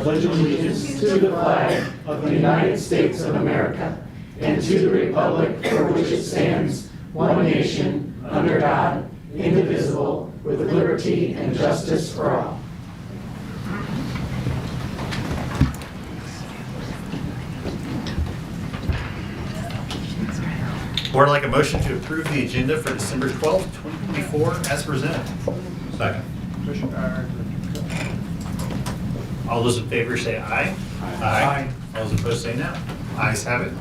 pledge allegiance to the flag of the United States of America and to the republic for which it stands, one nation, under God, indivisible, with liberty and justice for all. Board would like a motion to approve the agenda for December 12th, 2024 as presented. Second. All those in favor say aye. Aye. All those opposed say no. Ayes have it.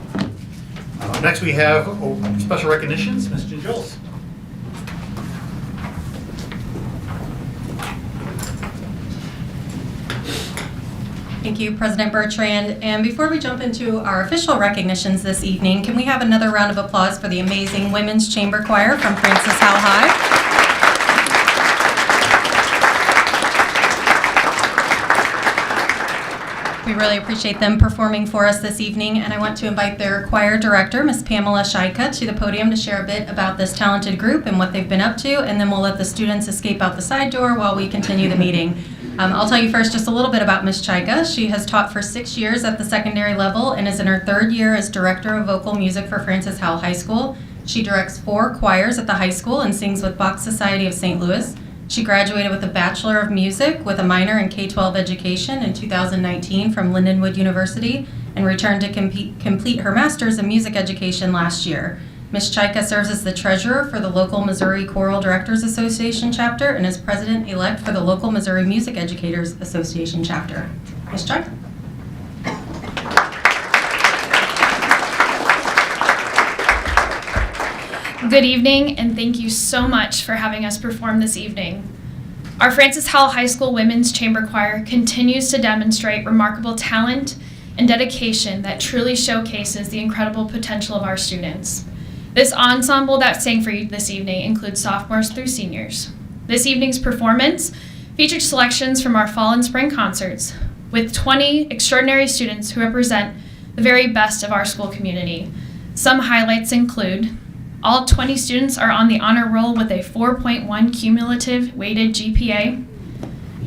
Next we have special recognitions. Ms. Gingeles. Thank you, President Bertrand. And before we jump into our official recognitions this evening, can we have another round of applause for the amazing Women's Chamber Choir from Francis Howell High? We really appreciate them performing for us this evening, and I want to invite their choir director, Ms. Pamela Shaika, to the podium to share a bit about this talented group and what they've been up to, and then we'll let the students escape out the side door while we continue the meeting. I'll tell you first just a little bit about Ms. Chaika. She has taught for 6 years at the secondary level and is in her 3rd year as Director of Vocal Music for Francis Howell High School. She directs 4 choirs at the high school and sings with Bach Society of St. Louis. She graduated with a Bachelor of Music with a minor in K-12 education in 2019 from Lindenwood University and returned to complete her Master's in Music Education last year. Ms. Chaika serves as the treasurer for the local Missouri Choral Directors Association chapter and is president-elect for the local Missouri Music Educators Association chapter. Ms. Chaika. Good evening, and thank you so much for having us perform this evening. Our Francis Howell High School Women's Chamber Choir continues to demonstrate remarkable talent and dedication that truly showcases the incredible potential of our students. This ensemble that sang for you this evening includes sophomores through seniors. This evening's performance featured selections from our fall and spring concerts with 20 extraordinary students who represent the very best of our school community. Some highlights include all 20 students are on the honor roll with a 4.1 cumulative weighted GPA.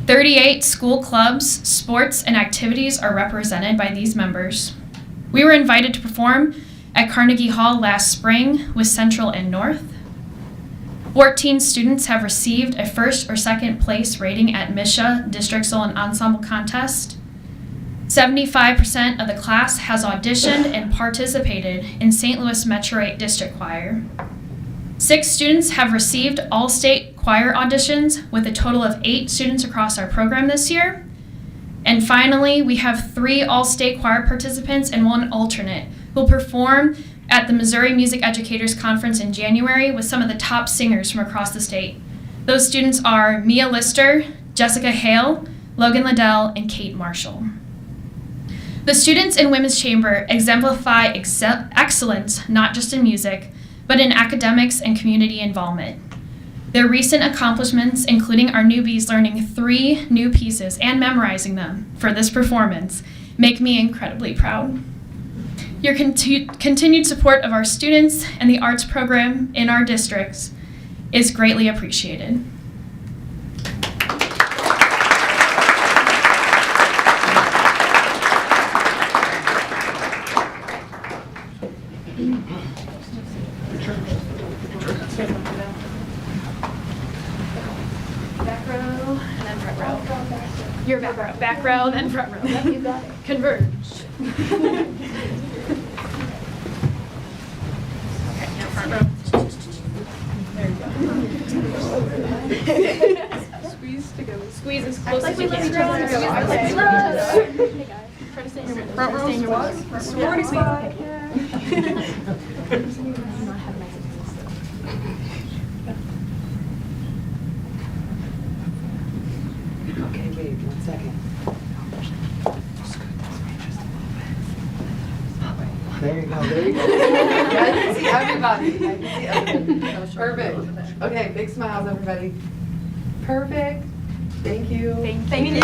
38 school clubs, sports, and activities are represented by these members. We were invited to perform at Carnegie Hall last spring with Central and North. 14 students have received a 1st or 2nd place rating at MISHA District Solo and Ensemble Contest. 75% of the class has auditioned and participated in St. Louis Metro 8 District Choir. 6 students have received all-state choir auditions with a total of 8 students across our program this year. And finally, we have 3 all-state choir participants and 1 alternate who will perform at the Missouri Music Educators Conference in January with some of the top singers from across the state. Those students are Mia Lister, Jessica Hale, Logan Liddell, and Kate Marshall. The students in Women's Chamber exemplify excellence not just in music, but in academics and community involvement. Their recent accomplishments, including our newbies learning 3 new pieces and memorizing them for this performance, make me incredibly proud. Your continued support of our students and the arts program in our districts is greatly appreciated. Back row, and then front row. Your back row, then front row. Yep, you got it. Converge. There you go. Squeeze together. Squeeze as close as you can. Hey guys. Try to stay in your front row. Sorority squad. Okay, wait 1 second. There you go, there you go. I can see everybody. I can see everybody. Perfect. Okay, big smiles, everybody. Perfect. Thank you. Thank you.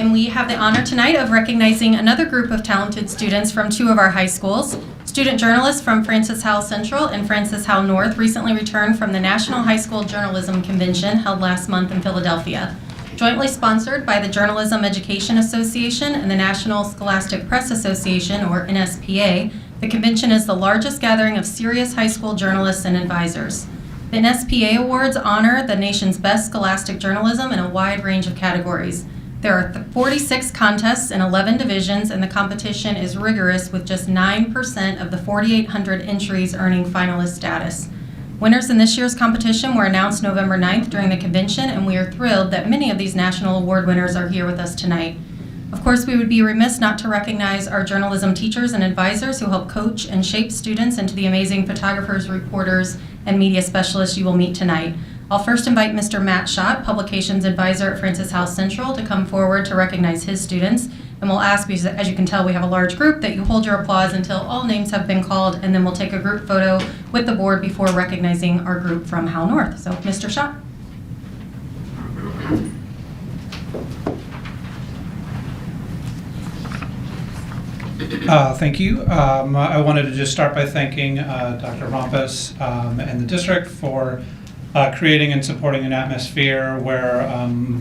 and we have the honor tonight of recognizing another group of talented students from two of our high schools. Student journalists from Francis Howell Central and Francis Howell North recently returned from the National High School Journalism Convention held last month in Philadelphia. Jointly sponsored by the Journalism Education Association and the National Scholastic Press Association, or NSPA, the convention is the largest gathering of serious high school journalists and advisors. The NSPA Awards honor the nation's best scholastic journalism in a wide range of categories. There are 46 contests in 11 divisions, and the competition is rigorous with just 9% of the 4,800 entries earning finalist status. Winners in this year's competition were announced November 9th during the convention, and we are thrilled that many of these national award winners are here with us tonight. Of course, we would be remiss not to recognize our journalism teachers and advisors who help coach and shape students into the amazing photographers, reporters, and media specialists you will meet tonight. I'll first invite Mr. Matt Schott, Publications Advisor at Francis Howell Central, to come forward to recognize his students. And we'll ask, because as you can tell, we have a large group, that you hold your applause until all names have been called, and then we'll take a group photo with the board before recognizing our group from Howell North. So, Mr. Schott. Thank you. I wanted to just start by thanking Dr. Rompus and the district for creating and supporting an atmosphere where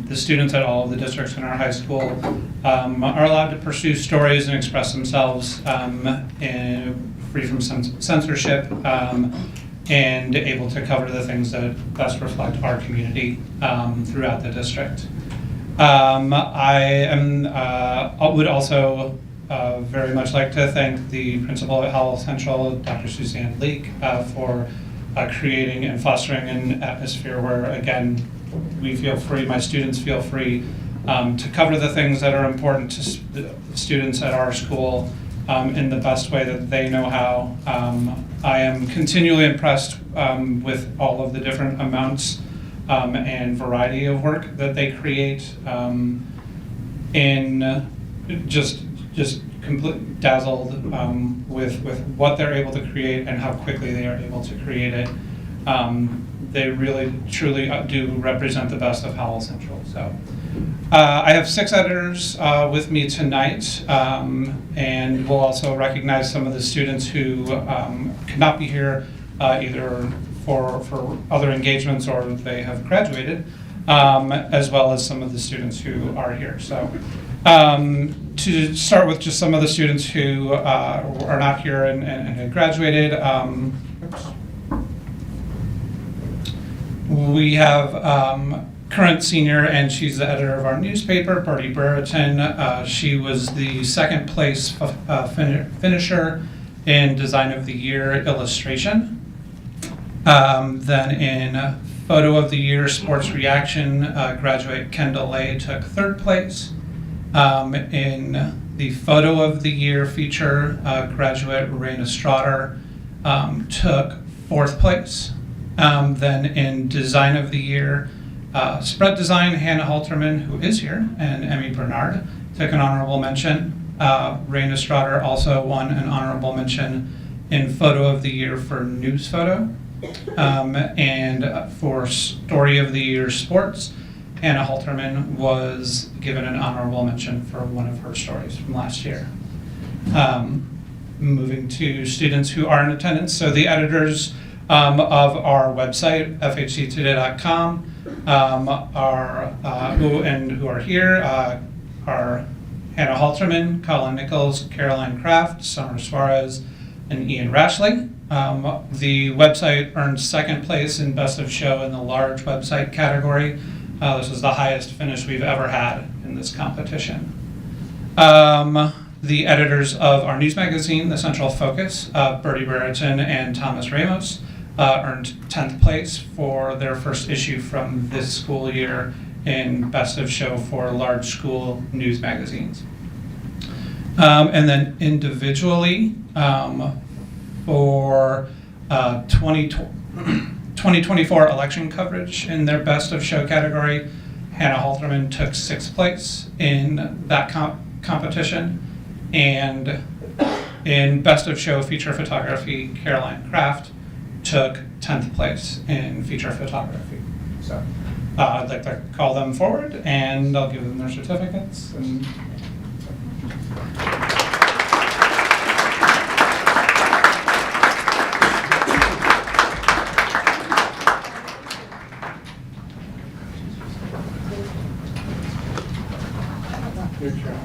the students at all of the districts in our high school are allowed to pursue stories and express themselves free from censorship and able to cover the things that best reflect our community throughout the district. I would also very much like to thank the principal at Howell Central, Dr. Suzanne Leak, for creating and fostering an atmosphere where, again, we feel free, my students feel free to cover the things that are important to the students at our school in the best way that they know how. I am continually impressed with all of the different amounts and variety of work that they create, in just completely dazzled with what they're able to create and how quickly they are able to create it. They really, truly do represent the best of Howell Central. So I have 6 editors with me tonight, and we'll also recognize some of the students who could not be here either for other engagements or they have graduated, as well as some of the students who are here. So to start with just some of the students who are not here and had graduated, we have current senior, and she's the editor of our newspaper, Bertie Brereton. She was the 2nd place finisher in Design of the Year illustration. Then in Photo of the Year Sports Reaction, graduate Kendall Lay took 3rd place. In the Photo of the Year feature, graduate Raina Strotter took 4th place. Then in Design of the Year, Spread Design, Hannah Halterman, who is here, and Emmy Bernard took an honorable mention. Raina Strotter also won an honorable mention in Photo of the Year for News Photo. And for Story of the Year Sports, Hannah Halterman was given an honorable mention for one of her stories from last year. Moving to students who are in attendance, so the editors of our website, FHCtoday.com, who are here are Hannah Halterman, Colin Nichols, Caroline Kraft, Summer Suarez, and Ian Rashley. The website earned 2nd place in Best of Show in the large website category. This was the highest finish we've ever had in this competition. The editors of our news magazine, The Central Focus, Bertie Brereton and Thomas Ramos, earned 10th place for their first issue from this school year in Best of Show for large school news magazines. And then individually, for 2024 election coverage in their Best of Show category, Hannah Halterman took 6th place in that competition. And in Best of Show feature photography, Caroline Kraft took 10th place in feature photography. So I'd like to call them forward, and I'll give them their certificates. And good job.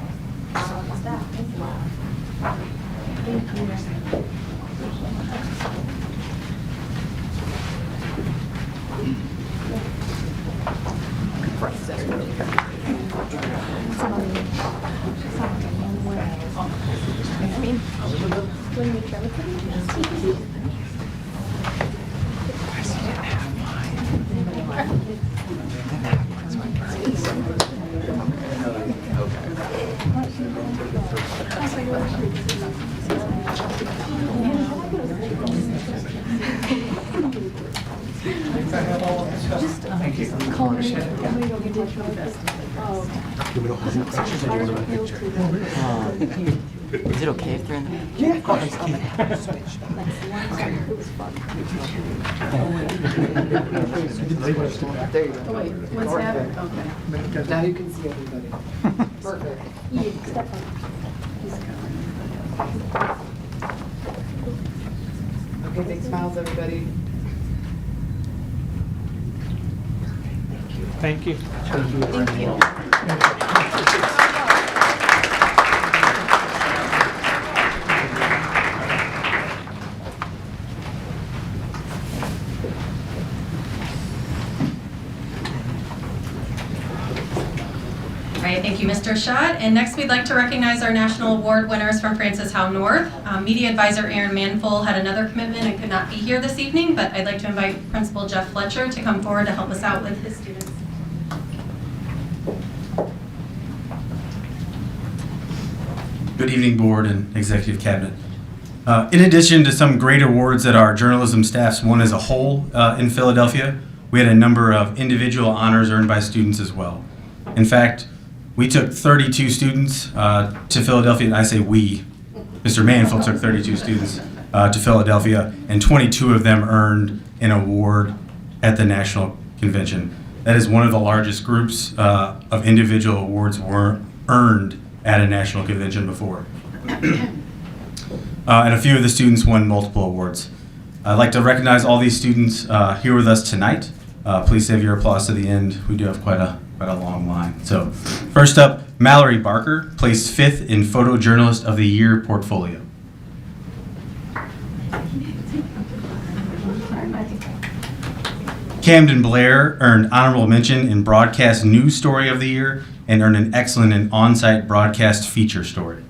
Is it okay if they're in the? Yeah, of course. There you go. Wait, what's happening? Okay. Now you can see everybody. Perfect. Okay, big smiles, everybody. Thank you. Thank you. All right, thank you, Mr. Schott. And next, we'd like to recognize our national award winners from Francis Howell North. Media advisor Aaron Manfull had another commitment and could not be here this evening, but I'd like to invite Principal Jeff Fletcher to come forward to help us out with his students. Good evening, Board and Executive Cabinet. In addition to some great awards that our journalism staffs won as a whole in Philadelphia, we had a number of individual honors earned by students as well. In fact, we took 32 students to Philadelphia, and I say we. Mr. Manfull took 32 students to Philadelphia, and 22 of them earned an award at the National Convention. That is one of the largest groups of individual awards were earned at a national convention before. And a few of the students won multiple awards. I'd like to recognize all these students here with us tonight. Please save your applause to the end. We do have quite a long line. So first up, Mallory Barker, placed 5th in Photojournalist of the Year portfolio. Camden Blair earned honorable mention in Broadcast News Story of the Year and earned an excellent in on-site broadcast feature story.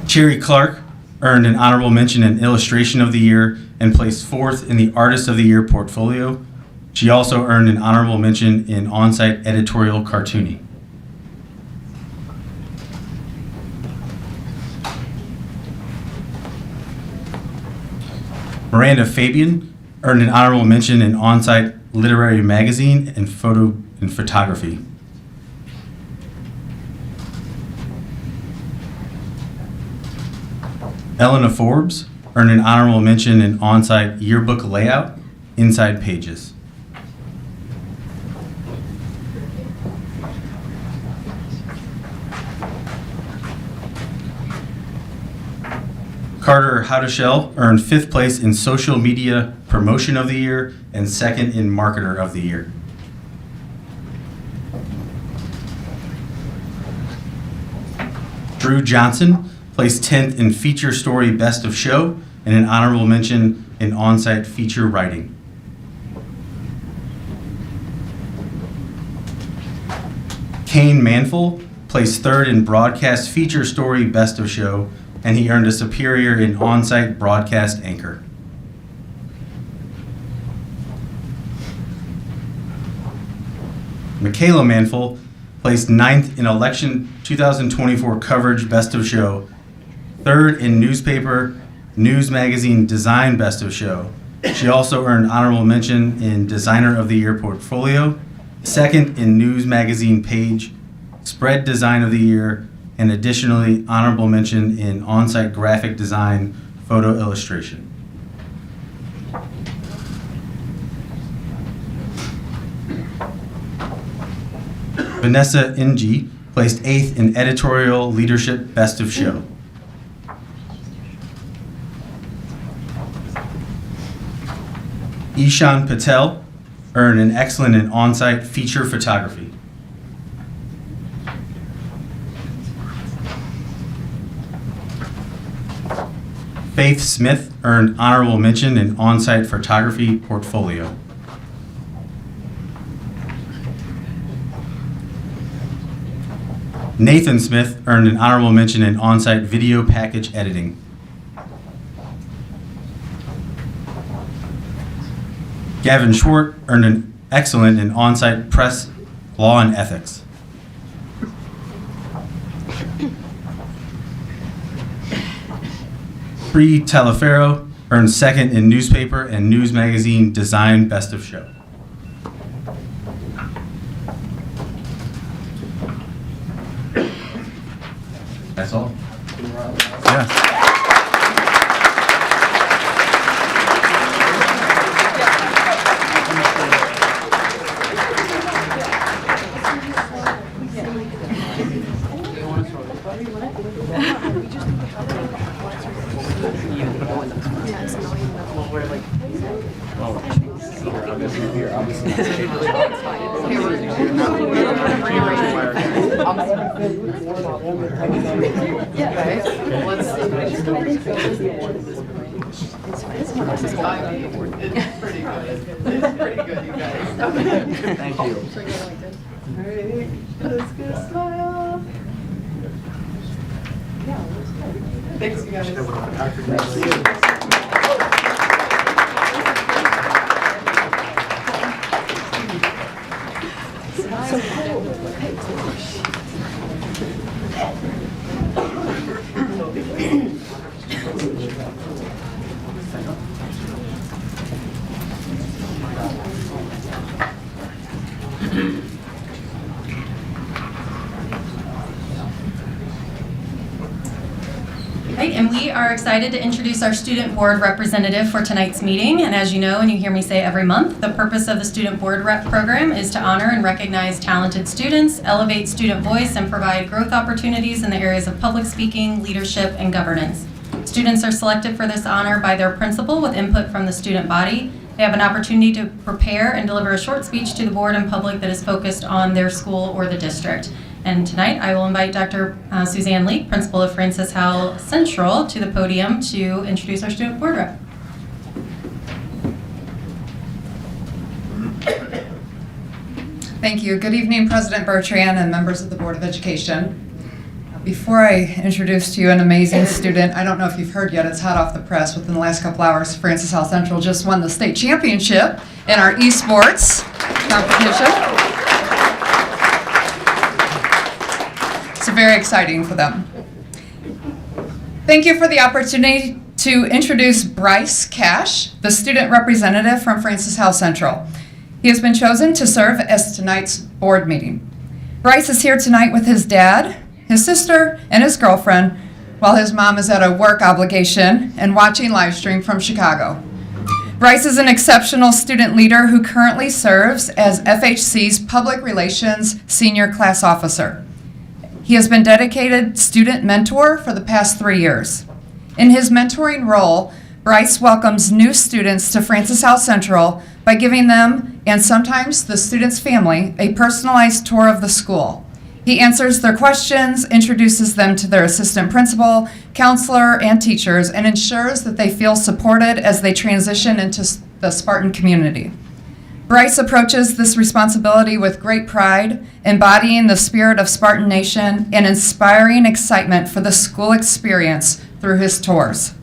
Cherry Clark earned an honorable mention in Illustration of the Year and placed 4th in the Artist of the Year portfolio. She also earned an honorable mention in on-site editorial cartooning. Miranda Fabian earned an honorable mention in on-site literary magazine and photography. Elena Forbes earned an honorable mention in on-site yearbook layout, inside pages. Carter Howdeshell earned 5th place in Social Media Promotion of the Year and 2nd in Marketer of the Year. Drew Johnson placed 10th in Feature Story Best of Show and an honorable mention in on-site feature writing. Kane Manfull placed 3rd in Broadcast Feature Story Best of Show, and he earned a superior in on-site broadcast anchor. Michaela Manfull placed 9th in Election 2024 Coverage Best of Show, 3rd in Newspaper News Magazine Design Best of Show. She also earned honorable mention in Designer of the Year portfolio, 2nd in News Magazine Page Spread Design of the Year, and additionally honorable mention in on-site graphic design photo illustration. Vanessa Ng placed 8th in Editorial Leadership Best of Show. Ishan Patel earned an excellent in on-site feature photography. Faith Smith earned honorable mention in on-site photography portfolio. Nathan Smith earned an honorable mention in on-site video package editing. Gavin Schwartz earned an excellent in on-site press, law, and ethics. Bree Talaferro earned 2nd in newspaper and news magazine design best of show. That's all? Yeah. It's pretty good, you guys. Thank you. All right, let's get a smile. Thanks, you guys. Right, and we are excited to introduce our student board representative for tonight's meeting. And as you know, and you hear me say every month, the purpose of the student board rep program is to honor and recognize talented students, elevate student voice, and provide growth opportunities in the areas of public speaking, leadership, and governance. Students are selected for this honor by their principal with input from the student body. They have an opportunity to prepare and deliver a short speech to the board and public that is focused on their school or the district. And tonight, I will invite Dr. Suzanne Leek, principal of Francis Howell Central, to the podium to introduce our student board rep. Thank you. Good evening, President Bertrand and members of the Board of Education. Before I introduce to you an amazing student, I don't know if you've heard yet, it's hot off the press. Within the last couple hours, Francis Howell Central just won the state championship in our esports competition. It's very exciting for them. Thank you for the opportunity to introduce Bryce Cash, the student representative from Francis Howell Central. He has been chosen to serve as tonight's board meeting. Bryce is here tonight with his dad, his sister, and his girlfriend, while his mom is at a work obligation and watching live stream from Chicago. Bryce is an exceptional student leader who currently serves as FHC's Public Relations Senior Class Officer. He has been dedicated student mentor for the past 3 years. In his mentoring role, Bryce welcomes new students to Francis Howell Central by giving them, and sometimes the student's family, a personalized tour of the school. He answers their questions, introduces them to their assistant principal, counselor, and teachers, and ensures that they feel supported as they transition into the Spartan community. Bryce approaches this responsibility with great pride, embodying the spirit of Spartan Nation and inspiring excitement for the school experience through his tours.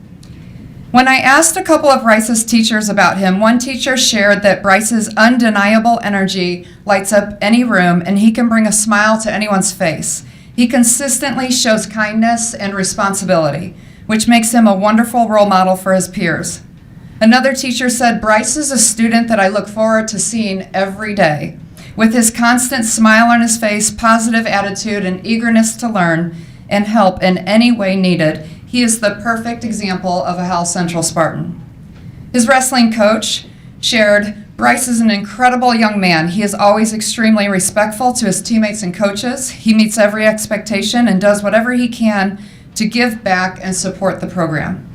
When I asked a couple of Bryce's teachers about him, one teacher shared that Bryce's undeniable energy lights up any room and he can bring a smile to anyone's face. He consistently shows kindness and responsibility, which makes him a wonderful role model for his peers. Another teacher said, Bryce is a student that I look forward to seeing every day. With his constant smile on his face, positive attitude, and eagerness to learn and help in any way needed, he is the perfect example of a Howell Central Spartan. His wrestling coach shared, Bryce is an incredible young man. He is always extremely respectful to his teammates and coaches. He meets every expectation and does whatever he can to give back and support the program.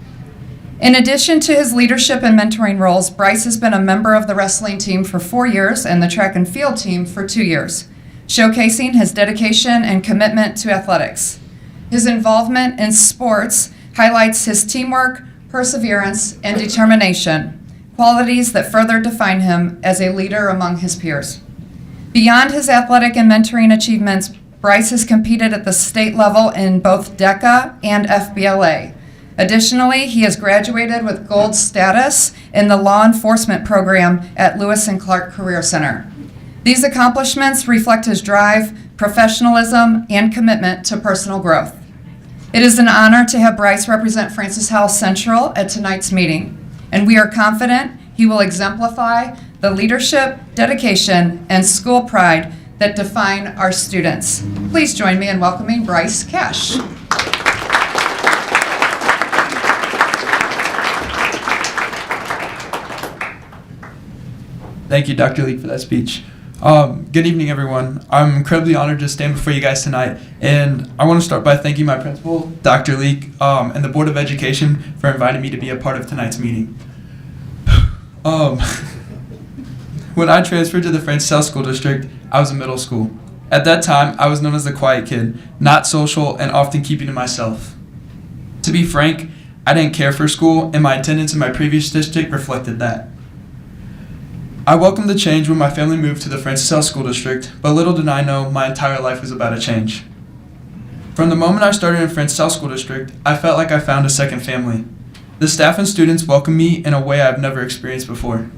In addition to his leadership and mentoring roles, Bryce has been a member of the wrestling team for 4 years and the track and field team for 2 years, showcasing his dedication and commitment to athletics. His involvement in sports highlights his teamwork, perseverance, and determination, qualities that further define him as a leader among his peers. Beyond his athletic and mentoring achievements, Bryce has competed at the state level in both DECA and FBLA. Additionally, he has graduated with gold status in the law enforcement program at Lewis and Clark Career Center. These accomplishments reflect his drive, professionalism, and commitment to personal growth. It is an honor to have Bryce represent Francis Howell Central at tonight's meeting, and we are confident he will exemplify the leadership, dedication, and school pride that define our students. Please join me in welcoming Bryce Cash. Thank you, Dr. Leek, for that speech. Good evening, everyone. I'm incredibly honored to stand before you guys tonight, and I want to start by thanking my principal, Dr. Leek, and the Board of Education for inviting me to be a part of tonight's meeting. When I transferred to the Francis Howell School District, I was in middle school. At that time, I was known as the quiet kid, not social, and often keeping to myself. To be frank, I didn't care for school, and my attendance in my previous district reflected that. I welcomed the change when my family moved to the Francis Howell School District, but little did I know my entire life was about to change. From the moment I started in Francis Howell School District, I felt like I found a second family. The staff and students welcomed me in a way I've never experienced before.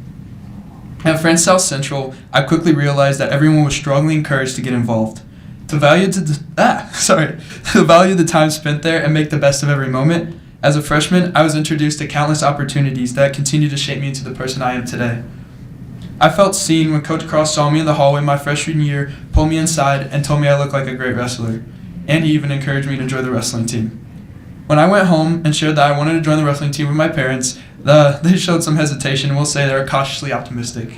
At Francis Howell Central, I quickly realized that everyone was strongly encouraged to get involved. To value the time spent there and make the best of every moment, as a freshman, I was introduced to countless opportunities that continue to shape me into the person I am today. I felt seen when Coach Cross saw me in the hallway my freshman year, pulled me inside, and told me I looked like a great wrestler. And he even encouraged me to join the wrestling team. When I went home and shared that I wanted to join the wrestling team with my parents, they showed some hesitation and we'll say they were cautiously optimistic.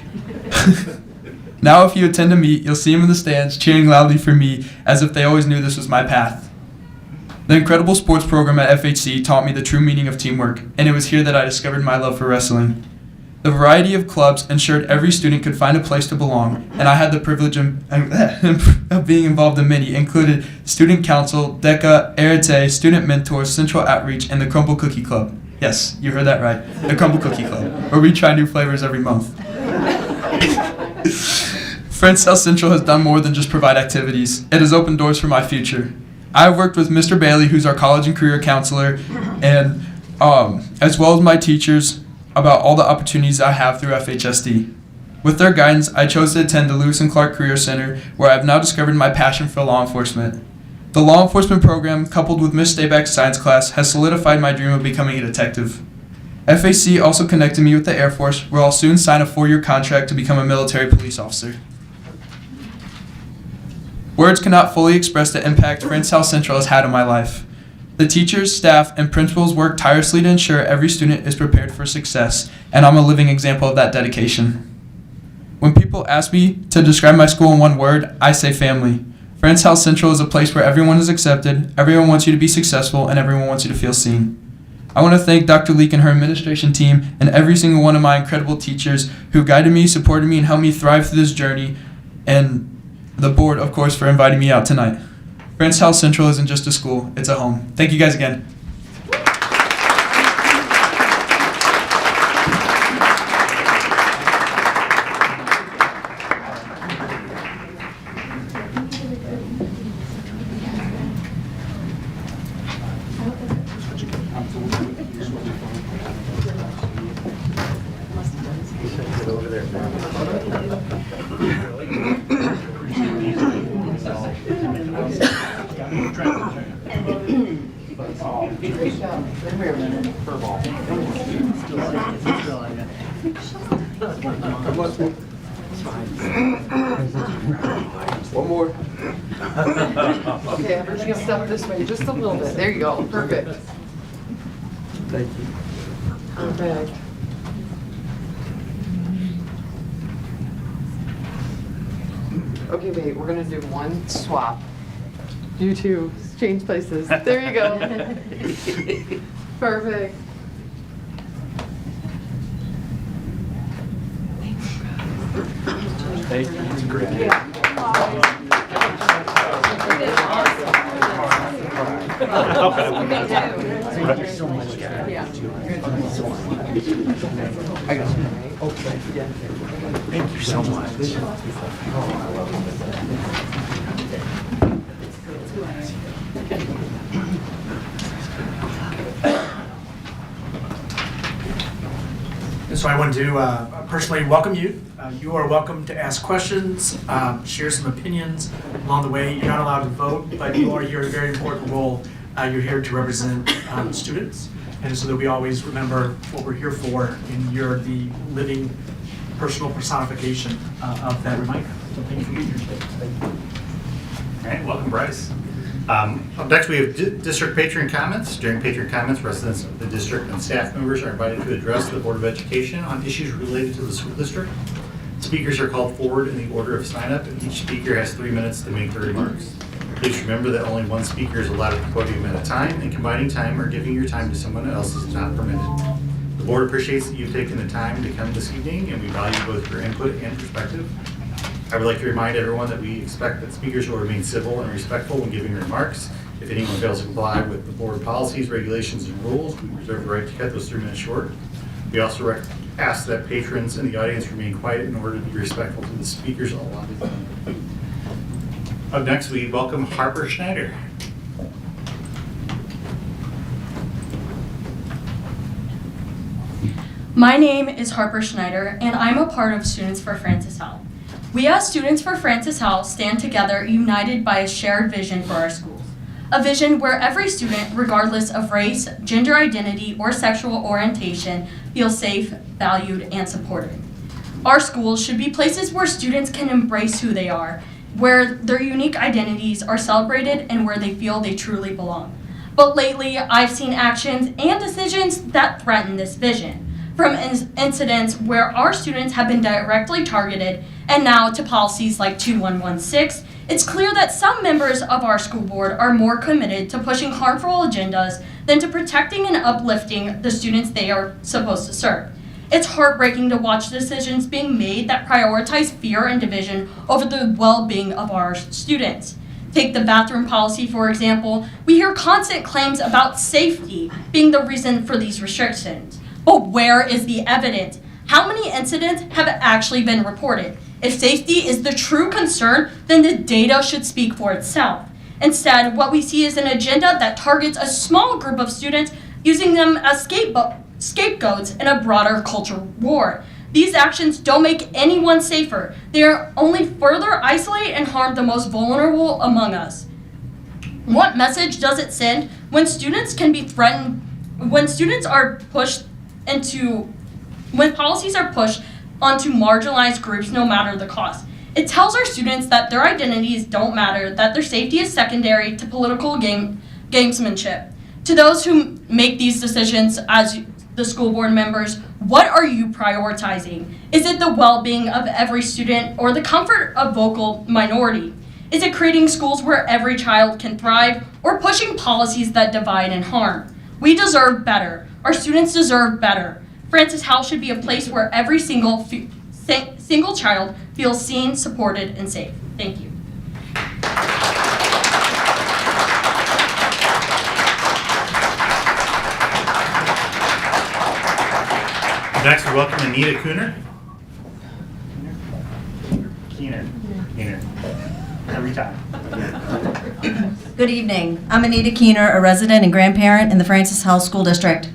Now if you attend a meet, you'll see them in the stands cheering loudly for me as if they always knew this was my path. The incredible sports program at FHC taught me the true meaning of teamwork, and it was here that I discovered my love for wrestling. The variety of clubs ensured every student could find a place to belong, and I had the privilege of being involved in many, included Student Council, DECA, Arete, Student Mentors, Central Outreach, and the Crumble Cookie Club. Yes, you heard that right, the Crumble Cookie Club, where we try new flavors every month. Francis Howell Central has done more than just provide activities. It has opened doors for my future. I have worked with Mr. Bailey, who's our college and career counselor, and as well as my teachers, about all the opportunities I have through FHSD. With their guidance, I chose to attend the Lewis and Clark Career Center, where I have now discovered my passion for law enforcement. The law enforcement program, coupled with Miss Stayback's science class, has solidified my dream of becoming a detective. FAC also connected me with the Air Force, where I'll soon sign a 4-year contract to become a military police officer. Words cannot fully express the impact Francis Howell Central has had on my life. The teachers, staff, and principals work tirelessly to ensure every student is prepared for success, and I'm a living example of that dedication. When people ask me to describe my school in one word, I say family. Francis Howell Central is a place where everyone is accepted, everyone wants you to be successful, and everyone wants you to feel seen. I want to thank Dr. Leek and her administration team and every single one of my incredible teachers who guided me, supported me, and helped me thrive through this journey, and the board, of course, for inviting me out tonight. Francis Howell Central isn't just a school, it's a home. Thank you guys again. One more. Okay, everybody step this way just a little bit. There you go. Perfect. Thank you. Okay. Okay, wait, we're gonna do one swap. You two, change places. There you go. Perfect. Thank you. It's great. Thank you so much. So I want to personally welcome you. You are welcome to ask questions, share some opinions along the way. You're not allowed to vote, but you are here in a very important role. You're here to represent students, and so that we always remember what we're here for, and you're the living personal personification of that reminder. So thank you for being here today. All right, welcome, Bryce. Up next, we have district patron comments. During patron comments, residents of the district and staff members are invited to address the Board of Education on issues related to the school district. Speakers are called forward in the order of sign-up, and each speaker has 3 minutes to make their remarks. Please remember that only one speaker is allowed at the podium at a time, and combining time or giving your time to someone else is not permitted. The board appreciates that you've taken the time to come this evening, and we value both your input and perspective. I would like to remind everyone that we expect that speakers will remain civil and respectful when giving remarks. If anyone fails to comply with the board policies, regulations, and rules, we reserve the right to cut those 3 minutes short. We also ask that patrons in the audience remain quiet in order to be respectful to the speakers allotted time. Up next, we welcome Harper Schneider. My name is Harper Schneider, and I'm a part of Students for Francis Howell. We as Students for Francis Howell stand together united by a shared vision for our schools. A vision where every student, regardless of race, gender identity, or sexual orientation, feels safe, valued, and supported. Our schools should be places where students can embrace who they are, where their unique identities are celebrated, and where they feel they truly belong. But lately, I've seen actions and decisions that threaten this vision. From incidents where our students have been directly targeted, and now to policies like 2116, it's clear that some members of our school board are more committed to pushing harmful agendas than to protecting and uplifting the students they are supposed to serve. It's heartbreaking to watch decisions being made that prioritize fear and division over the well-being of our students. Take the bathroom policy, for example. We hear constant claims about safety being the reason for these restrictions. But where is the evidence? How many incidents have actually been reported? If safety is the true concern, then the data should speak for itself. Instead, what we see is an agenda that targets a small group of students, using them as scapegoats in a broader culture war. These actions don't make anyone safer. They are only further isolate and harm the most vulnerable among us. What message does it send when students can be threatened, when students are pushed when policies are pushed onto marginalized groups no matter the cost? It tells our students that their identities don't matter, that their safety is secondary to political gamesmanship. To those who make these decisions as the school board members, what are you prioritizing? Is it the well-being of every student or the comfort of vocal minority? Is it creating schools where every child can thrive or pushing policies that divide and harm? We deserve better. Our students deserve better. Francis Howell should be a place where every single child feels seen, supported, and safe. Thank you. Next, we welcome Anita Keener. Keener. Every time. Good evening. I'm Anita Keener, a resident and grandparent in the Francis Howell School District.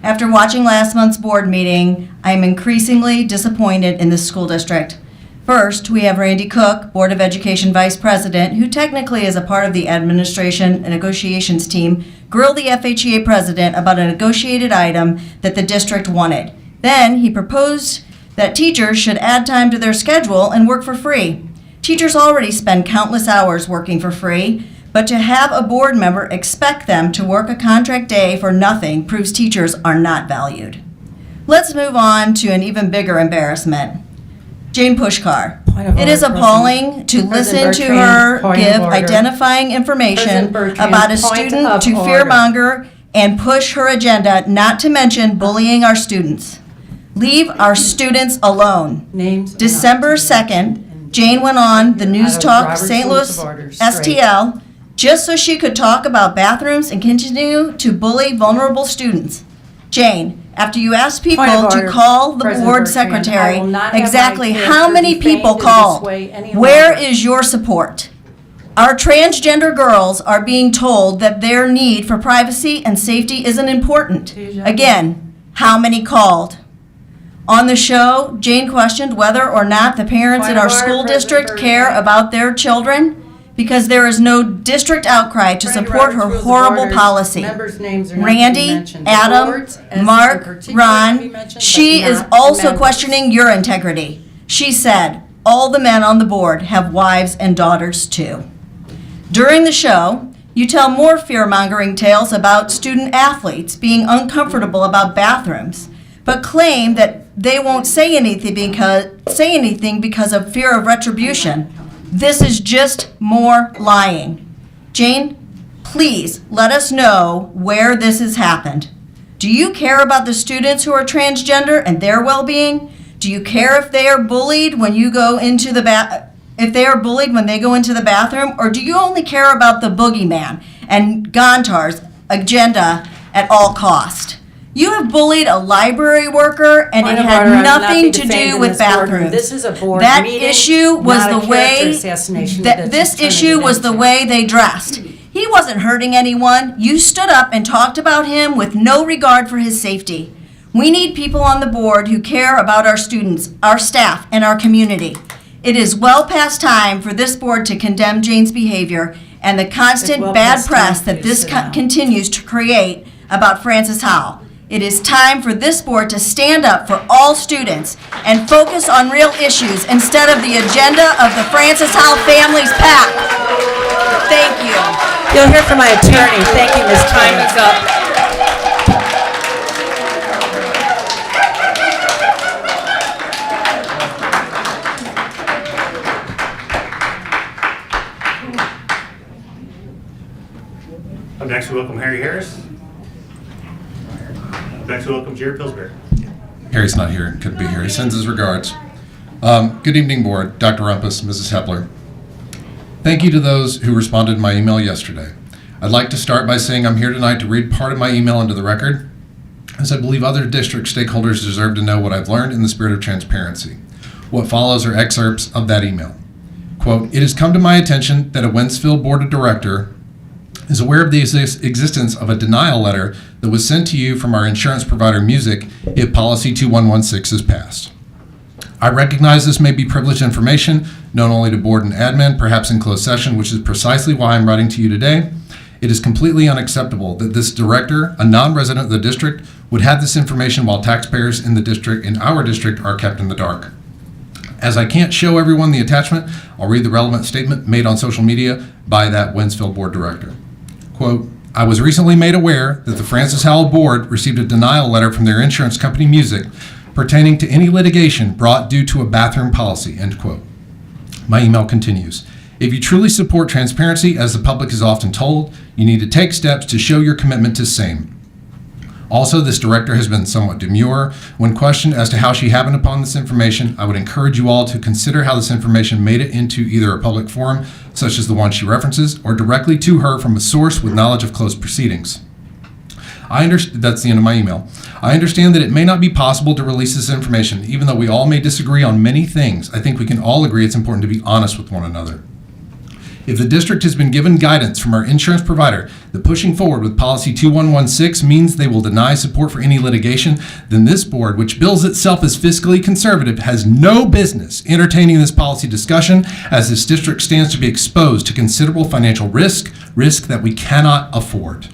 After watching last month's board meeting, I am increasingly disappointed in this school district. First, we have Randy Cook, Board of Education Vice President, who technically is a part of the administration and negotiations team, grill the FHSD president about a negotiated item that the district wanted. Then he proposed that teachers should add time to their schedule and work for free. Teachers already spend countless hours working for free, but to have a board member expect them to work a contract day for nothing proves teachers are not valued. Let's move on to an even bigger embarrassment. Jane Pushkar, It is appalling to listen to her give identifying information about a student to fearmonger and push her agenda, not to mention bullying our students. Leave our students alone. December 2nd, Jane went on the News Talk St. Louis STL just so she could talk about bathrooms and continue to bully vulnerable students. Jane, after you asked people to call the board secretary exactly how many people called, where is your support? Our transgender girls are being told that their need for privacy and safety isn't important. Again, how many called? On the show, Jane questioned whether or not the parents in our school district care about their children because there is no district outcry to support her horrible policy. Randy, Adam, Mark, Ron, she is also questioning your integrity. She said, all the men on the board have wives and daughters too. During the show, you tell more fear-mongering tales about student athletes being uncomfortable about bathrooms, but claim that they won't say anything because of fear of retribution. This is just more lying. Jane, please let us know where this has happened. Do you care about the students who are transgender and their well-being? Do you care if they are bullied when you go into the if they are bullied when they go into the bathroom, or do you only care about the boogeyman and Gontar's agenda at all cost? You have bullied a library worker, and it had nothing to do with bathrooms. This is a board That meeting, issue was not a the character way assassination that this you've issue turned it was the into. way they dressed. He wasn't hurting anyone. You stood up and talked about him with no regard for his safety. We need people on the board who care about our students, our staff, and our community. It is well past time for this board to condemn Jane's behavior and the constant well bad past press time that for you to this sit down. continues to create about Francis Howell. It is time for this board to stand up for all students and focus on real issues instead of the agenda of the Francis Howell family's pack. Thank you. You'll hear from my attorney. Thank you, Ms. Time is up. Up next, we welcome Harry Harris. Up next, we welcome Jared Pillsbury. Harry's not here, couldn't be here. He sends his regards. Good evening, board, Dr. Rumpus, Mrs. Hepler. Thank you to those who responded to my email yesterday. I'd like to start by saying I'm here tonight to read part of my email into the record, as I believe other district stakeholders deserve to know what I've learned in the spirit of transparency. What follows are excerpts of that email. Quote, "It has come to my attention that a Wentzville Board of Director is aware of the existence of a denial letter that was sent to you from our insurance provider Music if policy 2116 is passed. I recognize this may be privileged information, known only to board and admin, perhaps in closed session, which is precisely why I'm writing to you today. It is completely unacceptable that this director, a non-resident of the district, would have this information while taxpayers in our district, are kept in the dark. As I can't show everyone the attachment, I'll read the relevant statement made on social media by that Wentzville Board Director. Quote, I was recently made aware that the Francis Howell Board received a denial letter from their insurance company Music pertaining to any litigation brought due to a bathroom policy, end quote. My email continues. If you truly support transparency, as the public is often told, you need to take steps to show your commitment to same. Also, this director has been somewhat demure. When questioned as to how she happened upon this information, I would encourage you all to consider how this information made it into either a public forum, such as the one she references, or directly to her from a source with knowledge of closed proceedings. That's the end of my email. I understand that it may not be possible to release this information, even though we all may disagree on many things. I think we can all agree it's important to be honest with one another. If the district has been given guidance from our insurance provider that pushing forward with policy 2116 means they will deny support for any litigation, then this board, which bills itself as fiscally conservative, has no business entertaining this policy discussion, as this district stands to be exposed to considerable financial risk that we cannot afford.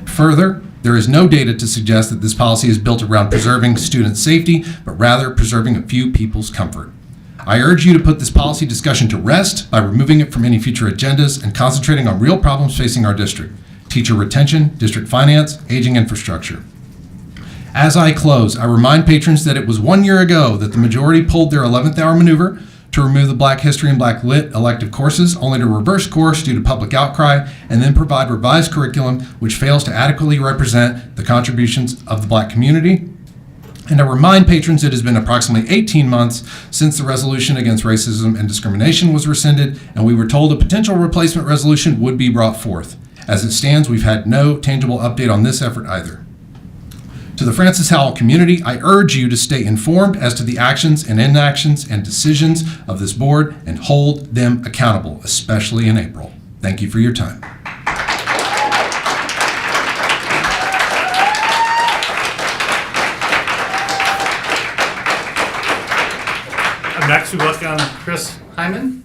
Further, there is no data to suggest that this policy is built around preserving student safety, but rather preserving a few people's comfort. I urge you to put this policy discussion to rest by removing it from any future agendas and concentrating on real problems facing our district: teacher retention, district finance, aging infrastructure. As I close, I remind patrons that it was 1 year ago that the majority pulled their 11th hour maneuver, to remove the Black History and Black Lit elective courses, only to reverse course due to public outcry, and then provide revised curriculum which fails to adequately represent the contributions of the Black community. And to remind patrons, it has been approximately 18 months since the resolution against racism and discrimination was rescinded, and we were told a potential replacement resolution would be brought forth. As it stands, we've had no tangible update on this effort either. To the Francis Howell community, I urge you to stay informed as to the actions and inactions and decisions of this board and hold them accountable, especially in April. Thank you for your time. Next, we welcome Chris Hyman.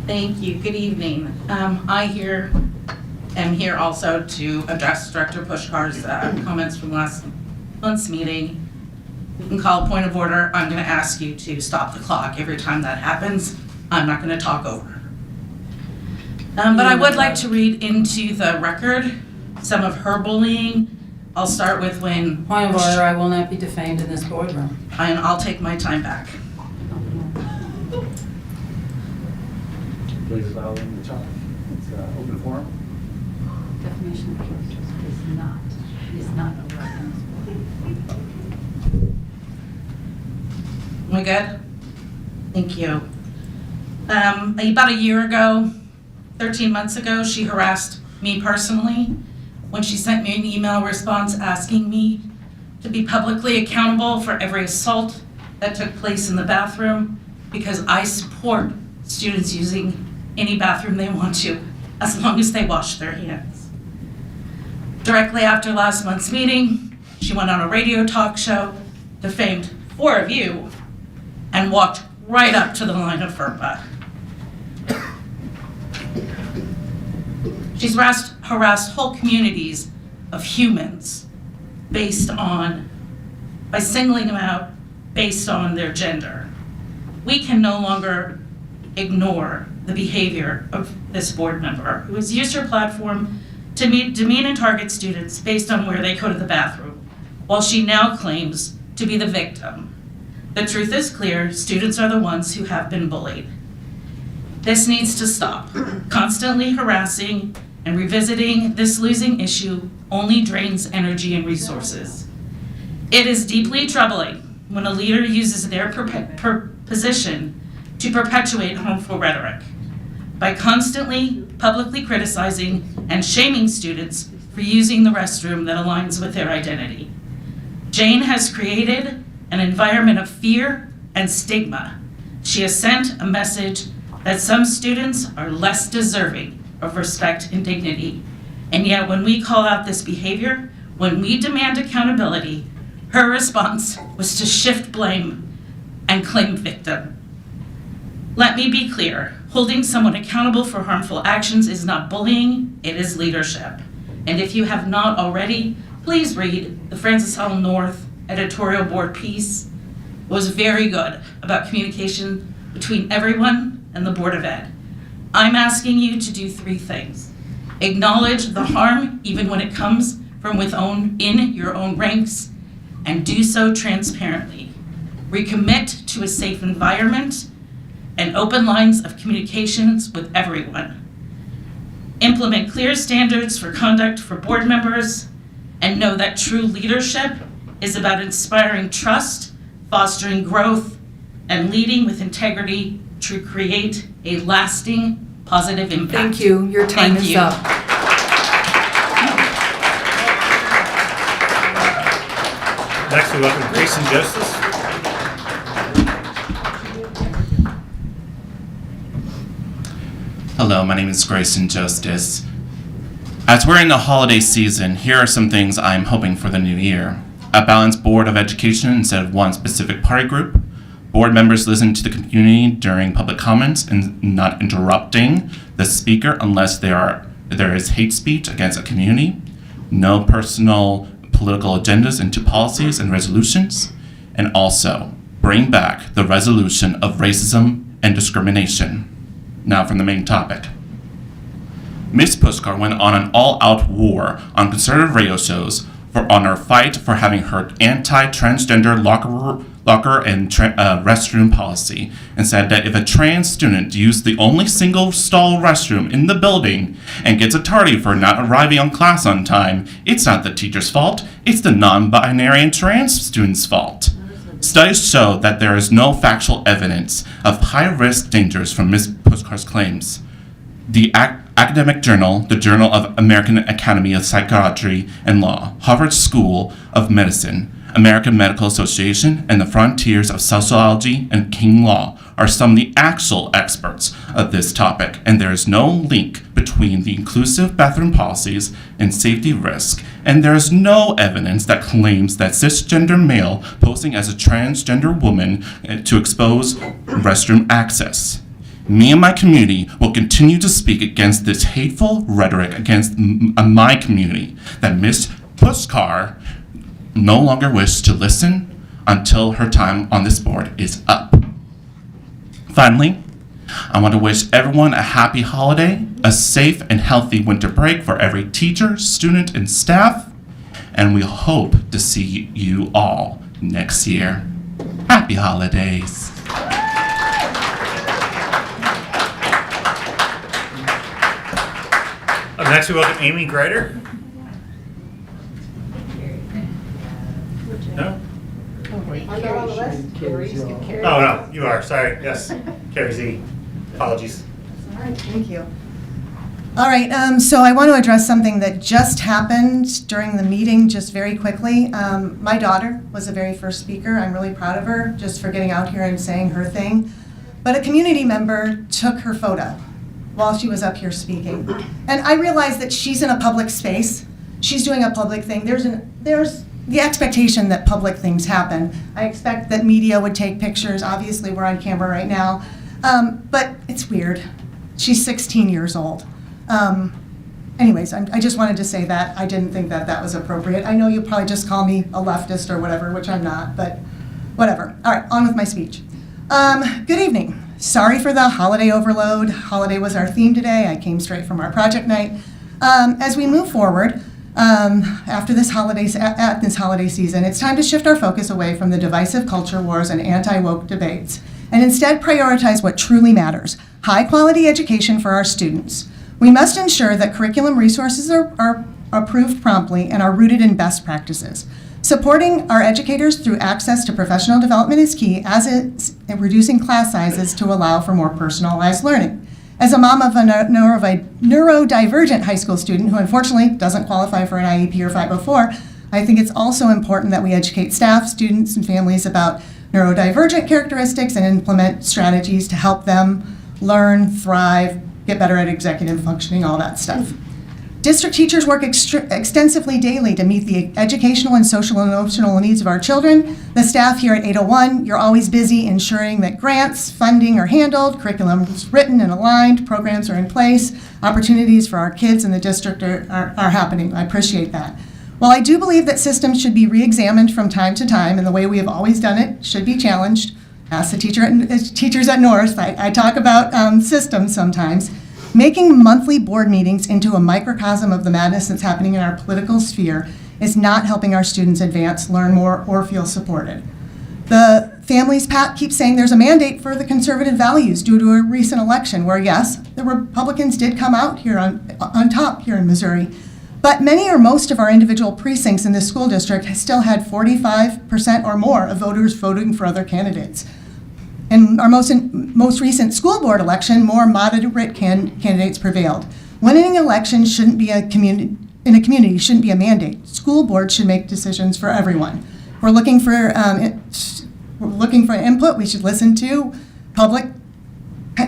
Thank you. Good evening. I am here also to address Director Pushkar's comments from last month's meeting. You can call a point of order. I'm going to ask you to stop the clock every time that happens. I'm not going to talk over. But I would like to read into the record some of her bullying. I'll start with when... Point of order, I will not be defamed in this boardroom. And I'll take my time back. Please allow them to talk. It's an open forum. Defamation of character is not allowed in this board. We good? Thank you. About a year ago, 13 months ago, she harassed me personally when she sent me an email response asking me to be publicly accountable for every assault that took place in the bathroom because I support students using any bathroom they want to, as long as they wash their hands. Directly after last month's meeting, she went on a radio talk show, defamed 4 of you, and walked right up to the line of FERPA. She's harassed whole communities of humans by singling them out based on their gender. We can no longer ignore the behavior of this board member who has used her platform to demean and target students based on where they go to the bathroom, while she now claims to be the victim. The truth is clear, students are the ones who have been bullied. This needs to stop. Constantly harassing and revisiting this losing issue only drains energy and resources. It is deeply troubling when a leader uses their position to perpetuate harmful rhetoric by constantly publicly criticizing and shaming students for using the restroom that aligns with their identity. Jane has created an environment of fear and stigma. She has sent a message that some students are less deserving of respect and dignity. And yet when we call out this behavior, when we demand accountability, her response was to shift blame and claim victim. Let me be clear, holding someone accountable for harmful actions is not bullying, it is leadership. And if you have not already, please read the Francis Howell North editorial board piece. It was very good about communication between everyone and the Board of Ed. I'm asking you to do 3 things. Acknowledge the harm even when it comes from within your own ranks, and do so transparently. Recommit to a safe environment and open lines of communications with everyone. Implement clear standards for conduct for board members, and know that true leadership is about inspiring trust, fostering growth, and leading with integrity to create a lasting positive impact. Thank you. Your time is up. Next, we welcome Grayson Justice. Hello, my name is Grayson Justice. As we're in the holiday season, here are some things I'm hoping for the new year. A balanced Board of Education instead of one specific party group. Board members listen to the community during public comments and not interrupting the speaker unless there is hate speech against a community. No personal political agendas into policies and resolutions. And also, bring back the resolution of racism and discrimination. Now from the main topic. Ms. Puskar went on an all-out war on conservative radio shows on her fight for having her anti-transgender locker and restroom policy, and said that if a trans student used the only single stall restroom in the building and gets a tardy for not arriving on class on time, it's not the teacher's fault, it's the non-binary and trans student's fault. Studies show that there is no factual evidence of high-risk dangers from Ms. Puskar's claims. The academic journal, the Journal of American Academy of Psychiatry and Law, Harvard School of Medicine, American Medical Association, and the Frontiers of Sociology and King Law are some of the actual experts of this topic, and there is no link between the inclusive bathroom policies and safety risk, and there is no evidence that claims that cisgender male posing as a transgender woman to expose restroom access. Me and my community will continue to speak against this hateful rhetoric against my community that Ms. Puskar no longer wishes to listen until her time on this board is up. Finally, I want to wish everyone a happy holiday, a safe and healthy winter break for every teacher, student, and staff, and we hope to see you all next year. Happy holidays. Up next, we welcome Amy Greider. No? I'm not on the list. Carrie. Oh, no, you are. Sorry. Yes. Carrie Z. Apologies. All right, thank you. All right, so I want to address something that just happened during the meeting, just very quickly. My daughter was the very first speaker. I'm really proud of her just for getting out here and saying her thing. But a community member took her photo while she was up here speaking. And I realized that she's in a public space. She's doing a public thing. There's the expectation that public things happen. I expect that media would take pictures. Obviously, we're on camera right now. But it's weird. She's 16 years old. Anyways, I just wanted to say that. I didn't think that that was appropriate. I know you'll probably just call me a leftist or whatever, which I'm not, but whatever. All right, on with my speech. Good evening. Sorry for the holiday overload. Holiday was our theme today. I came straight from our project night. As we move forward, at this holiday season, it's time to shift our focus away from the divisive culture wars and anti-woke debates, and instead prioritize what truly matters: high-quality education for our students. We must ensure that curriculum resources are approved promptly and are rooted in best practices. Supporting our educators through access to professional development is key, as is reducing class sizes to allow for more personalized learning. As a mom of a neurodivergent high school student who unfortunately doesn't qualify for an IEP or 504, I think it's also important that we educate staff, students, and families about neurodivergent characteristics and implement strategies to help them learn, thrive, get better at executive functioning, all that stuff. District teachers work extensively daily to meet the educational and social and emotional needs of our children. The staff here at 801, you're always busy ensuring that grants, funding are handled, curriculum is written and aligned, programs are in place, opportunities for our kids in the district are happening. I appreciate that. While I do believe that systems should be re-examined from time to time, and the way we have always done it should be challenged, ask the teachers at North. I talk about systems sometimes. Making monthly board meetings into a microcosm of the madness that's happening in our political sphere is not helping our students advance, learn more, or feel supported. The families, Pat keeps saying there's a mandate for the conservative values due to a recent election where, yes, the Republicans did come out here on top here in Missouri. But many or most of our individual precincts in this school district has still had 45% or more of voters voting for other candidates. In our most recent school board election, more moderate candidates prevailed. Winning elections shouldn't be in a community shouldn't be a mandate. School boards should make decisions for everyone. We're looking for input. We should listen to public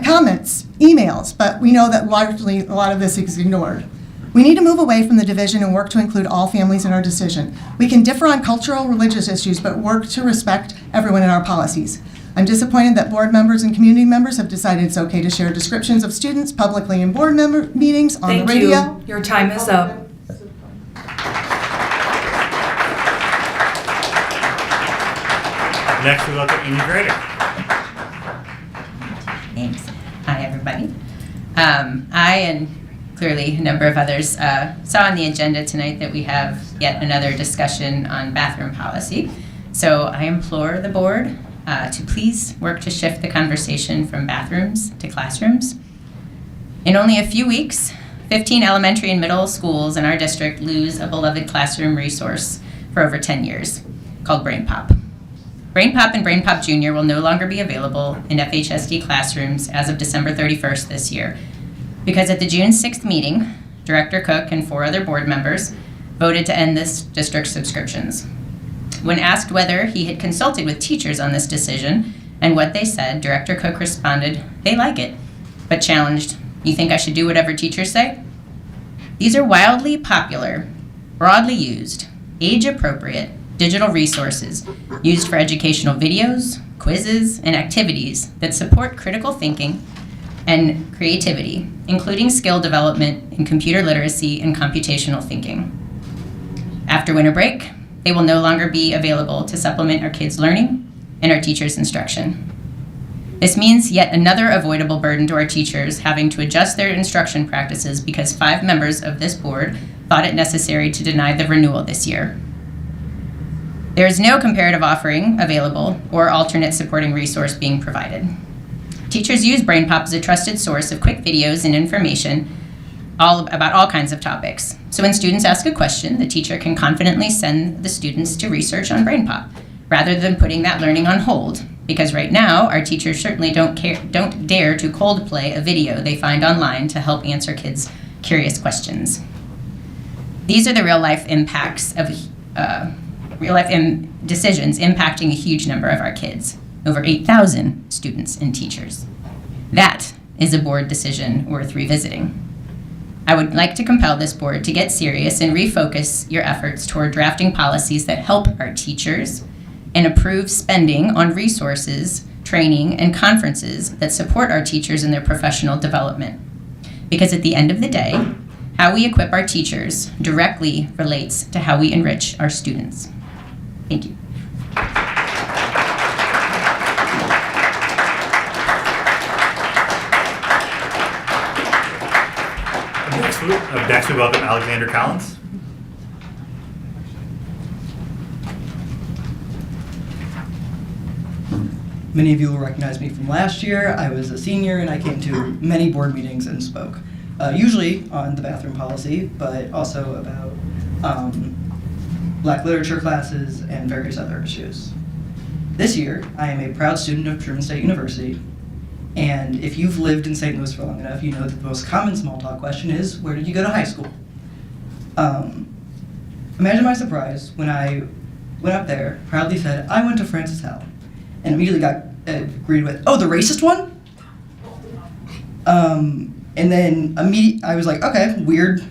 comments, emails, but we know that largely a lot of this is ignored. We need to move away from the division and work to include all families in our decision. We can differ on cultural, religious issues, but work to respect everyone in our policies. I'm disappointed that board members and community members have decided it's okay to share descriptions of students publicly in board member meetings, on the radio. Thank you. Your time is up. Next, we welcome Amy Greider. I and clearly a number of others saw on the agenda tonight that we have yet another discussion on bathroom policy. So I implore the board to please work to shift the conversation from bathrooms to classrooms. In only a few weeks, 15 elementary and middle schools in our district lose a beloved classroom resource for over 10 years called BrainPop. BrainPop and BrainPop Junior will no longer be available in FHSD classrooms as of December 31st this year, because at the June 6th meeting, Director Cook and 4 other board members voted to end this district's subscriptions. When asked whether he had consulted with teachers on this decision and what they said, Director Cook responded, "They like it," but challenged, "You think I should do whatever teachers say?" These are wildly popular, broadly used, age-appropriate digital resources used for educational videos, quizzes, and activities that support critical thinking and creativity, including skill development in computer literacy and computational thinking. After winter break, they will no longer be available to supplement our kids' learning and our teachers' instruction. This means yet another avoidable burden to our teachers having to adjust their instruction practices because 5 members of this board thought it necessary to deny the renewal this year. There is no comparative offering available or alternate supporting resource being provided. Teachers use BrainPop as a trusted source of quick videos and information about all kinds of topics. So when students ask a question, the teacher can confidently send the students to research on BrainPop, rather than putting that learning on hold. Because right now, our teachers certainly don't dare to cold play a video they find online to help answer kids' curious questions. These are the real-life impacts of decisions impacting a huge number of our kids, over 8,000 students and teachers. That is a board decision worth revisiting. I would like to compel this board to get serious and refocus your efforts toward drafting policies that help our teachers and approve spending on resources, training, and conferences that support our teachers in their professional development. Because at the end of the day, how we equip our teachers directly relates to how we enrich our students. Thank you. Next, we welcome Alexander Collins. Many of you will recognize me from last year. I was a senior and I came to many board meetings and spoke, usually on the bathroom policy, but also about Black literature classes and various other issues. This year, I am a proud student of Truman State University, and if you've lived in St. Louis for long enough, you know that the most common small talk question is, where did you go to high school? Imagine my surprise when I went up there, proudly said, I went to Francis Howell, and immediately got agreed with, oh, the racist one? And then I was like, okay, weird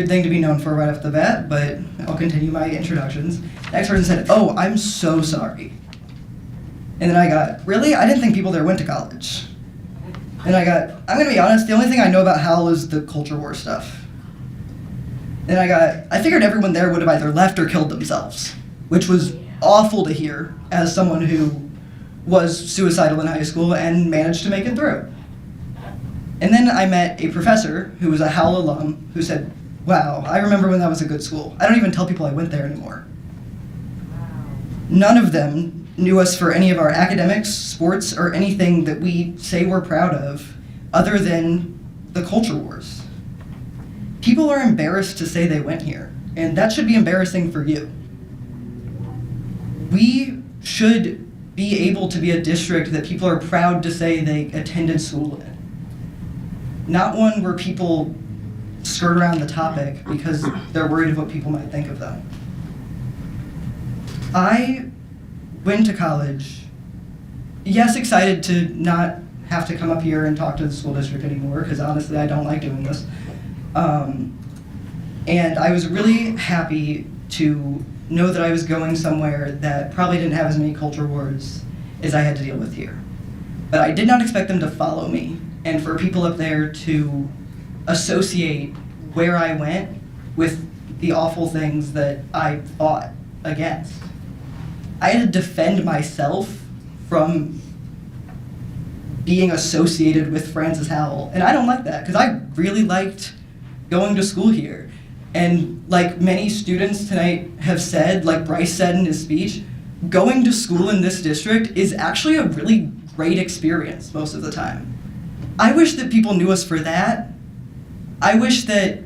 thing to be known for right off the bat, but I'll continue my introductions. Next person said, oh, I'm so sorry. And then I got, really? I didn't think people there went to college. And I got, I'm gonna be honest, the only thing I know about Howell is the culture war stuff. And I figured everyone there would have either left or killed themselves, which was awful to hear as someone who was suicidal in high school and managed to make it through. And then I met a professor who was a Howell alum who said, wow, I remember when that was a good school. I don't even tell people I went there anymore. None of them knew us for any of our academics, sports, or anything that we say we're proud of other than the culture wars. People are embarrassed to say they went here, and that should be embarrassing for you. We should be able to be a district that people are proud to say they attended school in. Not one where people skirt around the topic because they're worried of what people might think of them. I went to college, yes, excited to not have to come up here and talk to the school district anymore, because honestly I don't like doing this. And I was really happy to know that I was going somewhere that probably didn't have as many culture wars as I had to deal with here. But I did not expect them to follow me, and for people up there to associate where I went with the awful things that I fought against. I had to defend myself from being associated with Francis Howell. And I don't like that, because I really liked going to school here. And like many students tonight have said, like Bryce said in his speech, going to school in this district is actually a really great experience most of the time. I wish that people knew us for that. I wish that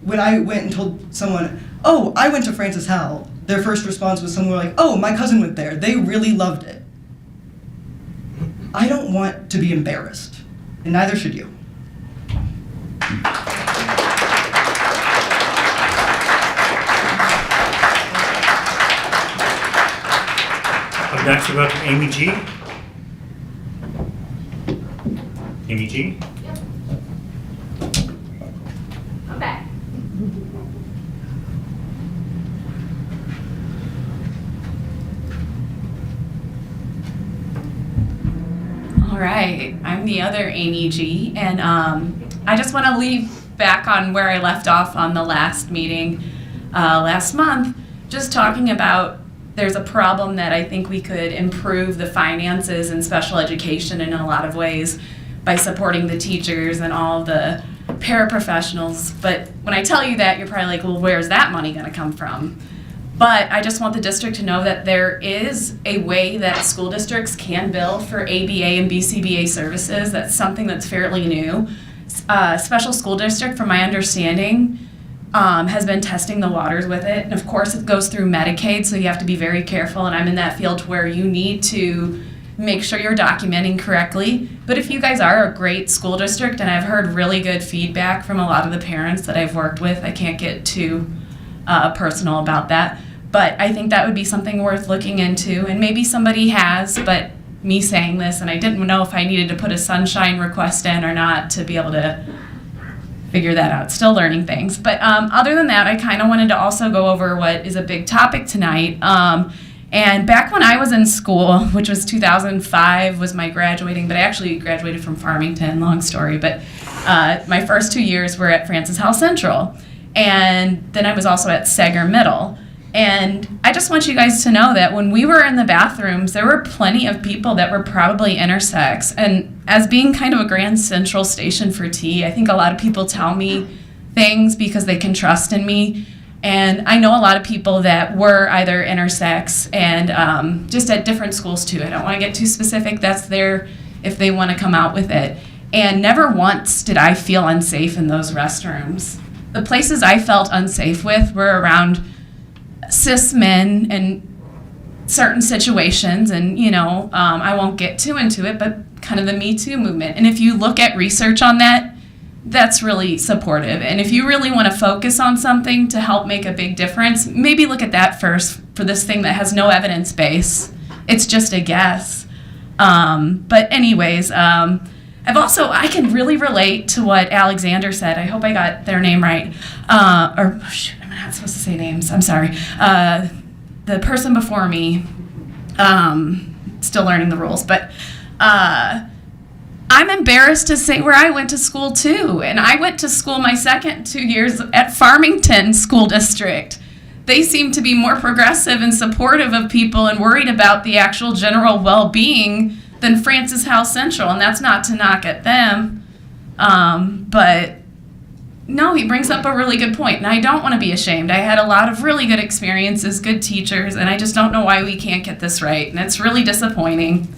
when I went and told someone, oh, I went to Francis Howell, their first response was somewhere like, oh, my cousin went there. They really loved it. I don't want to be embarrassed, and neither should you. Up next, we welcome Amy G. Amy G. I'm back. All right, I'm the other Amy G, and I just want to leave back on where I left off on the last meeting last month, just talking about there's a problem that I think we could improve the finances in special education in a lot of ways by supporting the teachers and all the paraprofessionals. But when I tell you that, you're probably like, well, where's that money going to come from? But I just want the district to know that there is a way that school districts can bill for ABA and BCBA services. That's something that's fairly new. Special school district, from my understanding, has been testing the waters with it. And of course, it goes through Medicaid, so you have to be very careful. And I'm in that field where you need to make sure you're documenting correctly. But if you guys are a great school district, and I've heard really good feedback from a lot of the parents that I've worked with, I can't get too personal about that, but I think that would be something worth looking into. And maybe somebody has, but me saying this, and I didn't know if I needed to put a sunshine request in or not to be able to figure that out. Still learning things. But other than that, I kind of wanted to also go over what is a big topic tonight. And back when I was in school, which was 2005 was my graduating, but I actually graduated from Farmington, long story, but my first 2 years were at Francis Howell Central. And then I was also at Sager Middle. And I just want you guys to know that when we were in the bathrooms, there were plenty of people that were probably intersex. And as being kind of a Grand Central station for tea, I think a lot of people tell me things because they can trust in me. And I know a lot of people that were either intersex and just at different schools too. I don't want to get too specific. That's there if they want to come out with it. And never once did I feel unsafe in those restrooms. The places I felt unsafe with were around cis men in certain situations, and I won't get too into it, but kind of the Me Too movement. And if you look at research on that, that's really supportive. And if you really want to focus on something to help make a big difference, maybe look at that first for this thing that has no evidence base. It's just a guess. But anyways, I can really relate to what Alexander said. I hope I got their name right. I'm not supposed to say names. I'm sorry. The person before me, still learning the rules, but I'm embarrassed to say where I went to school too. And I went to school my second 2 years at Farmington School District. They seem to be more progressive and supportive of people and worried about the actual general well-being than Francis Howell Central, and that's not to knock at them. But no, he brings up a really good point, and I don't want to be ashamed. I had a lot of really good experiences, good teachers, and I just don't know why we can't get this right, and it's really disappointing.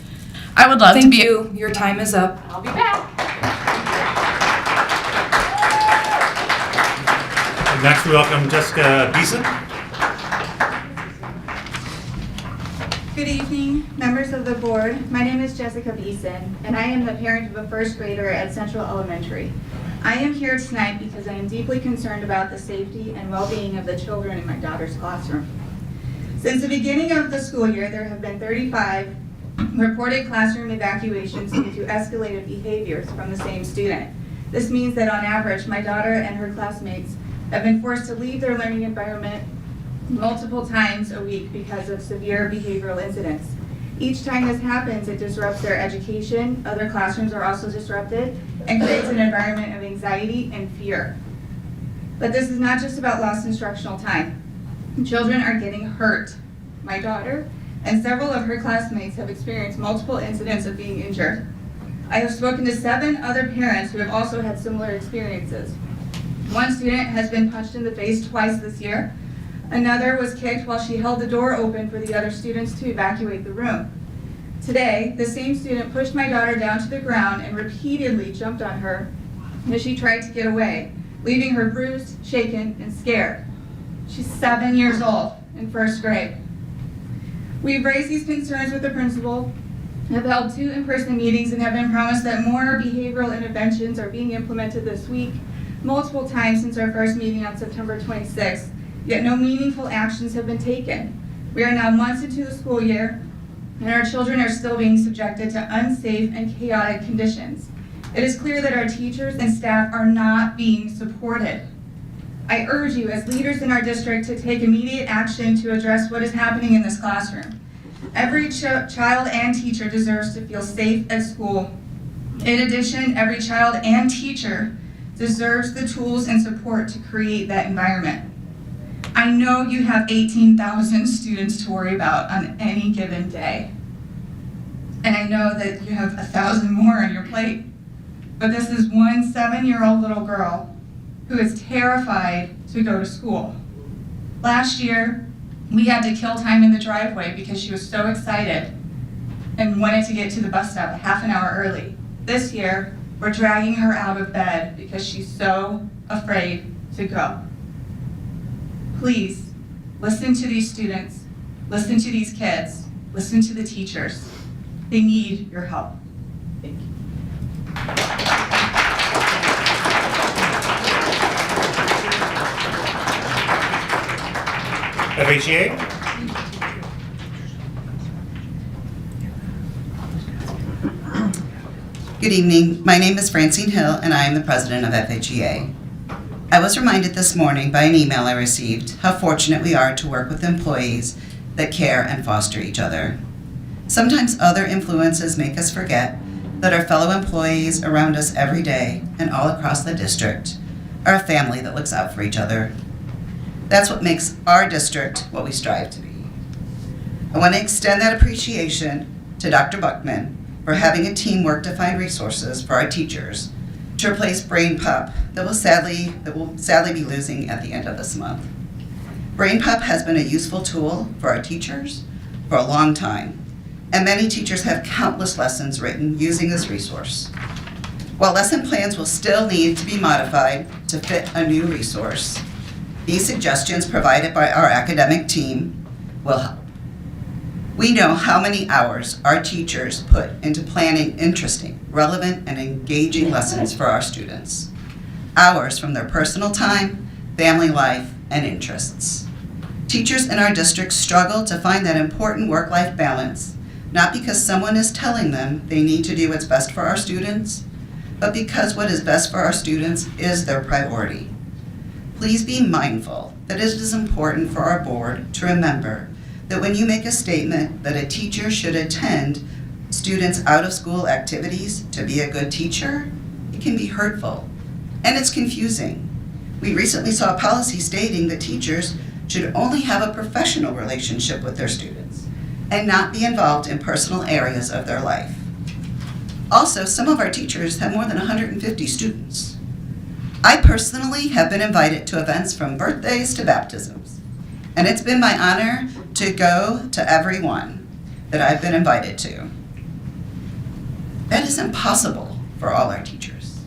I would love to be... Thank you. Your time is up. I'll be back. And next, we welcome Jessica Beeson. Good evening, members of the board. My name is Jessica Beeson, and I am the parent of a first grader at Central Elementary. I am here tonight because I am deeply concerned about the safety and well-being of the children in my daughter's classroom. Since the beginning of the school year, there have been 35 reported classroom evacuations due to escalated behaviors from the same student. This means that on average, my daughter and her classmates have been forced to leave their learning environment multiple times a week because of severe behavioral incidents. Each time this happens, it disrupts their education. Other classrooms are also disrupted and creates an environment of anxiety and fear. But this is not just about lost instructional time. Children are getting hurt. My daughter and several of her classmates have experienced multiple incidents of being injured. I have spoken to 7 other parents who have also had similar experiences. One student has been punched in the face twice this year. Another was kicked while she held the door open for the other students to evacuate the room. Today, the same student pushed my daughter down to the ground and repeatedly jumped on her as she tried to get away, leaving her bruised, shaken, and scared. She's 7 years old in 1st grade. We've raised these concerns with the principal, have held 2 in-person meetings, and have been promised that more behavioral interventions are being implemented this week, multiple times since our first meeting on September 26th, yet no meaningful actions have been taken. We are now months into the school year, and our children are still being subjected to unsafe and chaotic conditions. It is clear that our teachers and staff are not being supported. I urge you as leaders in our district to take immediate action to address what is happening in this classroom. Every child and teacher deserves to feel safe at school. In addition, every child and teacher deserves the tools and support to create that environment. I know you have 18,000 students to worry about on any given day. And I know that you have 1,000 more on your plate. But this is one 7-year-old little girl who is terrified to go to school. Last year, we had to kill time in the driveway because she was so excited and wanted to get to the bus stop a half an hour early. This year, we're dragging her out of bed because she's so afraid to go. Please, listen to these students, listen to these kids, listen to the teachers. They need your help. Thank you. FHSD? Good evening. My name is Francine Hill, and I am the president of FHEA. I was reminded this morning by an email I received how fortunate we are to work with employees that care and foster each other. Sometimes other influences make us forget that our fellow employees around us every day and all across the district are a family that looks out for each other. That's what makes our district what we strive to be. I want to extend that appreciation to Dr. Buckman for having a team work to find resources for our teachers to replace Brain Pop that will sadly be losing at the end of this month. Brain Pop has been a useful tool for our teachers for a long time, and many teachers have countless lessons written using this resource. While lesson plans will still need to be modified to fit a new resource, these suggestions provided by our academic team will help. We know how many hours our teachers put into planning interesting, relevant, and engaging lessons for our students. Hours from their personal time, family life, and interests. Teachers in our district struggle to find that important work-life balance, not because someone is telling them they need to do what's best for our students, but because what is best for our students is their priority. Please be mindful that it is important for our board to remember that when you make a statement that a teacher should attend students' out-of-school activities to be a good teacher, it can be hurtful, and it's confusing. We recently saw a policy stating that teachers should only have a professional relationship with their students and not be involved in personal areas of their life. Also, some of our teachers have more than 150 students. I personally have been invited to events from birthdays to baptisms, and it's been my honor to go to every one that I've been invited to. That is impossible for all our teachers,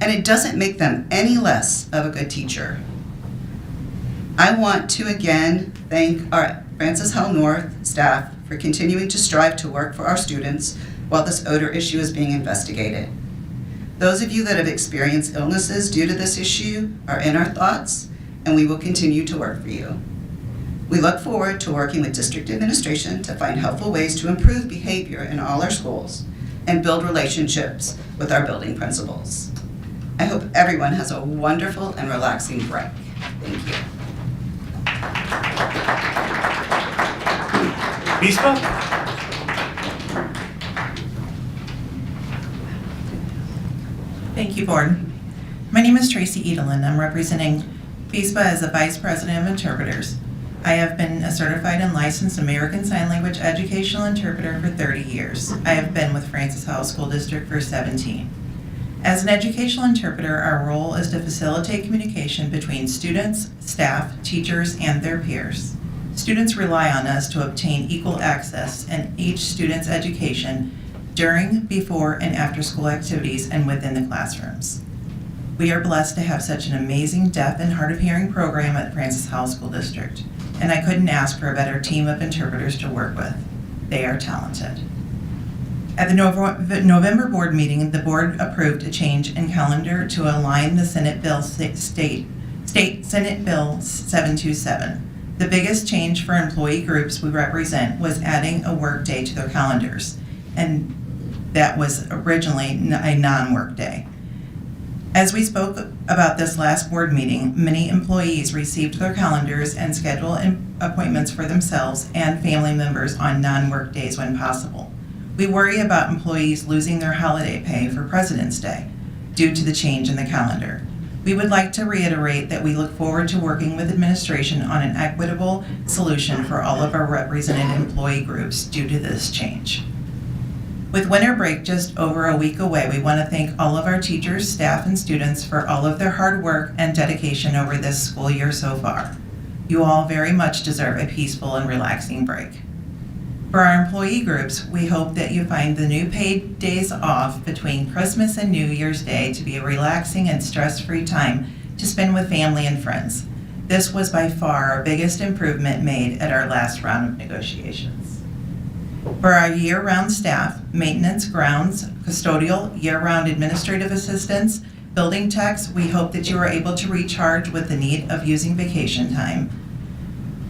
and it doesn't make them any less of a good teacher. I want to again thank our Francis Howell North staff for continuing to strive to work for our students while this odor issue is being investigated. Those of you that have experienced illnesses due to this issue are in our thoughts, and we will continue to work for you. We look forward to working with district administration to find helpful ways to improve behavior in all our schools and build relationships with our building principals. I hope everyone has a wonderful and relaxing break. Thank you. Bispa? Thank you, Board. My name is Tracy Edelin. I'm representing FHSD as the Vice President of Interpreters. I have been a certified and licensed American Sign Language educational interpreter for 30 years. I have been with Francis Howell School District for 17. As an educational interpreter, our role is to facilitate communication between students, staff, teachers, and their peers. Students rely on us to obtain equal access in each student's education during, before, and after school activities and within the classrooms. We are blessed to have such an amazing deaf and hard of hearing program at Francis Howell School District, and I couldn't ask for a better team of interpreters to work with. They are talented. At the November board meeting, the board approved a change in calendar to align the Senate Bill Senate Bill 727. The biggest change for employee groups we represent was adding a work day to their calendars, and that was originally a non-work day. As we spoke about this last board meeting, many employees received their calendars and scheduled appointments for themselves and family members on non-work days when possible. We worry about employees losing their holiday pay for President's Day due to the change in the calendar. We would like to reiterate that we look forward to working with administration on an equitable solution for all of our represented employee groups due to this change. With winter break just over a week away, we want to thank all of our teachers, staff, and students for all of their hard work and dedication over this school year so far. You all very much deserve a peaceful and relaxing break. For our employee groups, we hope that you find the new paid days off between Christmas and New Year's Day to be a relaxing and stress-free time to spend with family and friends. This was by far our biggest improvement made at our last round of negotiations. For our year-round staff, maintenance, grounds, custodial, year-round administrative assistants, building techs, we hope that you are able to recharge with the need of using vacation time.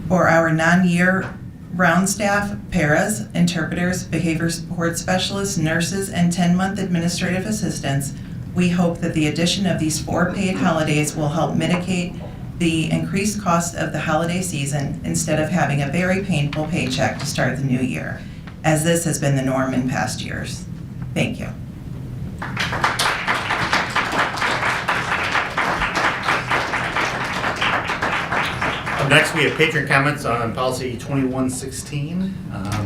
For our non-year-round staff, paras, interpreters, behavior support specialists, nurses, and 10-month administrative assistants, we hope that the addition of these 4 paid holidays will help mitigate the increased cost of the holiday season instead of having a very painful paycheck to start the new year, as this has been the norm in past years. Thank you. Up next, we have patron comments on policy 2116.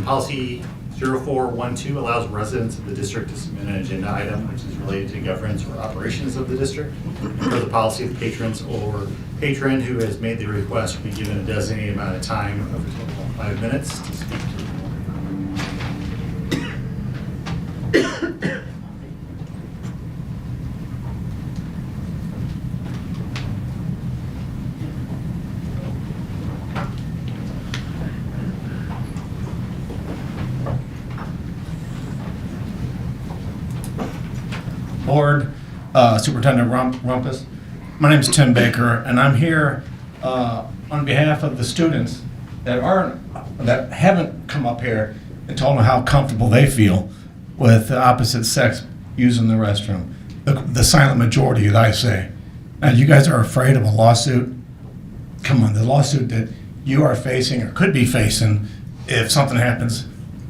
Policy 0412 allows residents of the district to submit an agenda item which is related to governance or operations of the district. For the policy of patrons or patron who has made the request will be given a designated amount of time of a total of 5 minutes to speak to the Board, Superintendent Rumpus. My name is Tim Baker, and I'm here on behalf of the students that haven't come up here and told me how comfortable they feel with the opposite sex using the restroom. The silent majority, that I say. And you guys are afraid of a lawsuit. Come on, the lawsuit that you are facing or could be facing if something happens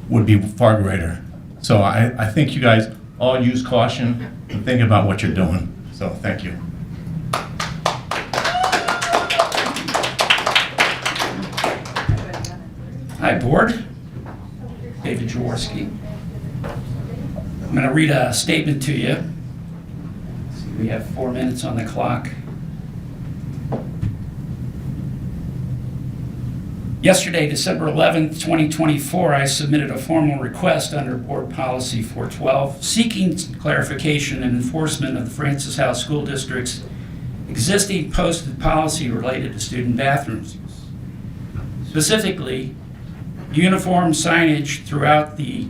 would be far greater. So I think you guys all use caution and think about what you're doing. So thank you. Hi, Board. David Jaworski. I'm going to read a statement to you. We have 4 minutes on the clock. Yesterday, December 11th, 2024, I submitted a formal request under Board Policy 412 seeking clarification and enforcement of the Francis Howell School District's existing posted policy related to student bathrooms. Specifically, uniform signage throughout the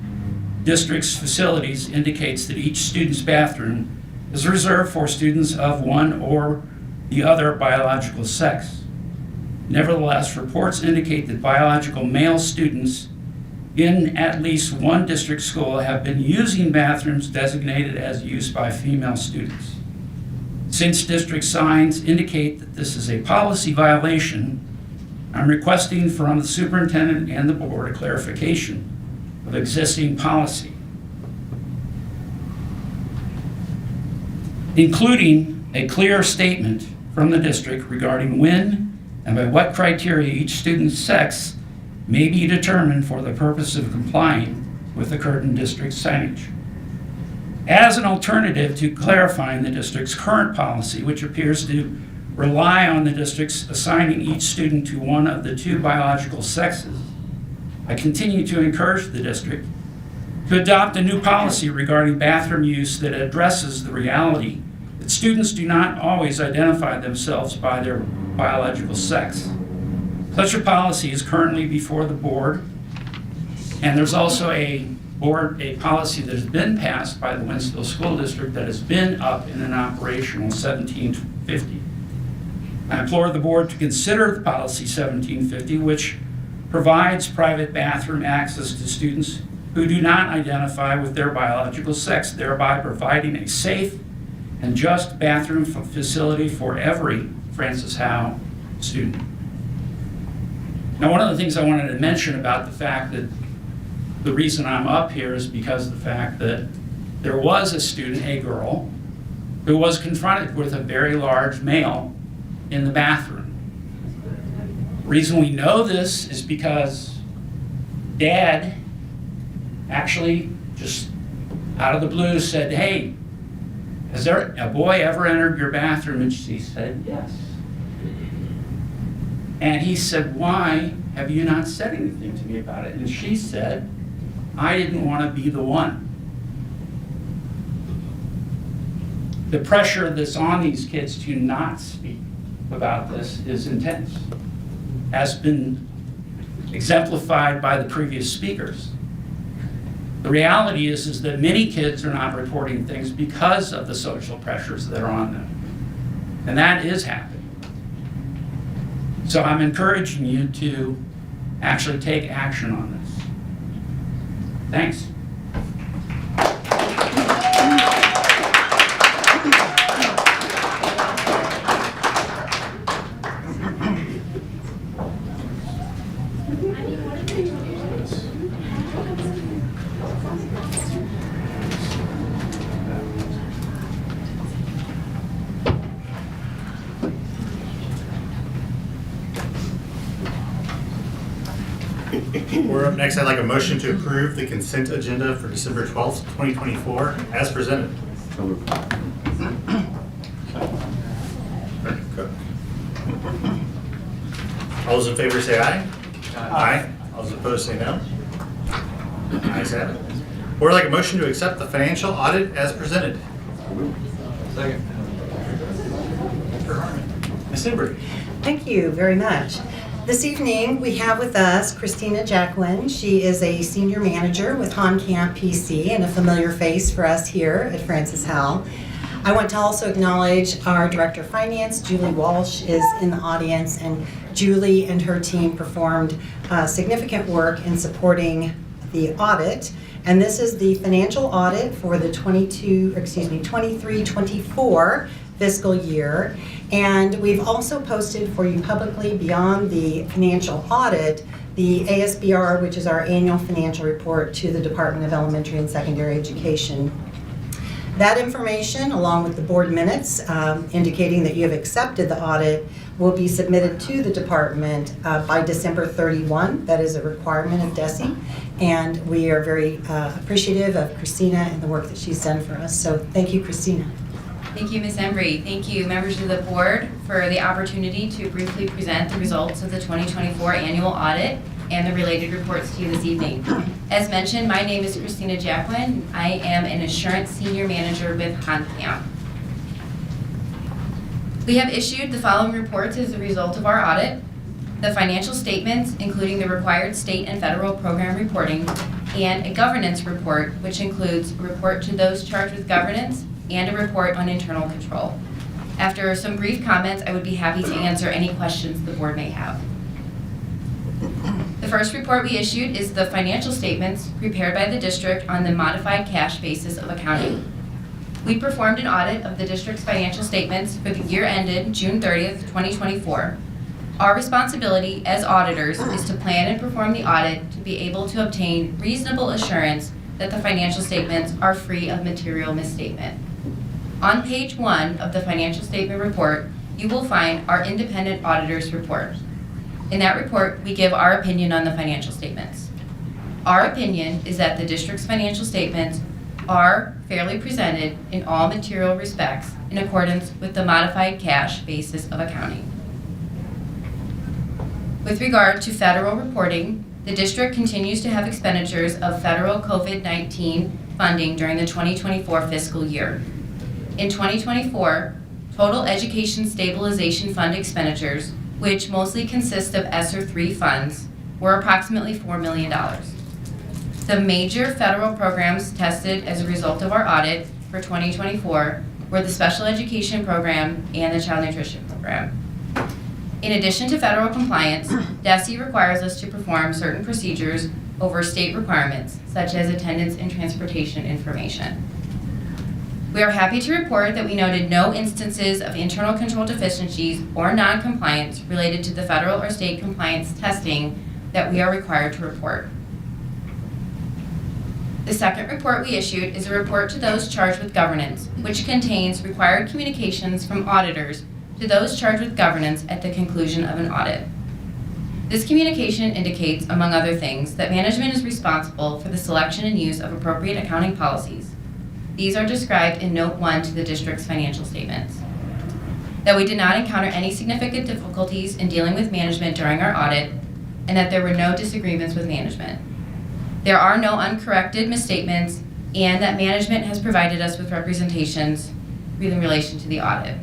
district's facilities indicates that each student's bathroom is reserved for students of one or the other biological sex. Nevertheless, reports indicate that biological male students in at least one district school have been using bathrooms designated as used by female students. Since district signs indicate that this is a policy violation, I'm requesting from the superintendent and the board a clarification of existing policy, including a clear statement from the district regarding when and by what criteria each student's sex may be determined for the purpose of complying with the current district signage. As an alternative to clarifying the district's current policy, which appears to rely on the district's assigning each student to one of the two biological sexes, I continue to encourage the district to adopt a new policy regarding bathroom use that addresses the reality that students do not always identify themselves by their biological sex. Such a policy is currently before the board, and there's also a policy that has been passed by the Winslow School District that has been up and in operational 1750. I implore the board to consider the policy 1750, which provides private bathroom access to students who do not identify with their biological sex, thereby providing a safe and just bathroom facility for every Francis Howell student. Now, one of the things I wanted to mention about the fact that the reason I'm up here is because of the fact that there was a student, a girl, who was confronted with a very large male in the bathroom. The reason we know this is because Dad actually just out of the blue said, "Hey, has there a boy ever entered your bathroom?" And she said, "Yes." And he said, "Why have you not said anything to me about it?" And she said, "I didn't want to be the one." The pressure that's on these kids to not speak about this is intense, has been exemplified by the previous speakers. The reality is that many kids are not reporting things because of the social pressures that are on them. And that is happening. So I'm encouraging you to actually take action on this. Thanks. We're up next. I'd like a motion to approve the consent agenda for December 12th, 2024, as presented. Cook. All those in favor say aye. Aye. All those opposed say no. Ayes have it. Or like a motion to accept the financial audit as presented. Second. Ms. Embry. Thank you very much. This evening, we have with us Christina Jacqueline. She is a senior manager with HonCamp PC and a familiar face for us here at Francis Howell. I want to also acknowledge our Director of Finance, Julie Walsh, is in the audience, and Julie and her team performed significant work in supporting the audit. And this is the financial audit for the 23-24 fiscal year. And we've also posted for you publicly, beyond the financial audit, the ASBR, which is our annual financial report to the Department of Elementary and Secondary Education. That information, along with the board minutes indicating that you have accepted the audit, will be submitted to the department by December 31. That is a requirement of DESE. And we are very appreciative of Christina and the work that she's done for us. So thank you, Christina. Thank you, Ms. Embry. Thank you, members of the board, for the opportunity to briefly present the results of the 2024 annual audit and the related reports to you this evening. As mentioned, my name is Christina Jacqueline. I am an assurance senior manager with HonCamp. We have issued the following reports as a result of our audit: the financial statements, including the required state and federal program reporting, and a governance report, which includes a report to those charged with governance and a report on internal control. After some brief comments, I would be happy to answer any questions the board may have. The first report we issued is the financial statements prepared by the district on the modified cash basis of accounting. We performed an audit of the district's financial statements for the year ended June 30th, 2024. Our responsibility as auditors is to plan and perform the audit to be able to obtain reasonable assurance that the financial statements are free of material misstatement. On page 1 of the financial statement report, you will find our independent auditor's report. In that report, we give our opinion on the financial statements. Our opinion is that the district's financial statements are fairly presented in all material respects in accordance with the modified cash basis of accounting. With regard to federal reporting, the district continues to have expenditures of federal COVID-19 funding during the 2024 fiscal year. In 2024, total Education Stabilization Fund expenditures, which mostly consist of ESSER III funds, were approximately $4 million. The major federal programs tested as a result of our audit for 2024 were the Special Education Program and the Child Nutrition Program. In addition to federal compliance, DESE requires us to perform certain procedures over state requirements, such as attendance and transportation information. We are happy to report that we noted no instances of internal control deficiencies or non-compliance related to the federal or state compliance testing that we are required to report. The second report we issued is a report to those charged with governance, which contains required communications from auditors to those charged with governance at the conclusion of an audit. This communication indicates, among other things, that management is responsible for the selection and use of appropriate accounting policies. These are described in Note 1 to the district's financial statements. That we did not encounter any significant difficulties in dealing with management during our audit, and that there were no disagreements with management. There are no uncorrected misstatements, and that management has provided us with representations in relation to the audit.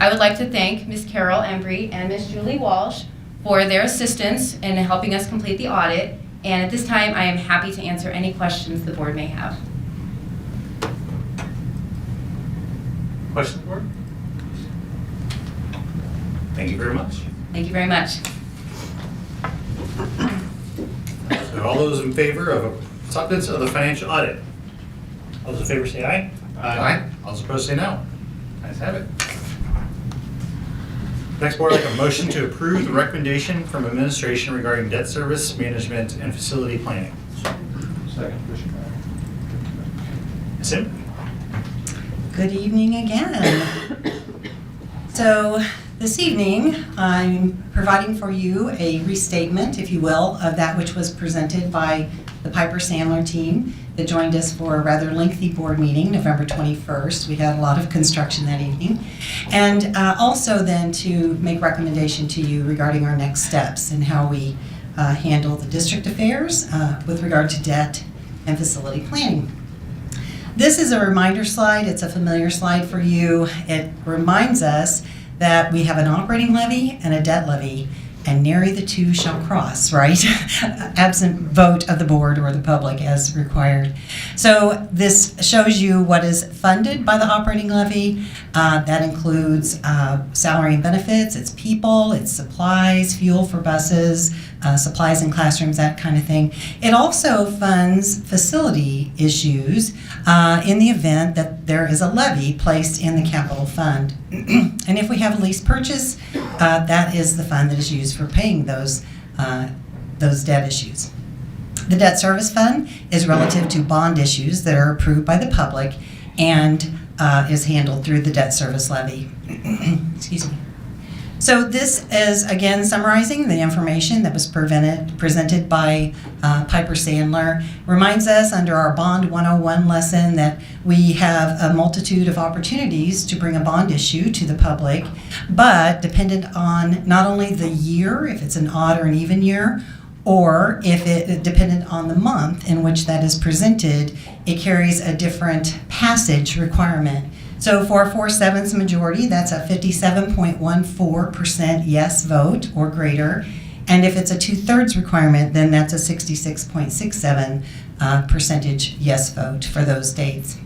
I would like to thank Ms. Carol Embry and Ms. Julie Walsh for their assistance in helping us complete the audit, and at this time I am happy to answer any questions the board may have. Questions, board? Thank you very much. Thank you very much. So all those in favor of acceptance of the financial audit? All those in favor say aye. Aye. All those opposed say no. Ayes have it. Next, board, I'd like a motion to approve the recommendation from administration regarding debt service management and facility planning. Second. Ms. Embry? Good evening again. So this evening, I'm providing for you a restatement, if you will, of that which was presented by the Piper Sandler team that joined us for a rather lengthy board meeting, November 21st. We had a lot of construction that evening. And also then to make recommendation to you regarding our next steps and how we handle the district affairs with regard to debt and facility planning. This is a reminder slide. It's a familiar slide for you. It reminds us that we have an operating levy and a debt levy, and nary the two shall cross, right? Absent vote of the board or the public as required. So this shows you what is funded by the operating levy. That includes salary and benefits, it's people, it's supplies, fuel for buses, supplies in classrooms, that kind of thing. It also funds facility issues in the event that there is a levy placed in the capital fund. And if we have a lease purchase, that is the fund that is used for paying those debt issues. The debt service fund is relative to bond issues that are approved by the public and is handled through the debt service levy. Excuse me. So this is, again, summarizing the information that was presented by Piper Sandler. Reminds us under our Bond 101 lesson that we have a multitude of opportunities to bring a bond issue to the public, but dependent on not only the year, if it's an odd or an even year, or if it dependent on the month in which that is presented, it carries a different passage requirement. So for a 4/7 majority, that's a 57.14% yes vote or greater. And if it's a 2/3 requirement, then that's a 66.67% percentage yes vote for those dates.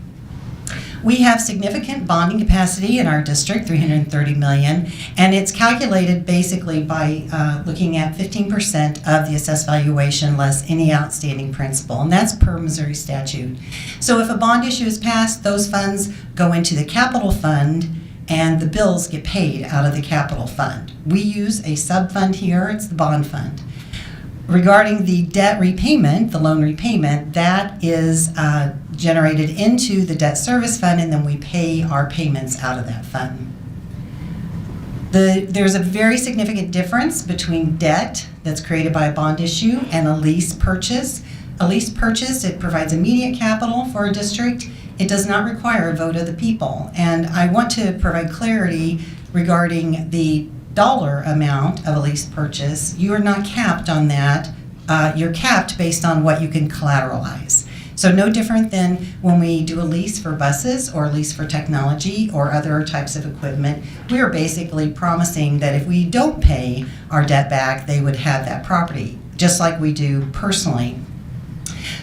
We have significant bonding capacity in our district, $330 million, and it's calculated basically by looking at 15% of the assessed valuation less any outstanding principal, and that's per Missouri statute. So if a bond issue is passed, those funds go into the capital fund, and the bills get paid out of the capital fund. We use a sub-fund here, it's the bond fund. Regarding the debt repayment, the loan repayment, that is generated into the debt service fund, and then we pay our payments out of that fund. There's a very significant difference between debt that's created by a bond issue and a lease purchase. A lease purchase, it provides immediate capital for a district. It does not require a vote of the people. And I want to provide clarity regarding the dollar amount of a lease purchase. You are not capped on that. You're capped based on what you can collateralize. So no different than when we do a lease for buses or a lease for technology or other types of equipment. We are basically promising that if we don't pay our debt back, they would have that property, just like we do personally.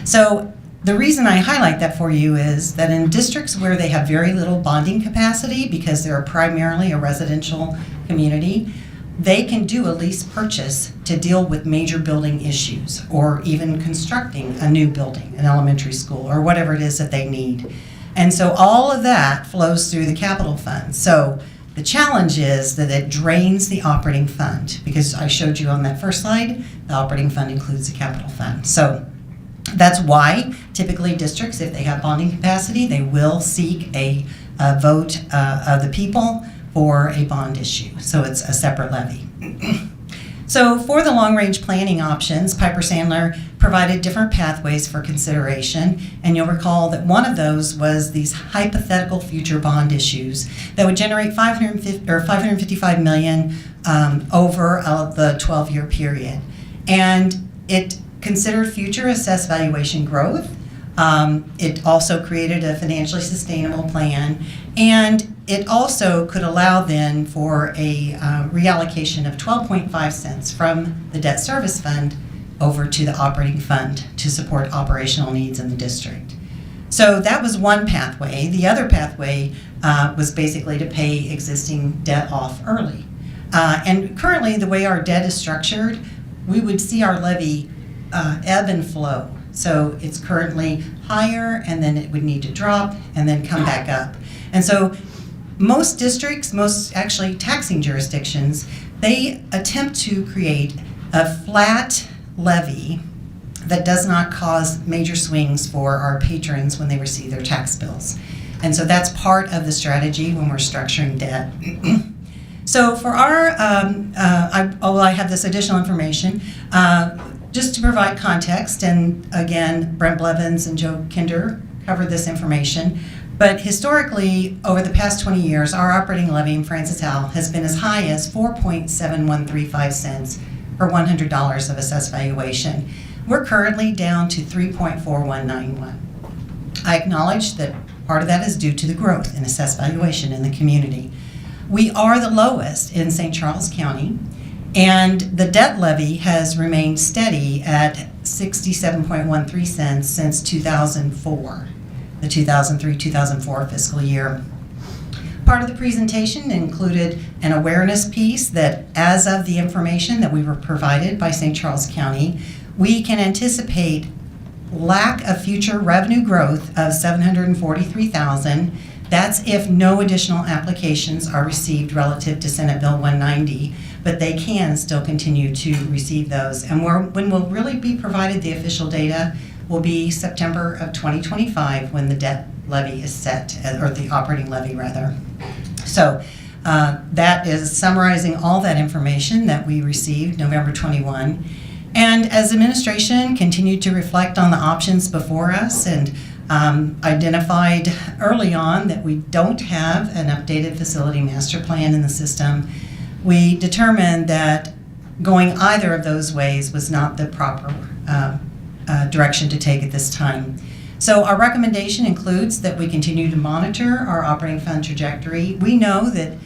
So the reason I highlight that for you is that in districts where they have very little bonding capacity because they're primarily a residential community, they can do a lease purchase to deal with major building issues or even constructing a new building, an elementary school, or whatever it is that they need. And so all of that flows through the capital fund. So the challenge is that it drains the operating fund, because I showed you on that first slide, the operating fund includes the capital fund. So that's why typically districts, if they have bonding capacity, they will seek a vote of the people for a bond issue. So it's a separate levy. So for the long-range planning options, Piper Sandler provided different pathways for consideration, and you'll recall that one of those was these hypothetical future bond issues that would generate $555 million over the 12-year period. And it considered future assessed valuation growth. It also created a financially sustainable plan, and it also could allow then for a reallocation of 12.5 cents from the debt service fund over to the operating fund to support operational needs in the district. So that was one pathway. The other pathway was basically to pay existing debt off early. And currently, the way our debt is structured, we would see our levy ebb and flow. So it's currently higher, and then it would need to drop and then come back up. And so most districts, most actually taxing jurisdictions, they attempt to create a flat levy that does not cause major swings for our patrons when they receive their tax bills. And so that's part of the strategy when we're structuring debt. So for our, I have this additional information, just to provide context, and again, Brent Blevins and Joe Kinder covered this information, but historically, over the past 20 years, our operating levy in Francis Howell has been as high as 4.7135 cents per $100 of assessed valuation. We're currently down to 3.4191. I acknowledge that part of that is due to the growth in assessed valuation in the community. We are the lowest in St. Charles County, and the debt levy has remained steady at 67.13 cents since 2004, the 2003-2004 fiscal year. Part of the presentation included an awareness piece that, as of the information that we were provided by St. Charles County, we can anticipate lack of future revenue growth of $743,000. That's if no additional applications are received relative to Senate Bill 190, but they can still continue to receive those. And when we'll really be provided the official data will be September of 2025, when the debt levy is set, or the operating levy rather. So that is summarizing all that information that we received November 21. And as administration continued to reflect on the options before us and identified early on that we don't have an updated facility master plan in the system, we determined that going either of those ways was not the proper direction to take at this time. So our recommendation includes that we continue to monitor our operating fund trajectory. We know that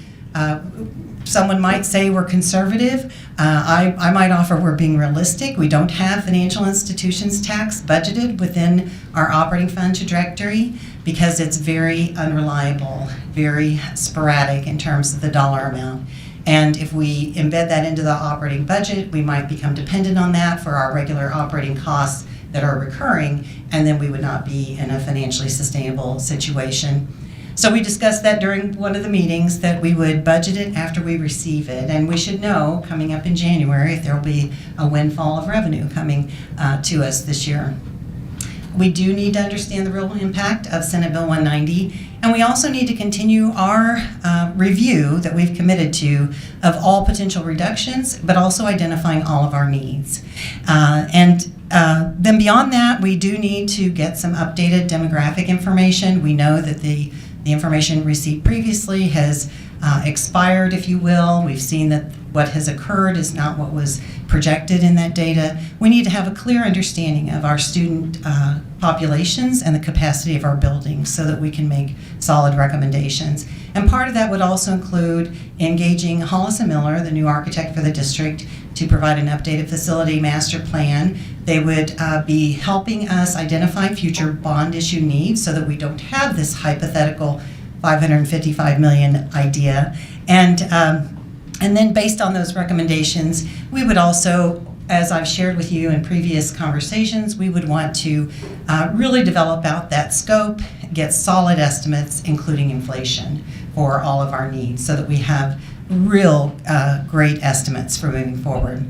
someone might say we're conservative. I might offer we're being realistic. We don't have financial institutions tax budgeted within our operating fund trajectory because it's very unreliable, very sporadic in terms of the dollar amount. And if we embed that into the operating budget, we might become dependent on that for our regular operating costs that are recurring, and then we would not be in a financially sustainable situation. So we discussed that during one of the meetings, that we would budget it after we receive it, and we should know coming up in January if there will be a windfall of revenue coming to us this year. We do need to understand the real impact of Senate Bill 190, and we also need to continue our review that we've committed to of all potential reductions, but also identifying all of our needs. Then beyond that, we do need to get some updated demographic information. We know that the information received previously has expired, if you will. We've seen that what has occurred is not what was projected in that data. We need to have a clear understanding of our student populations and the capacity of our buildings so that we can make solid recommendations. And part of that would also include engaging Hollis & Miller, the new architect for the district, to provide an updated facility master plan. They would be helping us identify future bond issue needs so that we don't have this hypothetical $555 million idea. And then based on those recommendations, we would also, as I've shared with you in previous conversations, we would want to really develop out that scope, get solid estimates, including inflation, for all of our needs so that we have real great estimates for moving forward.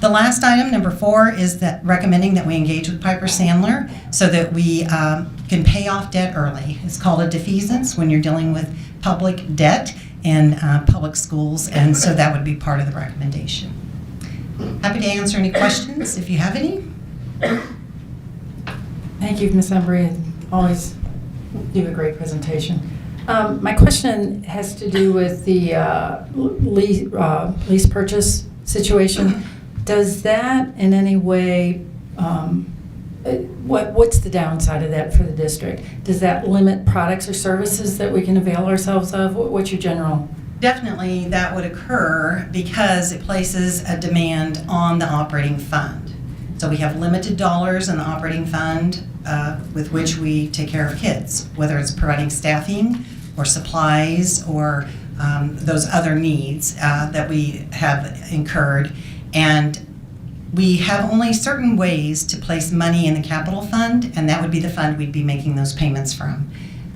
The last item, number 4, is that recommending that we engage with Piper Sandler so that we can pay off debt early. It's called a defeasance when you're dealing with public debt in public schools, and so that would be part of the recommendation. Happy to answer any questions if you have any. Thank you, Ms. Embry. Always do a great presentation. My question has to do with the lease purchase situation. Does that in any way, what's the downside of that for the district? Does that limit products or services that we can avail ourselves of? What's your general? Definitely that would occur because it places a demand on the operating fund. So we have limited dollars in the operating fund with which we take care of kids, whether it's providing staffing or supplies or those other needs that we have incurred. And we have only certain ways to place money in the capital fund, and that would be the fund we'd be making those payments from.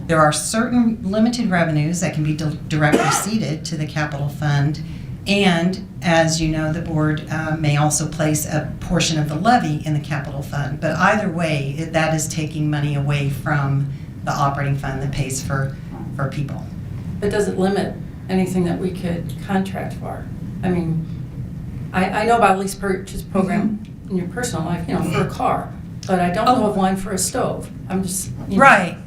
There are certain limited revenues that can be directly seeded to the capital fund, and as you know, the board may also place a portion of the levy in the capital fund. But either way, that is taking money away from the operating fund that pays for people. But does it limit anything that we could contract for? I mean, I know about a lease purchase program in your personal life, for a car, but I don't know of one for a stove. I'm just, right.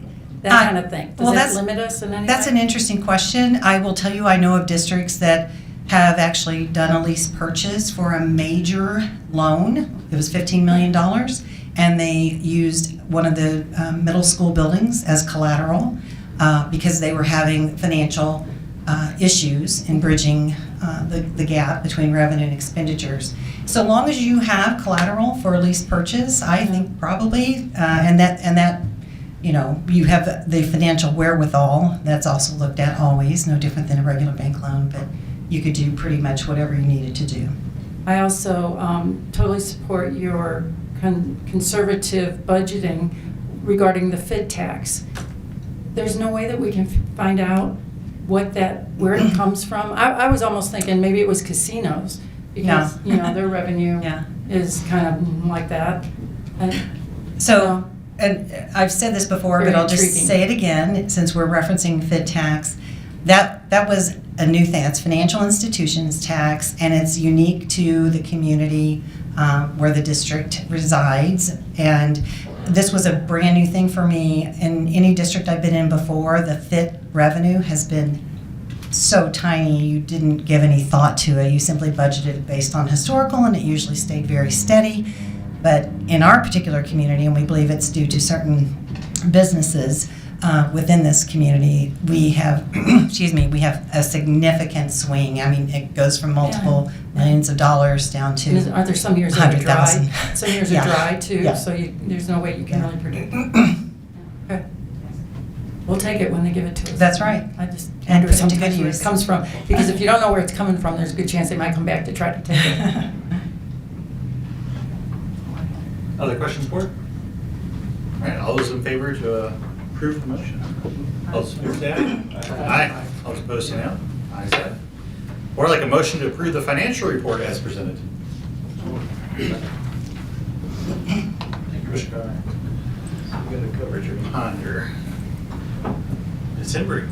That kind of thing. Does that that's, limit us in any way? That's an interesting question. I will tell you, I know of districts that have actually done a lease purchase for a major loan. It was $15 million, and they used one of the middle school buildings as collateral because they were having financial issues in bridging the gap between revenue and expenditures. So long as you have collateral for a lease purchase, I think probably, and that you have the financial wherewithal. That's also looked at always, no different than a regular bank loan, but you could do pretty much whatever you needed to do. I also totally support your conservative budgeting regarding the FIT tax. There's no way that we can find out where it comes from. I was almost thinking maybe it was casinos because their revenue is kind of like that. And I've said this before, but I'll just say it again since we're referencing FIT tax. That was a new thing. It's financial institutions tax, and it's unique to the community where the district resides. And this was a brand new thing for me. In any district I've been in before, the FIT revenue has been so tiny you didn't give any thought to it. You simply budgeted based on historical, and it usually stayed very steady. But in our particular community, and we believe it's due to certain businesses within this community, we have, we have a significant swing. I mean, it goes from multiple millions of dollars down to Are there some years that are dry? 100,000. Some years are dry too, Yeah. so there's no way you can really predict it. Okay. We'll take it when they give it to us. That's right. I just And wonder put it to sometimes good where use. it comes from, because if you don't know where it's coming from, there's a good chance they might come back to try to take it. Other questions, board? All right, all those in favor to approve the motion? All those in favor say aye. Aye. All those opposed say no. Ayes have it. Or like a motion to approve the financial report as presented. Thank you, Commissioner. We got a coverage on your Ms. Embry.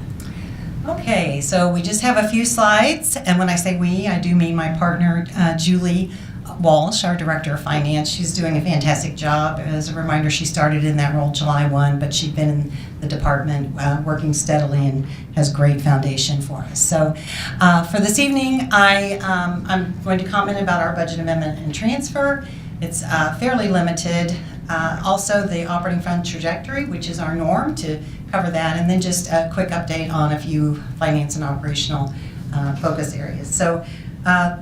Okay, so we just have a few slides, and when I say we, I do mean my partner, Julie Walsh, our Director of Finance. She's doing a fantastic job. As a reminder, she started in that role July 1, but she's been in the department working steadily and has great foundation for us. So for this evening, I'm going to comment about our budget amendment and transfer. It's fairly limited. Also, the operating fund trajectory, which is our norm, to cover that, and then just a quick update on a few finance and operational focus areas. So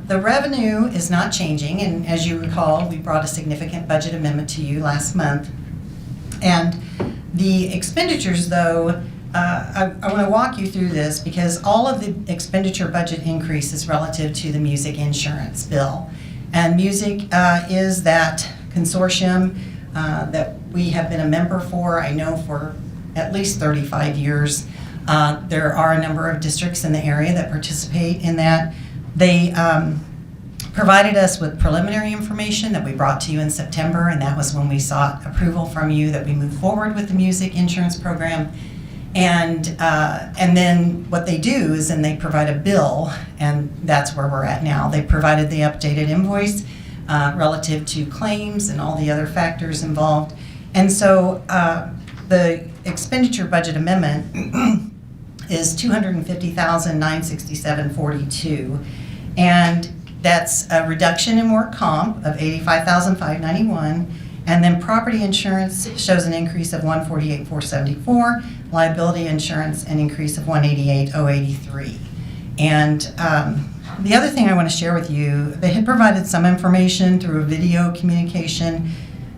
the revenue is not changing, and as you recall, we brought a significant budget amendment to you last month. And the expenditures, though, I want to walk you through this because all of the expenditure budget increase is relative to the music insurance bill. And music is that consortium that we have been a member for, I know, for at least 35 years. There are a number of districts in the area that participate in that. They provided us with preliminary information that we brought to you in September, and that was when we sought approval from you that we move forward with the music insurance program. And then what they do is then they provide a bill, and that's where we're at now. They provided the updated invoice relative to claims and all the other factors involved. And so the expenditure budget amendment is $250,967.42, and that's a reduction in work comp of $85,591, and then property insurance shows an increase of $148,474, liability insurance an increase of $188,083. And the other thing I want to share with you, they had provided some information through a video communication.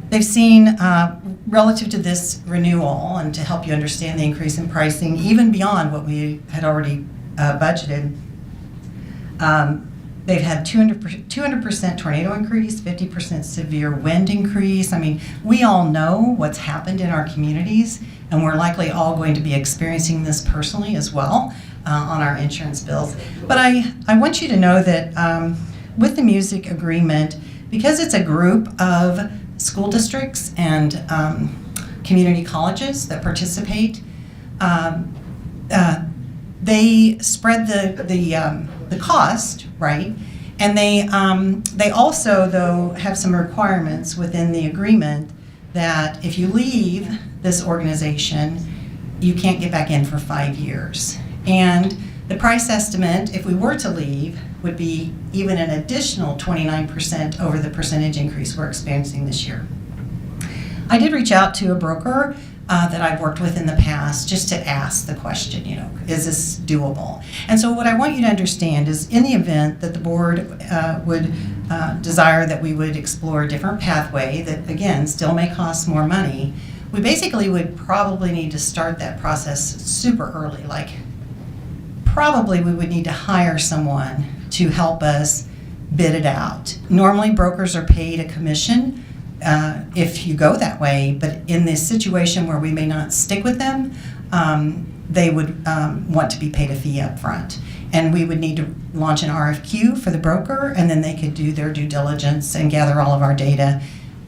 They've seen, relative to this renewal, and to help you understand the increase in pricing, even beyond what we had already budgeted, they've had 200% tornado increase, 50% severe wind increase. I mean, we all know what's happened in our communities, and we're likely all going to be experiencing this personally as well on our insurance bills. But I want you to know that with the music agreement, because it's a group of school districts and community colleges that participate, they spread the cost, right? And they also, though, have some requirements within the agreement that if you leave this organization, you can't get back in for 5 years. And the price estimate, if we were to leave, would be even an additional 29% over the percentage increase we're experiencing this year. I did reach out to a broker that I've worked with in the past just to ask the question, is this doable? And so what I want you to understand is, in the event that the board would desire that we would explore a different pathway that, again, still may cost more money, we basically would probably need to start that process super early. Like, probably we would need to hire someone to help us bid it out. Normally, brokers are paid a commission if you go that way, but in this situation where we may not stick with them, they would want to be paid a fee up front. And we would need to launch an RFQ for the broker, and then they could do their due diligence and gather all of our data.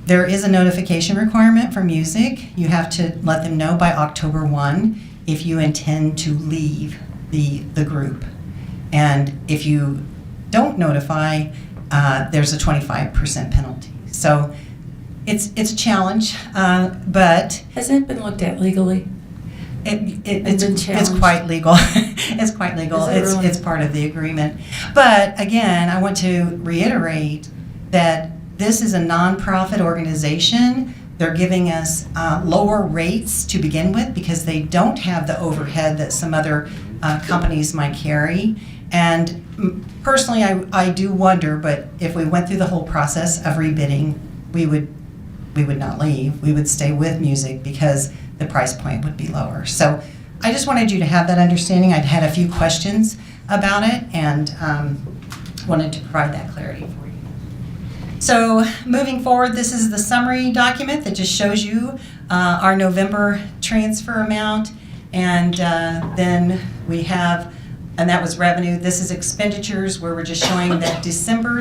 There is a notification requirement for music. You have to let them know by October 1 if you intend to leave the group. And if you don't notify, there's a 25% penalty. So it's a challenge, but Has it been looked at legally? It's quite legal. It's quite legal. Is it really? It's part of the agreement. But again, I want to reiterate that this is a nonprofit organization. They're giving us lower rates to begin with because they don't have the overhead that some other companies might carry. And personally, I do wonder, but if we went through the whole process of rebidding, we would not leave. We would stay with music because the price point would be lower. So I just wanted you to have that understanding. I'd had a few questions about it and wanted to provide that clarity for you. So moving forward, this is the summary document that just shows you our November transfer amount. And then we have, and that was revenue. This is expenditures, where we're just showing that December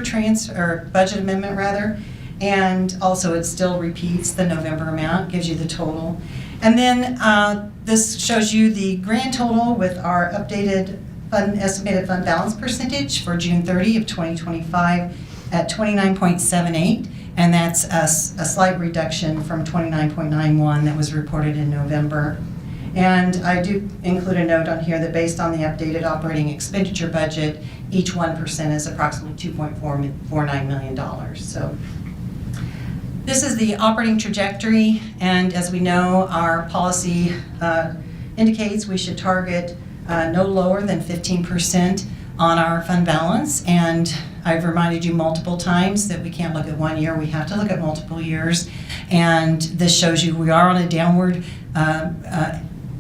budget amendment rather. And also it still repeats the November amount, gives you the total. And then this shows you the grand total with our updated estimated fund balance percentage for June 30 of 2025 at 29.78, and that's a slight reduction from 29.91 that was reported in November. And I do include a note on here that based on the updated operating expenditure budget, each 1% is approximately $2.49 million. So this is the operating trajectory, and as we know, our policy indicates we should target no lower than 15% on our fund balance, and I've reminded you multiple times that we can't look at 1 year, we have to look at multiple years, and this shows you we are on a downward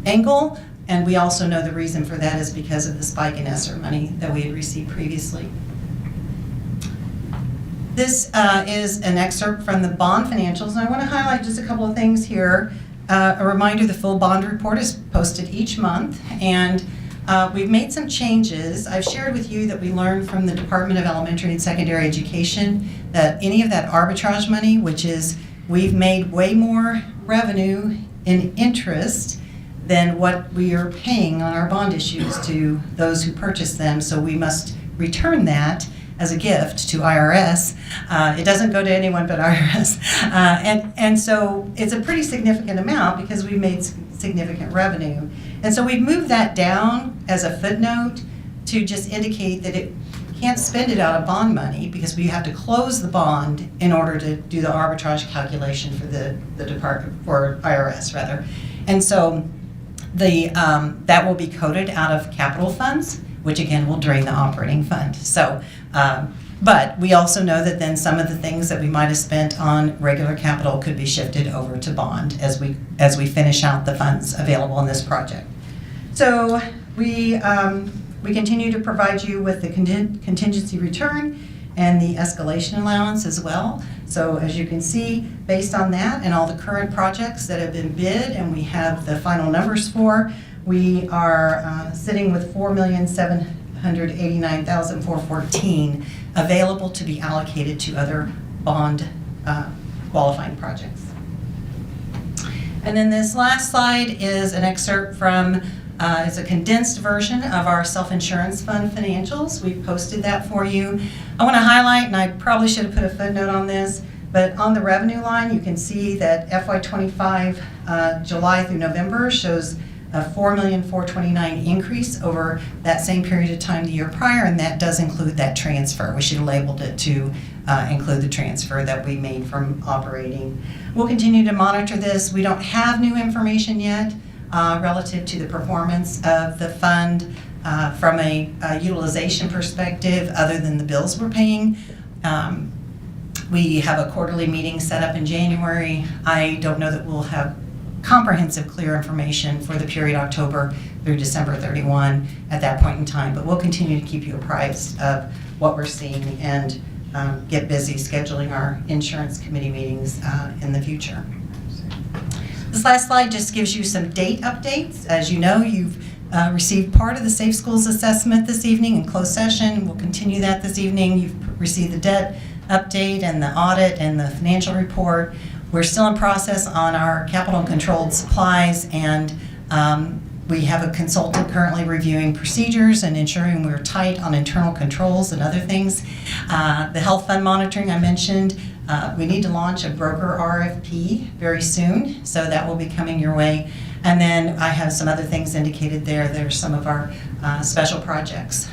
angle, and we also know the reason for that is because of the spike in ESSER money that we had received previously. This is an excerpt from the bond financials, and I want to highlight just a couple of things here. A reminder, the full bond report is posted each month, and we've made some changes. I've shared with you that we learned from the Department of Elementary and Secondary Education that any of that arbitrage money, which is we've made way more revenue in interest than what we are paying on our bond issues to those who purchase them, so we must return that as a gift to IRS. It doesn't go to anyone but IRS. And so it's a pretty significant amount because we made significant revenue. And so we've moved that down as a footnote to just indicate that it can't spend it out of bond money because we have to close the bond in order to do the arbitrage calculation for the department, for IRS rather. And so that will be coded out of capital funds, which again will drain the operating fund. So, but we also know that then some of the things that we might have spent on regular capital could be shifted over to bond as we finish out the funds available in this project. So we continue to provide you with the contingency return and the escalation allowance as well. So as you can see, based on that and all the current projects that have been bid and we have the final numbers for, we are sitting with $4,789,414 available to be allocated to other bond qualifying projects. And then this last slide is an excerpt from, it's a condensed version of our self-insurance fund financials. We posted that for you. I want to highlight, and I probably should have put a footnote on this, but on the revenue line, you can see that FY25 July through November shows a $4,429,000 increase over that same period of time the year prior, and that does include that transfer. We should have labeled it to include the transfer that we made from operating. We'll continue to monitor this. We don't have new information yet relative to the performance of the fund from a utilization perspective other than the bills we're paying. We have a quarterly meeting set up in January. I don't know that we'll have comprehensive, clear information for the period October through December 31 at that point in time, but we'll continue to keep you apprised of what we're seeing and get busy scheduling our insurance committee meetings in the future. This last slide just gives you some date updates. As you know, you've received part of the Safe Schools assessment this evening in closed session. We'll continue that this evening. You've received the debt update and the audit and the financial report. We're still in process on our capital and controlled supplies, and we have a consultant currently reviewing procedures and ensuring we're tight on internal controls and other things. The health fund monitoring I mentioned, we need to launch a broker RFP very soon, so that will be coming your way. And then I have some other things indicated there. There's some of our special projects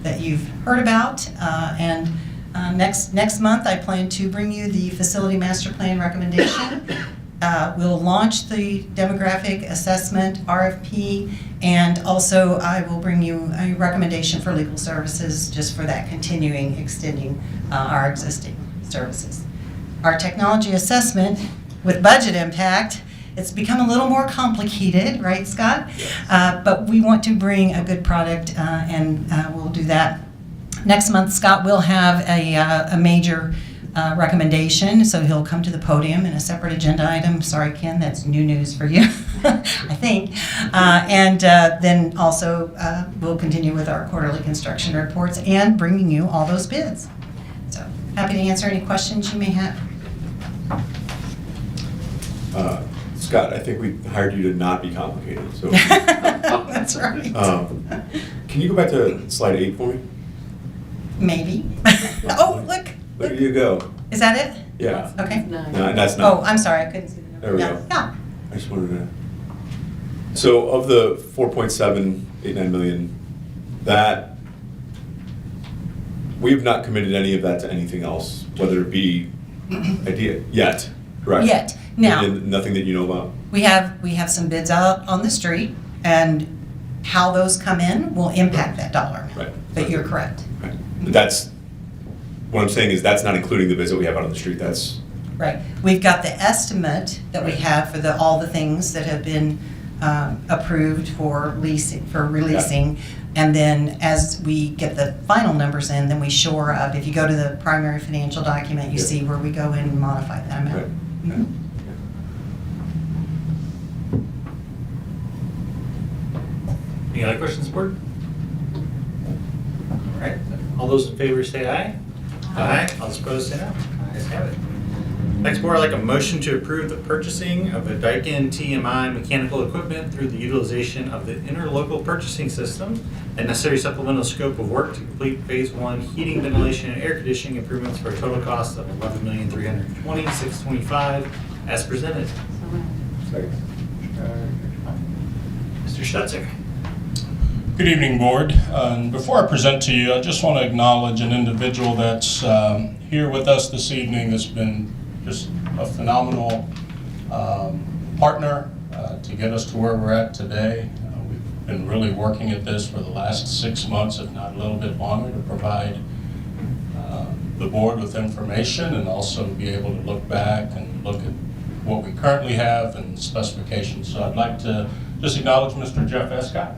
that you've heard about, and next month, I plan to bring you the facility master plan recommendation. We'll launch the demographic assessment RFP, and also I will bring you a recommendation for legal services just for that continuing, extending our existing services. Our technology assessment with budget impact, it's become a little more complicated, right, Scott? But we want to bring a good product, and we'll do that. Next month, Scott will have a major recommendation, so he'll come to the podium in a separate agenda item. Sorry, Ken, that's new news for you, I think. And then also, we'll continue with our quarterly construction reports and bringing you all those bids. So happy to answer any questions you may have. Scott, I think we hired you to not be complicated, so. That's right. Can you go back to slide 8 for me? Maybe. Oh, look. There you go. Is that it? Yeah. Okay. No, that's not. Oh, I'm sorry, I couldn't see the number. There we go. Yeah. I just wanted to. So of the 4.789 million, that we have not committed any of that to anything else, whether it be idea yet, correct? Yet. Now- And nothing that you know about. We have some bids out on the street, and how those come in will impact that dollar amount. Right. But you're correct. Right. That's what I'm saying is that's not including the bids that we have out on the street. That's Right. We've got the estimate that we have for all the things that have been approved for releasing. And then as we get the final numbers in, then we shore up. If you go to the primary financial document, you see where we go in and modify that amount. right. Any other questions, board? All right, all those in favor say aye. Aye. All those opposed say no. Ayes have it. Next, board, I'd like a motion to approve the purchasing of a Daikin TMI mechanical equipment through the utilization of the interlocal purchasing system and necessary supplemental scope of work to complete phase 1 heating, ventilation, and air conditioning improvements for a total cost of $11,320,625 as presented. Second. Mr. Stutzer. Good evening, Board. Before I present to you, I just want to acknowledge an individual that's here with us this evening that's been just a phenomenal partner to get us to where we're at today. We've been really working at this for the last 6 months, if not a little bit longer, to provide the Board with information and also be able to look back and look at what we currently have and specifications. So I'd like to just acknowledge Mr. Jeff Escott.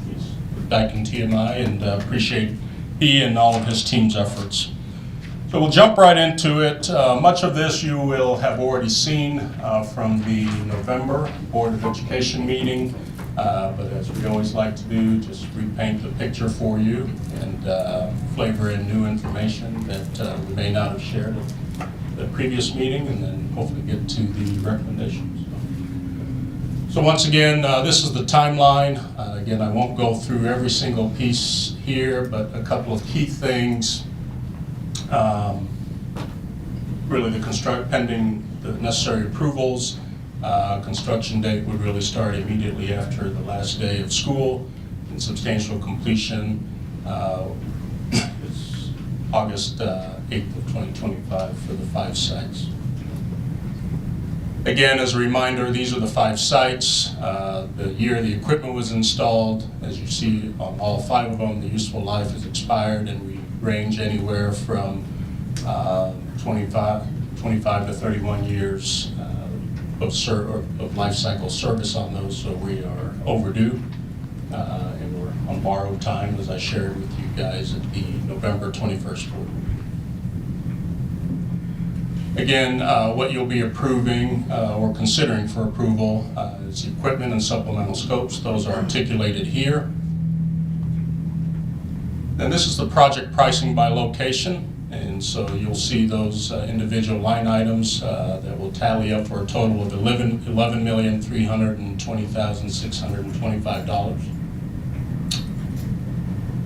He's with Daikin TMI, and appreciate he and all of his team's efforts. So we'll jump right into it. Much of this you will have already seen from the November Board of Education meeting, but as we always like to do, just repaint the picture for you and flavor in new information that we may not have shared at the previous meeting, and then hopefully get to the recommendations. So once again, this is the timeline. Again, I won't go through every single piece here, but a couple of key things. Really pending the necessary approvals. Construction date would really start immediately after the last day of school, and substantial completion is August 8th of 2025 for the 5 sites. Again, as a reminder, these are the 5 sites. The year the equipment was installed, as you see on all 5 of them, the useful life has expired, and we range anywhere from 25 to 31 years of life cycle service on those, so we are overdue, and we're on borrowed time, as I shared with you guys at the November 21st board meeting. Again, what you'll be approving or considering for approval is equipment and supplemental scopes. Those are articulated here. Then this is the project pricing by location, and so you'll see those individual line items that will tally up for a total of $11,320,625.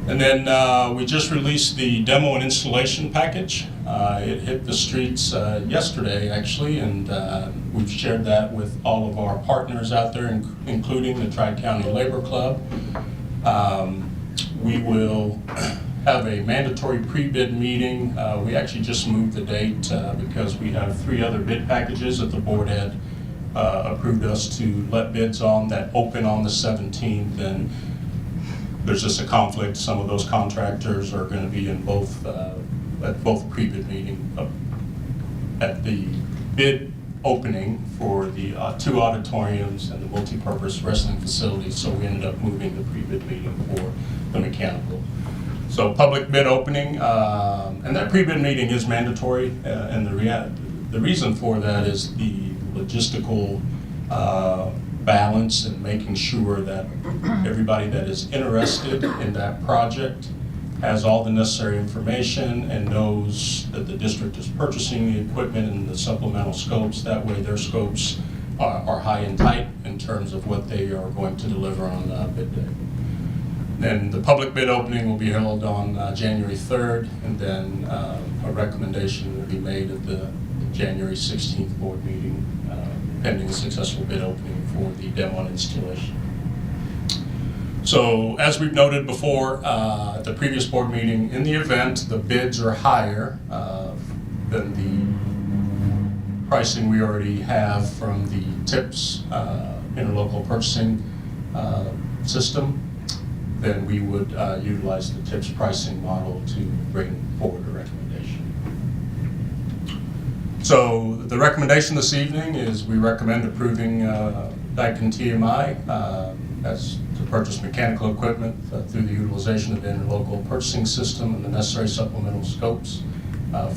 And then we just released the demo and installation package. It hit the streets yesterday, actually, and we've shared that with all of our partners out there, including the Tri-County Labor Club. We will have a mandatory pre-bid meeting. We actually just moved the date because we have 3 other bid packages that the board had approved us to let bids on that open on the 17th, and there's just a conflict. Some of those contractors are going to be in both at both pre-bid meeting at the bid opening for the 2 auditoriums and the multi-purpose wrestling facilities, so we ended up moving the pre-bid meeting for the mechanical. So public bid opening, and that pre-bid meeting is mandatory, and the reason for that is the logistical balance and making sure that everybody that is interested in that project has all the necessary information and knows that the district is purchasing the equipment and the supplemental scopes. That way their scopes are high and tight in terms of what they are going to deliver on bid day. Then the public bid opening will be held on January 3rd, and then a recommendation will be made at the January 16th board meeting, pending a successful bid opening for the demo and installation. So as we've noted before at the previous board meeting, in the event the bids are higher than the pricing we already have from the TIPS interlocal purchasing system, then we would utilize the TIPS pricing model to bring forward a recommendation. So the recommendation this evening is we recommend approving Daikin TMI as to purchase mechanical equipment through the utilization of the interlocal purchasing system and the necessary supplemental scopes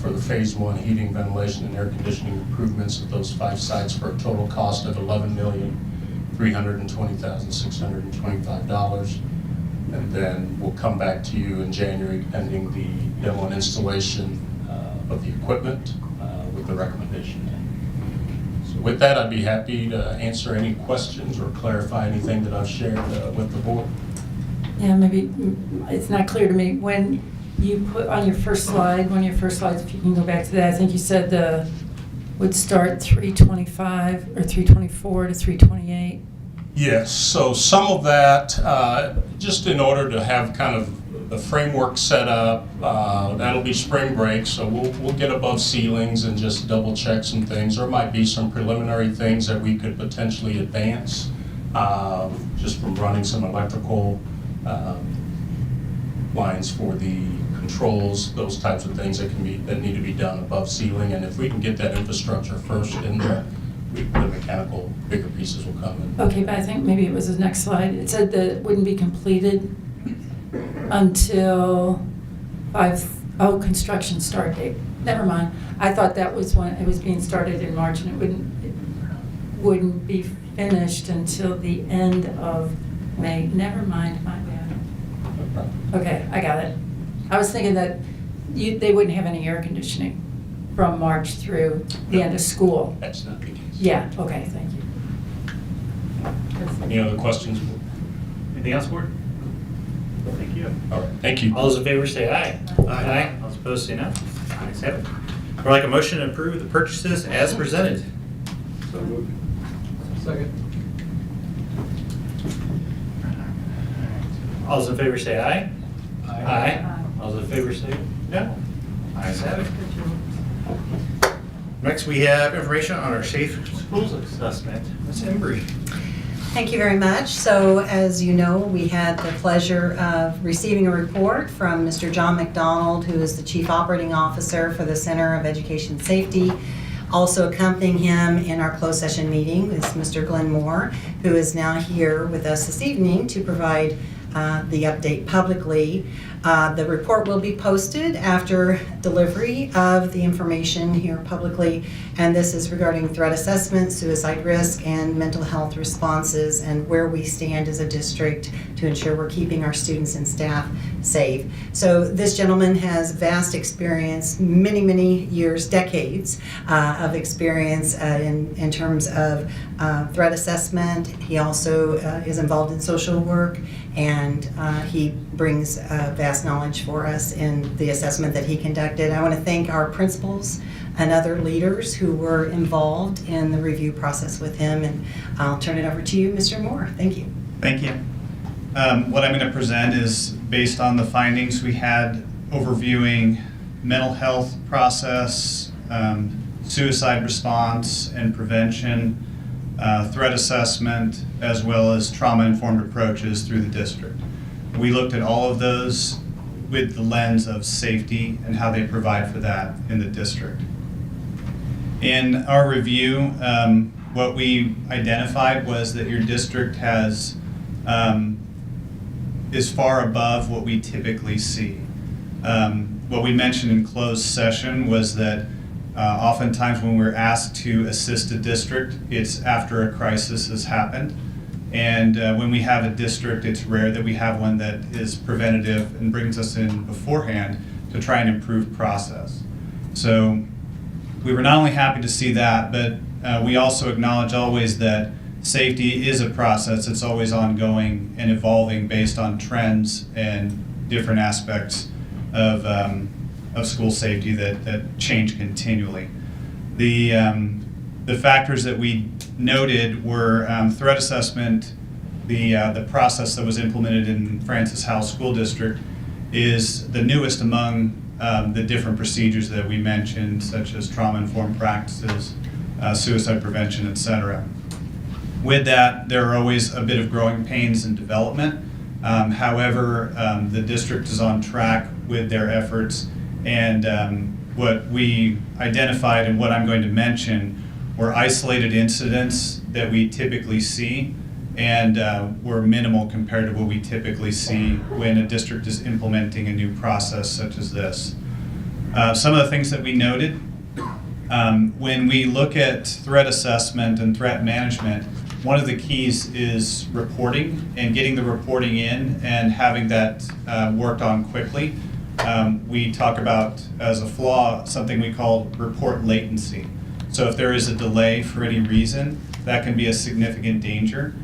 for the phase 1 heating, ventilation, and air conditioning improvements at those 5 sites for a total cost of $11,320,625. And then we'll come back to you in January pending the demo and installation of the equipment with the recommendation. So with that, I'd be happy to answer any questions or clarify anything that I've shared with the board. Yeah, maybe it's not clear to me. When you put on your first slide, one of your first slides, if you can go back to that, I think you said would start 325 or 324 to 328. Yes, so some of that, just in order to have kind of the framework set up, that'll be spring break, so we'll get above ceilings and just double check some things. There might be some preliminary things that we could potentially advance just from running some electrical lines for the controls, those types of things that need to be done above ceiling. And if we can get that infrastructure first in there, the mechanical bigger pieces will come in. Okay, but I think maybe it was the next slide. It said that it wouldn't be completed until construction start date. Never mind. I thought that was when it was being started in March, and it wouldn't be finished until the end of May. Never mind, my bad. Okay, I got it. I was thinking that they wouldn't have any air conditioning from March through the end of school. That's not the case. Yeah, okay, thank you. Any other questions? Anything else, board? Thank you. All right, thank you. All those in favor say aye. Aye. All those opposed say no. Ayes have it. I'd like a motion to approve the purchases as presented. So moved. Second. All those in favor say aye. Aye. All those in favor say no. Ayes have it. Next, we have information on our Safe Schools Assessment. Ms. Embry. Thank you very much. So as you know, we had the pleasure of receiving a report from Mr. John McDonald, who is the Chief Operating Officer for the Center of Education Safety. Also accompanying him in our closed session meeting is Mr. Glenn Moore, who is now here with us this evening to provide the update publicly. The report will be posted after delivery of the information here publicly, and this is regarding threat assessment, suicide risk, and mental health responses, and where we stand as a district to ensure we're keeping our students and staff safe. So this gentleman has vast experience, many years, decades of experience in terms of threat assessment. He also is involved in social work, and he brings vast knowledge for us in the assessment that he conducted. I want to thank our principals and other leaders who were involved in the review process with him, and I'll turn it over to you, Mr. Moore. Thank you. Thank you. What I'm going to present is based on the findings we had overviewing mental health process, suicide response and prevention, threat assessment, as well as trauma-informed approaches through the district. We looked at all of those with the lens of safety and how they provide for that in the district. In our review, what we identified was that your district is far above what we typically see. What we mentioned in closed session was that oftentimes when we're asked to assist a district, it's after a crisis has happened. And when we have a district, it's rare that we have one that is preventative and brings us in beforehand to try and improve process. So we were not only happy to see that, but we also acknowledge always that safety is a process. It's always ongoing and evolving based on trends and different aspects of school safety that change continually. The factors that we noted were threat assessment. The process that was implemented in Francis Howell School District is the newest among the different procedures that we mentioned, such as trauma-informed practices, suicide prevention, etc. With that, there are always a bit of growing pains and development. However, the district is on track with their efforts, and what we identified and what I'm going to mention were isolated incidents that we typically see, and were minimal compared to what we typically see when a district is implementing a new process such as this. Some of the things that we noted, when we look at threat assessment and threat management, one of the keys is reporting and getting the reporting in and having that worked on quickly. We talk about, as a flaw, something we call report latency. So if there is a delay for any reason, that can be a significant danger.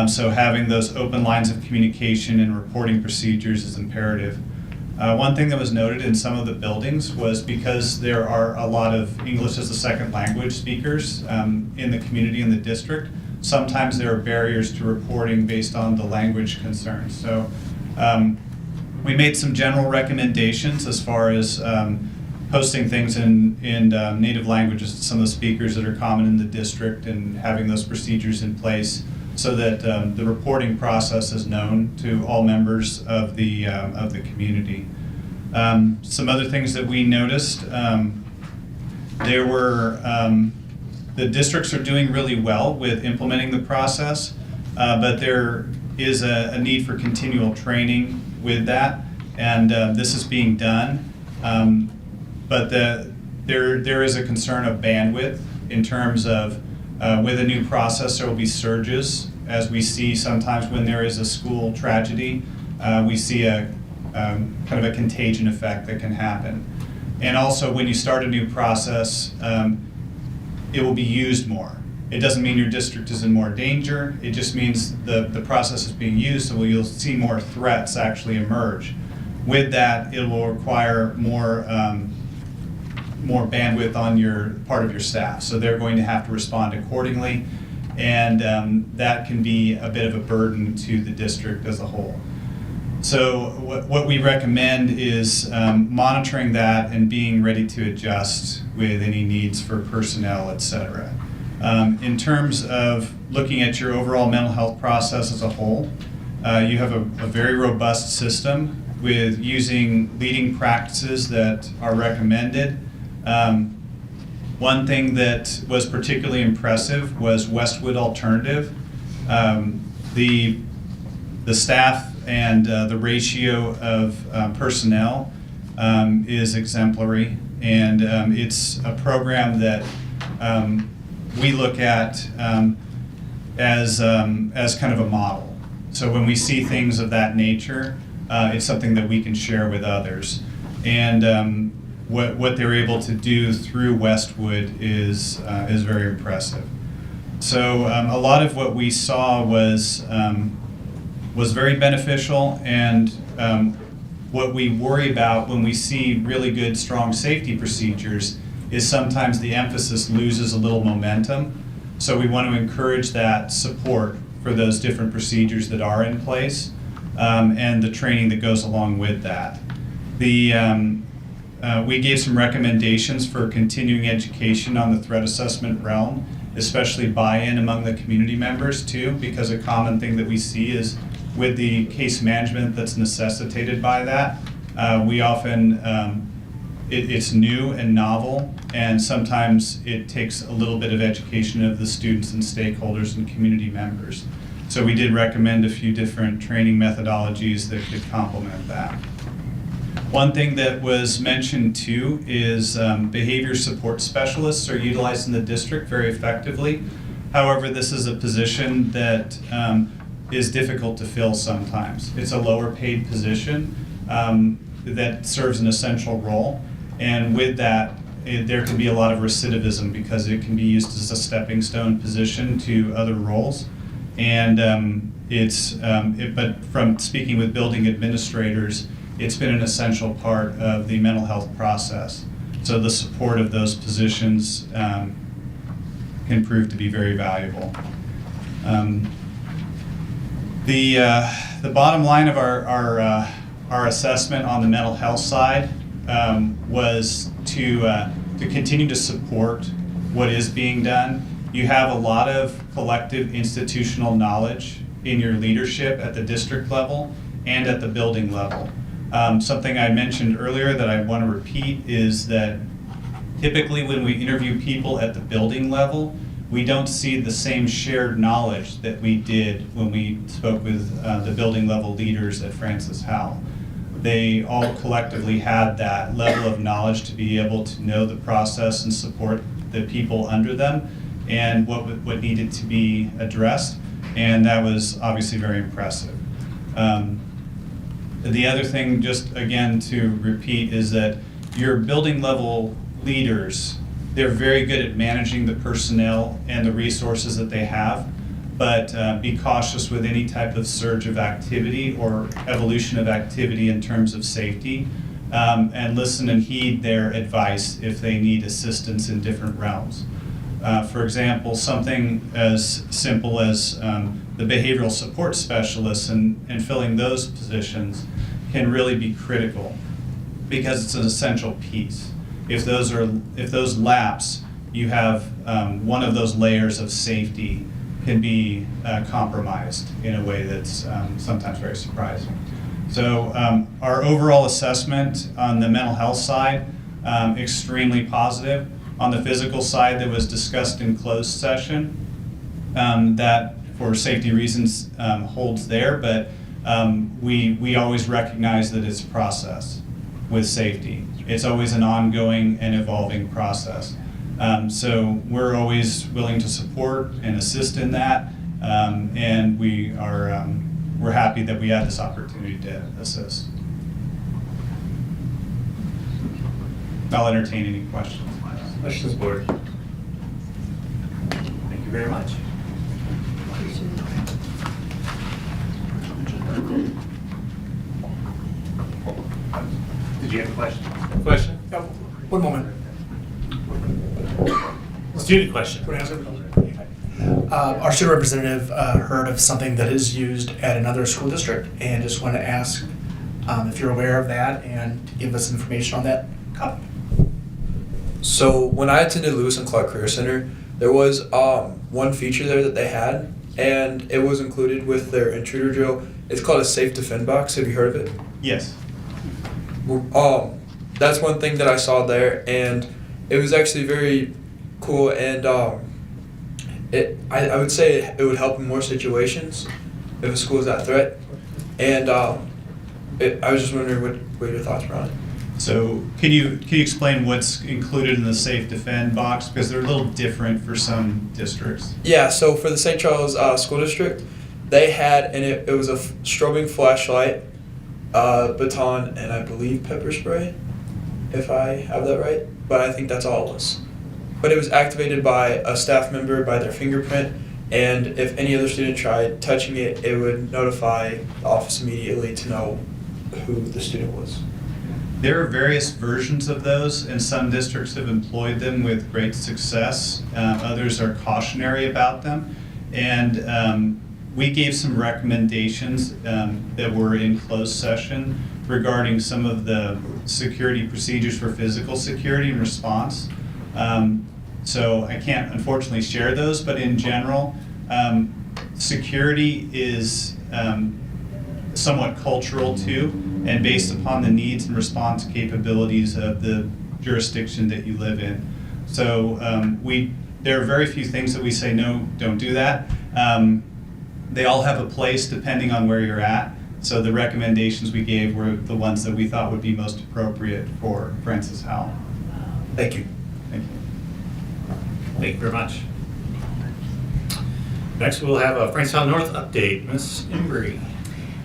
So having those open lines of communication and reporting procedures is imperative. One thing that was noted in some of the buildings was because there are a lot of English as a second language speakers in the community in the district, sometimes there are barriers to reporting based on the language concerns. So we made some general recommendations as far as posting things in native languages to some of the speakers that are common in the district and having those procedures in place so that the reporting process is known to all members of the community. Some other things that we noticed, there were, the districts are doing really well with implementing the process, but there is a need for continual training with that, and this is being done. But there is a concern of bandwidth in terms of with a new process, there will be surges, as we see sometimes when there is a school tragedy. We see a kind of a contagion effect that can happen. And also, when you start a new process, it will be used more. It doesn't mean your district is in more danger. It just means the process is being used, so you'll see more threats actually emerge. With that, it will require more bandwidth on your part of your staff. So they're going to have to respond accordingly, and that can be a bit of a burden to the district as a whole. So what we recommend is monitoring that and being ready to adjust with any needs for personnel, et cetera. In terms of looking at your overall mental health process as a whole, you have a very robust system with using leading practices that are recommended. One thing that was particularly impressive was Westwood Alternative. The staff and the ratio of personnel is exemplary, and it's a program that we look at as kind of a model. So when we see things of that nature, it's something that we can share with others. And what they're able to do through Westwood is very impressive. So a lot of what we saw was very beneficial, and what we worry about when we see really good, strong safety procedures is sometimes the emphasis loses a little momentum. So we want to encourage that support for those different procedures that are in place, and the training that goes along with that. We gave some recommendations for continuing education on the threat assessment realm, especially buy-in among the community members too, because a common thing that we see is with the case management that's necessitated by that, we often, it's new and novel, and sometimes it takes a little bit of education of the students and stakeholders and community members. So we did recommend a few different training methodologies that could complement that. One thing that was mentioned too is behavior support specialists are utilized in the district very effectively. However, this is a position that is difficult to fill sometimes. It's a lower paid position that serves an essential role, and with that, there can be a lot of recidivism because it can be used as a stepping stone position to other roles. And but from speaking with building administrators, it's been an essential part of the mental health process. So the support of those positions can prove to be very valuable. The bottom line of our assessment on the mental health side was to continue to support what is being done. You have a lot of collective institutional knowledge in your leadership at the district level and at the building level. Something I mentioned earlier that I want to repeat is that typically when we interview people at the building level, we don't see the same shared knowledge that we did when we spoke with the building level leaders at Francis Howell. They all collectively had that level of knowledge to be able to know the process and support the people under them and what needed to be addressed, and that was obviously very impressive. The other thing, just again to repeat, is that your building level leaders, they're very good at managing the personnel and the resources that they have, but be cautious with any type of surge of activity or evolution of activity in terms of safety, and listen and heed their advice if they need assistance in different realms. For example, something as simple as the behavioral support specialists and filling those positions can really be critical because it's an essential piece. If those lapse, you have one of those layers of safety can be compromised in a way that's sometimes very surprising. So our overall assessment on the mental health side, extremely positive. On the physical side, that was discussed in closed session, that for safety reasons holds there, but we always recognize that it's a process with safety. It's always an ongoing and evolving process. So we're always willing to support and assist in that, and we're happy that we had this opportunity to assist. I'll entertain any questions. Questions, board? Thank you very much. Did you have a question? Question? One moment. Student question. Our student representative heard of something that is used at another school district and just want to ask if you're aware of that and to give us information on that. So when I attended Lewis and Clark Career Center, there was one feature there that they had, and it was included with their intruder drill. It's called a safe defend box. Have you heard of it? Yes. That's one thing that I saw there, and it was actually very cool. And I would say it would help in more situations if a school is at threat. And I was just wondering what your thoughts were on it. So can you explain what's included in the safe defend box, because they're a little different for some districts? Yeah, so for the St. Charles School District, they had, and it was a strobing flashlight, baton, and I believe pepper spray, if I have that right, but I think that's all it was. But it was activated by a staff member by their fingerprint, and if any other student tried touching it, it would notify the office immediately to know who the student was. There are various versions of those, and some districts have employed them with great success. Others are cautionary about them. And we gave some recommendations that were in closed session regarding some of the security procedures for physical security and response. So I can't unfortunately share those, but in general, security is somewhat cultural too, and based upon the needs and response capabilities of the jurisdiction that you live in. So there are very few things that we say, no, don't do that. They all have a place depending on where you're at. So the recommendations we gave were the ones that we thought would be most appropriate for Francis Howell. Thank you. Thank you. Thank you very much. Next, we'll have a Francis Howell North update. Ms. Embry.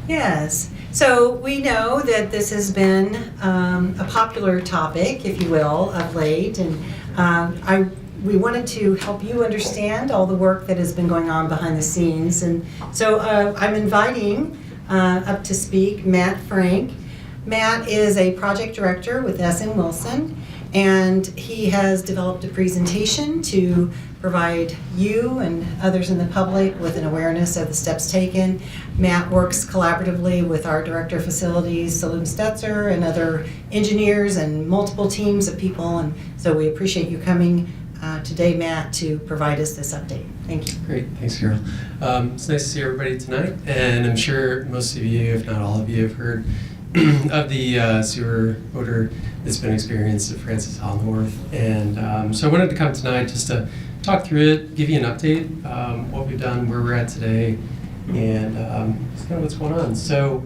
Yes. So we know that this has been a popular topic, if you will, of late, and we wanted to help you understand all the work that has been going on behind the scenes. And so I'm inviting up to speak Matt Frank. Matt is a project director with S.N. Wilson, and he has developed a presentation to provide you and others in the public with an awareness of the steps taken. Matt works collaboratively with our Director of Facilities, Salim Stetzer, and other engineers and multiple teams of people, and so we appreciate you coming today, Matt, to provide us this update. Thank you. Great, thanks, Carol. It's nice to see everybody tonight, and I'm sure most of you, if not all of you, have heard of the sewer odor that's been experienced at Francis Howell North. And so I wanted to come tonight just to talk through it, give you an update, what we've done, where we're at today, and just kind of what's going on. So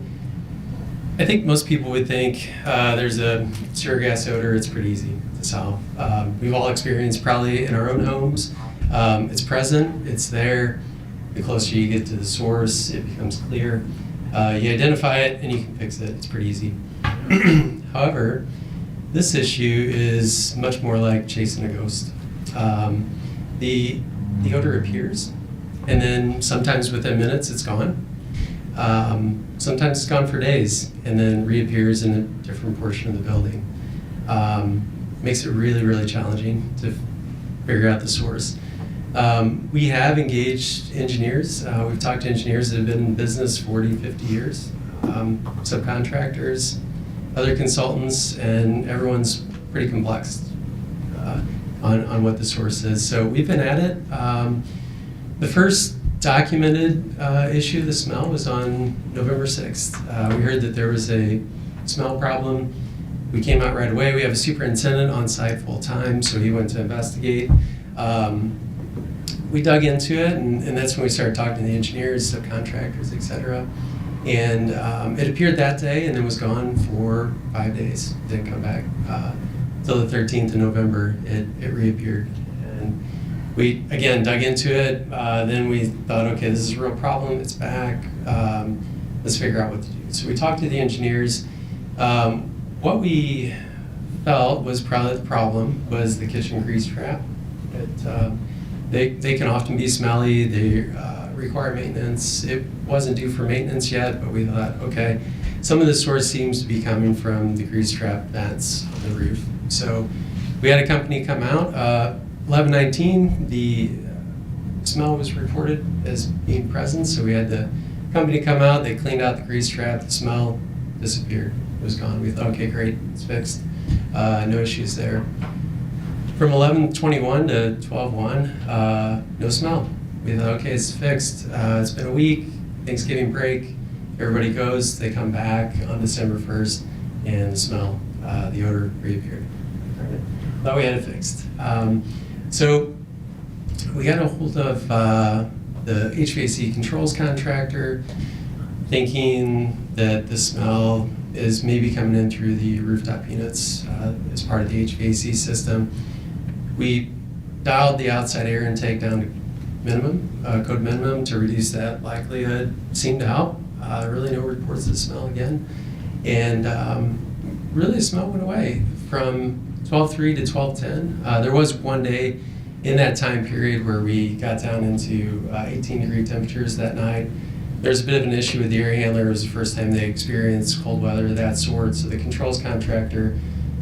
I think most people would think there's a sewer gas odor, it's pretty easy to solve. We've all experienced probably in our own homes. It's present, it's there. The closer you get to the source, it becomes clear. You identify it and you can fix it. It's pretty easy. However, this issue is much more like chasing a ghost. The odor appears, and then sometimes within minutes it's gone. Sometimes it's gone for days and then reappears in a different portion of the building. Makes it really, really challenging to figure out the source. We have engaged engineers. We've talked to engineers that have been in business 40, 50 years, subcontractors, other consultants, and everyone's pretty complex on what the source is. So we've been at it. The first documented issue of the smell was on November 6th. We heard that there was a smell problem. We came out right away. We have a superintendent on site full time, so he went to investigate. We dug into it, and that's when we started talking to the engineers, subcontractors, et cetera. And it appeared that day and then was gone for 5 days. Didn't come back. Till the 13th of November, it reappeared. And we, again, dug into it. Then we thought, okay, this is a real problem. It's back. Let's figure out what to do. So we talked to the engineers. What we felt was probably the problem was the kitchen grease trap. They can often be smelly. They require maintenance. It wasn't due for maintenance yet, but we thought, okay, some of the source seems to be coming from the grease trap vents on the roof. So we had a company come out. 11/19, the smell was reported as being present, so we had the company come out. They cleaned out the grease trap. The smell disappeared. It was gone. We thought, okay, great, it's fixed. No issues there. From 11/21 to 12/1, no smell. We thought, okay, it's fixed. It's been a week, Thanksgiving break, everybody goes, they come back on December 1st, and the smell, the odor reappeared. Thought we had it fixed. So we got a hold of the HVAC controls contractor, thinking that the smell is maybe coming in through the rooftop units as part of the HVAC system. We dialed the outside air intake down to minimum, code minimum, to reduce that likelihood. Seemed to help. Really no reports of smell again. And really the smell went away from 12/3 to 12/10. There was one day in that time period where we got down into 18-degree temperatures that night. There's a bit of an issue with the air handler. It was the first time they experienced cold weather of that sort, so the controls contractor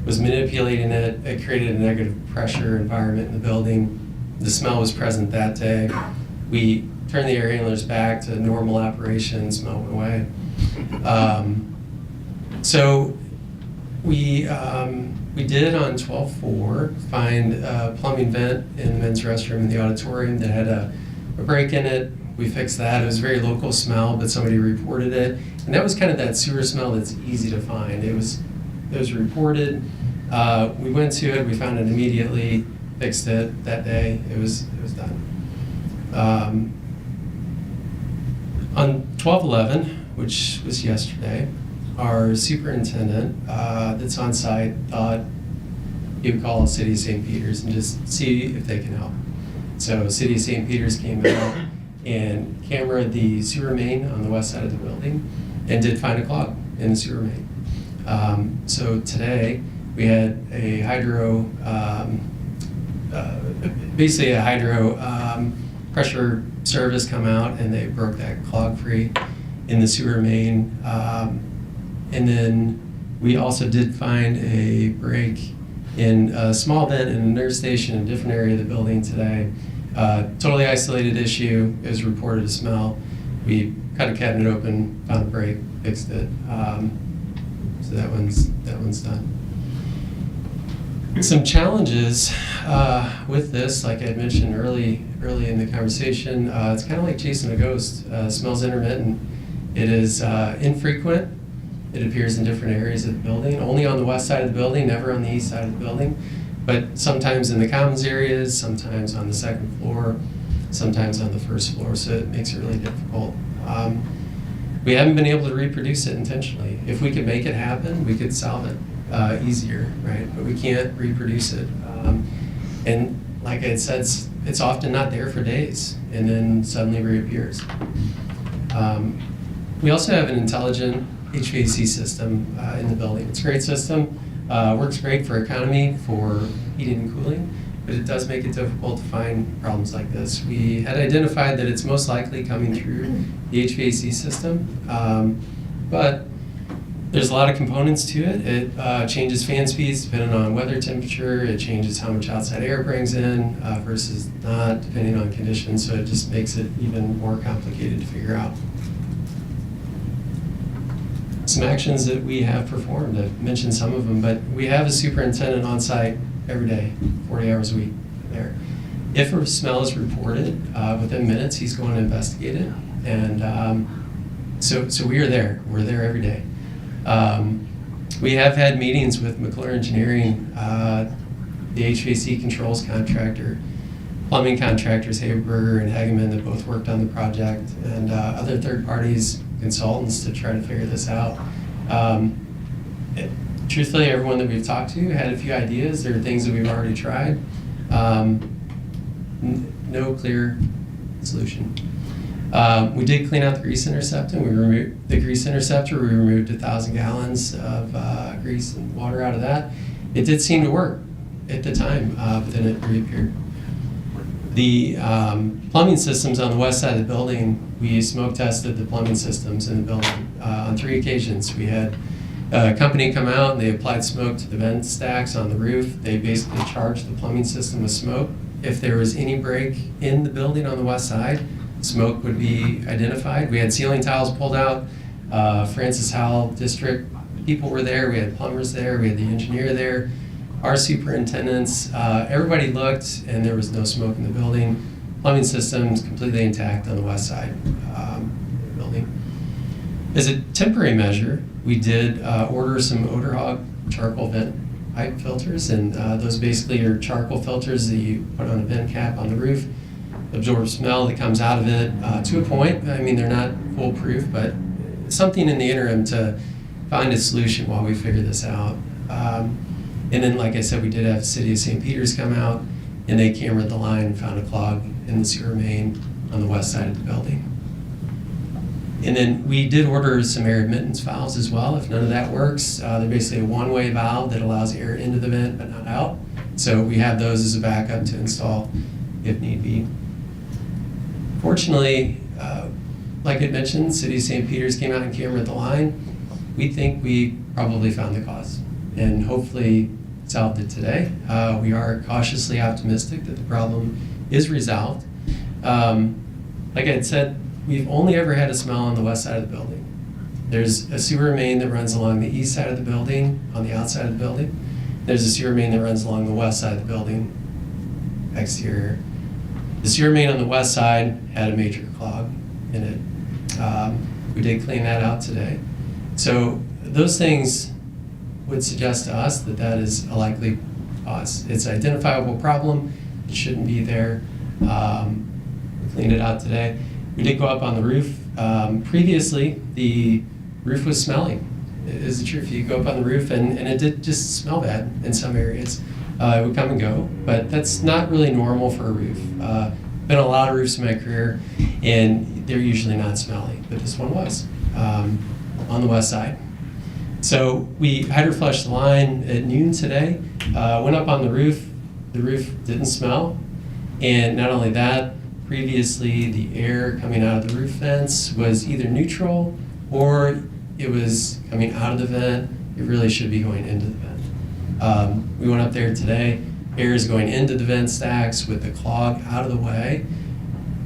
was manipulating it. It created a negative pressure environment in the building. The smell was present that day. We turned the air handlers back to normal operation, smell went away. So we did on 12/4 find a plumbing vent in the men's restroom in the auditorium that had a break in it. We fixed that. It was a very local smell, but somebody reported it. And that was kind of that sewer smell that's easy to find. It was reported. We went to it. We found it immediately. Fixed it that day. It was done. On 12/11, which was yesterday, our superintendent that's on site thought he would call City of St. Peter's and just see if they can help. So City of St. Peter's came out and cameraed the sewer main on the west side of the building. and did find a clog in the sewer main. So today, we had a hydro, basically a hydro pressure service come out, and they broke that clog free in the sewer main. And then we also did find a break in a small vent in a nurse station in a different area of the building today. Totally isolated issue. It was reported a smell. We cut a cabinet open, found a break, fixed it. So that one's done. Some challenges with this, like I mentioned early in the conversation, it's kind of like chasing a ghost. Smells intermittent. It is infrequent. It appears in different areas of the building, only on the west side of the building, never on the east side of the building, but sometimes in the commons areas, sometimes on the second floor, sometimes on the first floor, so it makes it really difficult. We haven't been able to reproduce it intentionally. If we could make it happen, we could solve it easier, right? But we can't reproduce it. And like I had said, it's often not there for days and then suddenly reappears. We also have an intelligent HVAC system in the building. It's a great system, works great for economy, for heating and cooling, but it does make it difficult to find problems like this. We had identified that it's most likely coming through the HVAC system, but there's a lot of components to it. It changes fan speeds depending on weather temperature. It changes how much outside air it brings in versus not, depending on conditions, so it just makes it even more complicated to figure out. Some actions that we have performed, I've mentioned some of them, but we have a superintendent on site every day, 40 hours a week there. If a smell is reported, within minutes, he's going to investigate it. And so we are there. We're there every day. We have had meetings with McClure Engineering, the HVAC controls contractor, plumbing contractors, Haberberger and Hageman, that both worked on the project, and other third parties, consultants, to try to figure this out. Truthfully, everyone that we've talked to had a few ideas. There are things that we've already tried. No clear solution. We did clean out the grease interceptor. We removed the grease interceptor. We removed 1,000 gallons of grease and water out of that. It did seem to work at the time, but then it reappeared. The plumbing systems on the west side of the building, we smoke tested the plumbing systems in the building on 3 occasions. We had a company come out and they applied smoke to the vent stacks on the roof. They basically charged the plumbing system with smoke. If there was any break in the building on the west side, smoke would be identified. We had ceiling tiles pulled out. Francis Howell district people were there. We had plumbers there. We had the engineer there. Our superintendents, everybody looked, and there was no smoke in the building. Plumbing systems completely intact on the west side of the building. As a temporary measure, we did order some Odor charcoal vent pipe filters, and those basically are charcoal filters that you put on a vent cap on the roof, absorb smell that comes out of it to a point. I mean, they're not foolproof, but something in the interim to find a solution while we figure this out. And then, like I said, we did have the City of St. Peter's come out, and they cameraed the line and found a clog in the sewer main on the west side of the building. And then we did order some air admittance valves as well. If none of that works, they're basically a one-way valve that allows air into the vent but not out. So we have those as a backup to install if need be. Fortunately, like I mentioned, City of St. Peter's came out and cameraed the line. We think we probably found the cause and hopefully solved it today. We are cautiously optimistic that the problem is resolved. Like I had said, we've only ever had a smell on the west side of the building. There's a sewer main that runs along the east side of the building, on the outside of the building. There's a sewer main that runs along the west side of the building, exterior. The sewer main on the west side had a major clog in it. We did clean that out today. So those things would suggest to us that that is a likely cause. It's an identifiable problem. It shouldn't be there. We cleaned it out today. We did go up on the roof. Previously, the roof was smelling. Is the truth. You go up on the roof, and it did just smell bad in some areas. It would come and go, but that's not really normal for a roof. Been on a lot of roofs in my career, and they're usually not smelly, but this one was. on the west side. So we hydroflushed the line at noon today, went up on the roof didn't smell, and not only that, previously the air coming out of the roof vents was either neutral or it was coming out of the vent. It really should be going into the vent. We went up there today, air is going into the vent stacks with the clog out of the way.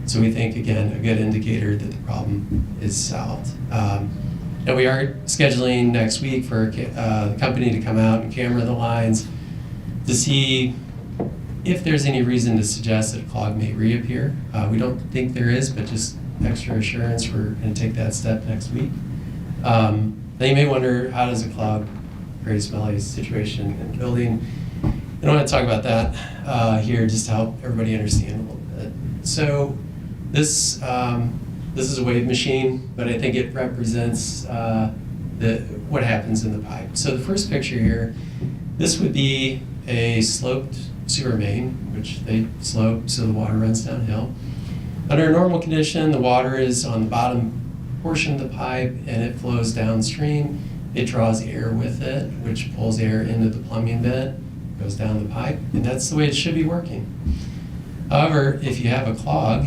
So we think, again, a good indicator that the problem is solved. Now we are scheduling next week for the company to come out and camera the lines to see if there's any reason to suggest that a clog may reappear. We don't think there is, but just extra assurance, we're going to take that step next week. Now you may wonder, how does a clog create a smelly situation in the building? I don't want to talk about that here, just to help everybody understand a little bit. So this is a wave machine, but I think it represents what happens in the pipe. So the first picture here, this would be a sloped sewer main, which they slope so the water runs downhill. Under a normal condition, the water is on the bottom portion of the pipe and it flows downstream. It draws air with it, which pulls air into the plumbing vent, goes down the pipe, and that's the way it should be working. However, if you have a clog,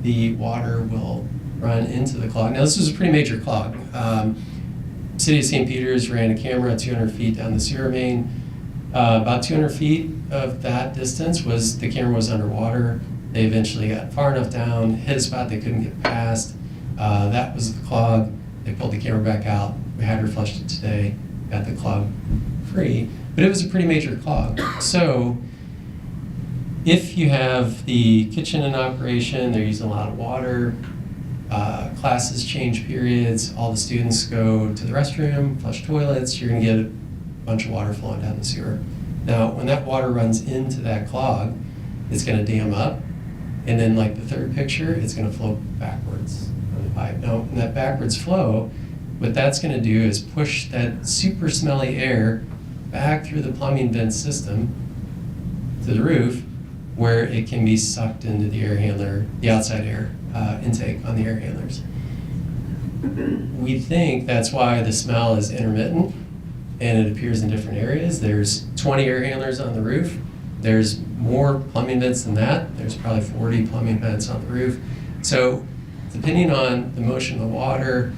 the water will run into the clog. Now, this was a pretty major clog. City of St. Peters ran a camera 200 feet down the sewer main. About 200 feet of that distance was the camera was underwater. They eventually got far enough down, hit a spot they couldn't get past. That was the clog. They pulled the camera back out. We hydroflushed it today, got the clog free. But it was a pretty major clog. So if you have the kitchen in operation, they're using a lot of water, classes change periods, all the students go to the restroom, flush toilets, you're going to get a bunch of water flowing down the sewer. Now, when that water runs into that clog, it's going to dam up, and then like the third picture, it's going to flow backwards on the pipe. Now, in that backwards flow, what that's going to do is push that super smelly air back through the plumbing vent system to the roof, where it can be sucked into the air handler, the outside air intake on the air handlers. We think that's why the smell is intermittent and it appears in different areas. There's 20 air handlers on the roof. There's more plumbing vents than that. There's probably 40 plumbing vents on the roof. So depending on the motion of the water,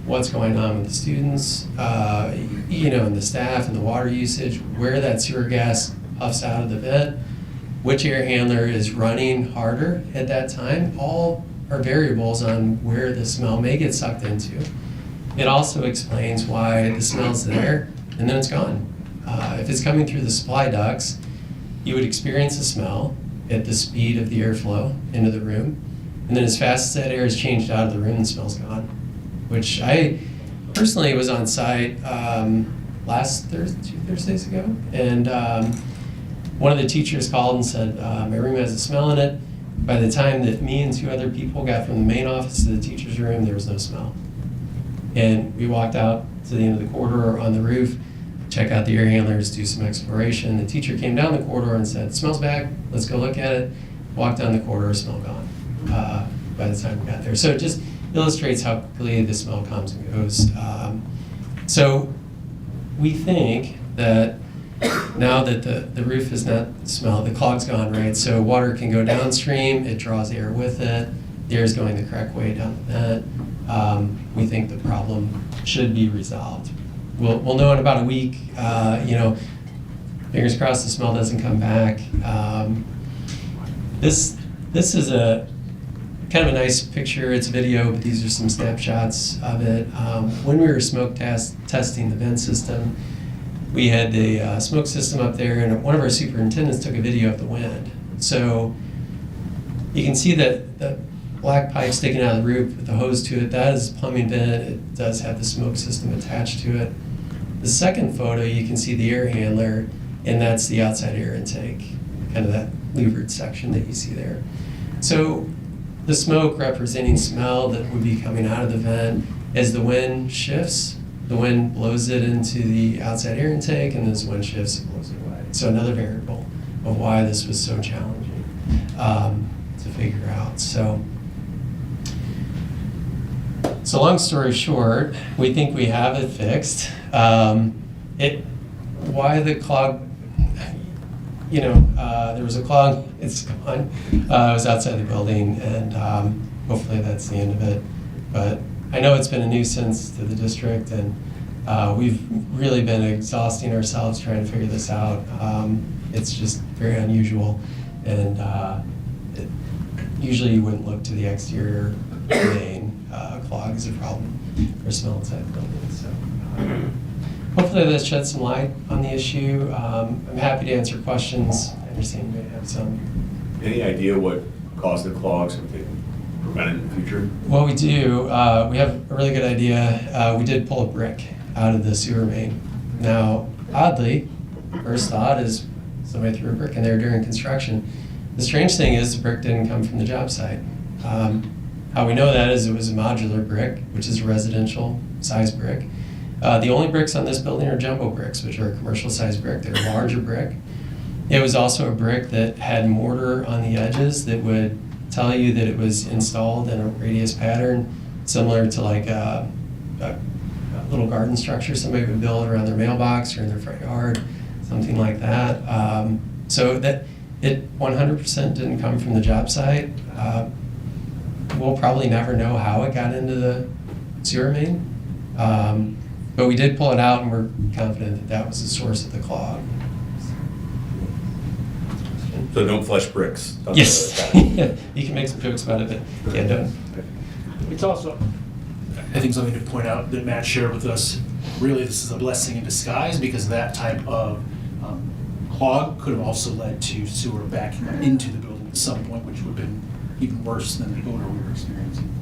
what's going on with the students, and the staff and the water usage, where that sewer gas puffs out of the vent, which air handler is running harder at that time, all are variables on where the smell may get sucked into. It also explains why the smell's there and then it's gone. If it's coming through the supply ducts, you would experience a smell at the speed of the airflow into the room, and then as fast as that air is changed out of the room, the smell's gone. Which I personally was on site last two Thursdays ago, and one of the teachers called and said, my room has a smell in it. By the time that me and two other people got from the main office to the teacher's room, there was no smell. And we walked out to the end of the corridor on the roof, check out the air handlers, do some exploration. The teacher came down the corridor and said, "Smells bad, let's go look at it." Walked down the corridor, smell gone by the time we got there. So it just illustrates how quickly the smell comes and goes. So we think that now that the roof is not smelled, the clog's gone, right? So water can go downstream, it draws air with it, the air is going the correct way down the vent. We think the problem should be resolved. We'll know in about a week, fingers crossed the smell doesn't come back. This is a kind of a nice picture. It's video, but these are some snapshots of it. When we were smoke testing the vent system, we had the smoke system up there, and one of our superintendents took a video of the wind. So you can see that the black pipe sticking out of the roof with the hose to it, that is a plumbing vent. It does have the smoke system attached to it. The second photo, you can see the air handler, and that's the outside air intake, kind of that louvered section that you see there. So the smoke representing smell that would be coming out of the vent, as the wind shifts, the wind blows it into the outside air intake, and as the wind shifts, it blows it away. So another variable of why this was so challenging to figure out. So So long story short, we think we have it fixed. Why the clog? There was a clog. It's gone. It was outside the building, and hopefully that's the end of it. But I know it's been a nuisance to the district, and we've really been exhausting ourselves trying to figure this out. It's just very unusual, and usually you wouldn't look to the exterior main. Clog is a problem for smell inside the building. So hopefully that sheds some light on the issue. I'm happy to answer questions. I understand you may have some. Any idea what caused the clog so we can prevent it in the future? Well, we do. We have a really good idea. We did pull a brick out of the sewer main. Now, oddly, first thought is somebody threw a brick in there during construction. The strange thing is the brick didn't come from the job site. How we know that is it was a modular brick, which is a residential size brick. The only bricks on this building are jumbo bricks, which are a commercial size brick. They're a larger brick. It was also a brick that had mortar on the edges that would tell you that it was installed in a radius pattern similar to like a little garden structure somebody would build around their mailbox or in their front yard, something like that. So that it 100% didn't come from the job site. We'll probably never know how it got into the sewer main. But we did pull it out, and we're confident that that was the source of the clog. So don't flush bricks. Yes. You can make some jokes about it, but yeah, don't. It's also, I think, something to point out that Matt shared with us. Really, this is a blessing in disguise because that type of clog could have also led to sewer backing into the building at some point, which would have been even worse than the odor we were experiencing.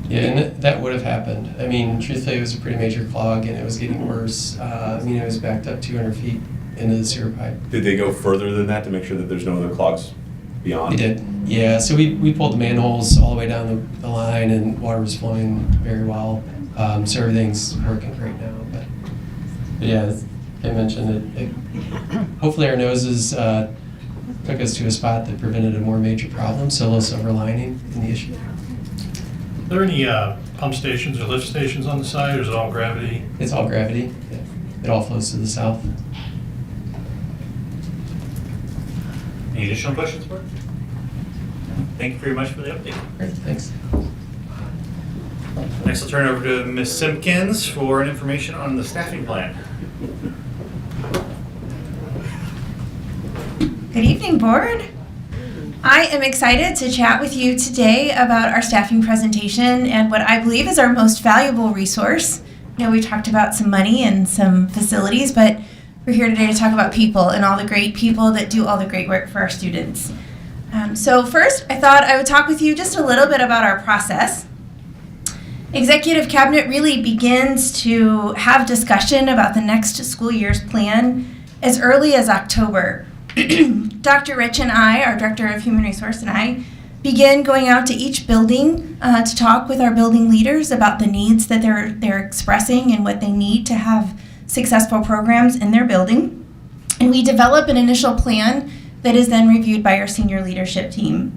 Yeah, and that would have happened. I mean, truthfully, it was a pretty major clog, and it was getting worse. It was backed up 200 feet into the sewer pipe. Did they go further than that to make sure that there's no other clogs beyond? We did. Yeah, so we pulled the manholes all the way down the line, and water was flowing very well. So everything's working great now. But yeah, as I mentioned, hopefully our noses took us to a spot that prevented a more major problem, so a little silver lining in the issue. Are there any pump stations or lift stations on the site, or is it all gravity? It's all gravity. Yeah. It all flows to the south. Any additional questions, Board? Thank you very much for the update. Great, thanks. Next, I'll turn it over to Ms. Simpkins for an information on the staffing plan. Good evening, Board. I am excited to chat with you today about our staffing presentation and what I believe is our most valuable resource. We talked about some money and some facilities, but we're here today to talk about people and all the great people that do all the great work for our students. So first, I thought I would talk with you just a little bit about our process. Executive Cabinet really begins to have discussion about the next school year's plan as early as October. Dr. Rich and I, our Director of Human Resource, and I begin going out to each building to talk with our building leaders about the needs that they're expressing and what they need to have successful programs in their building. And we develop an initial plan that is then reviewed by our senior leadership team.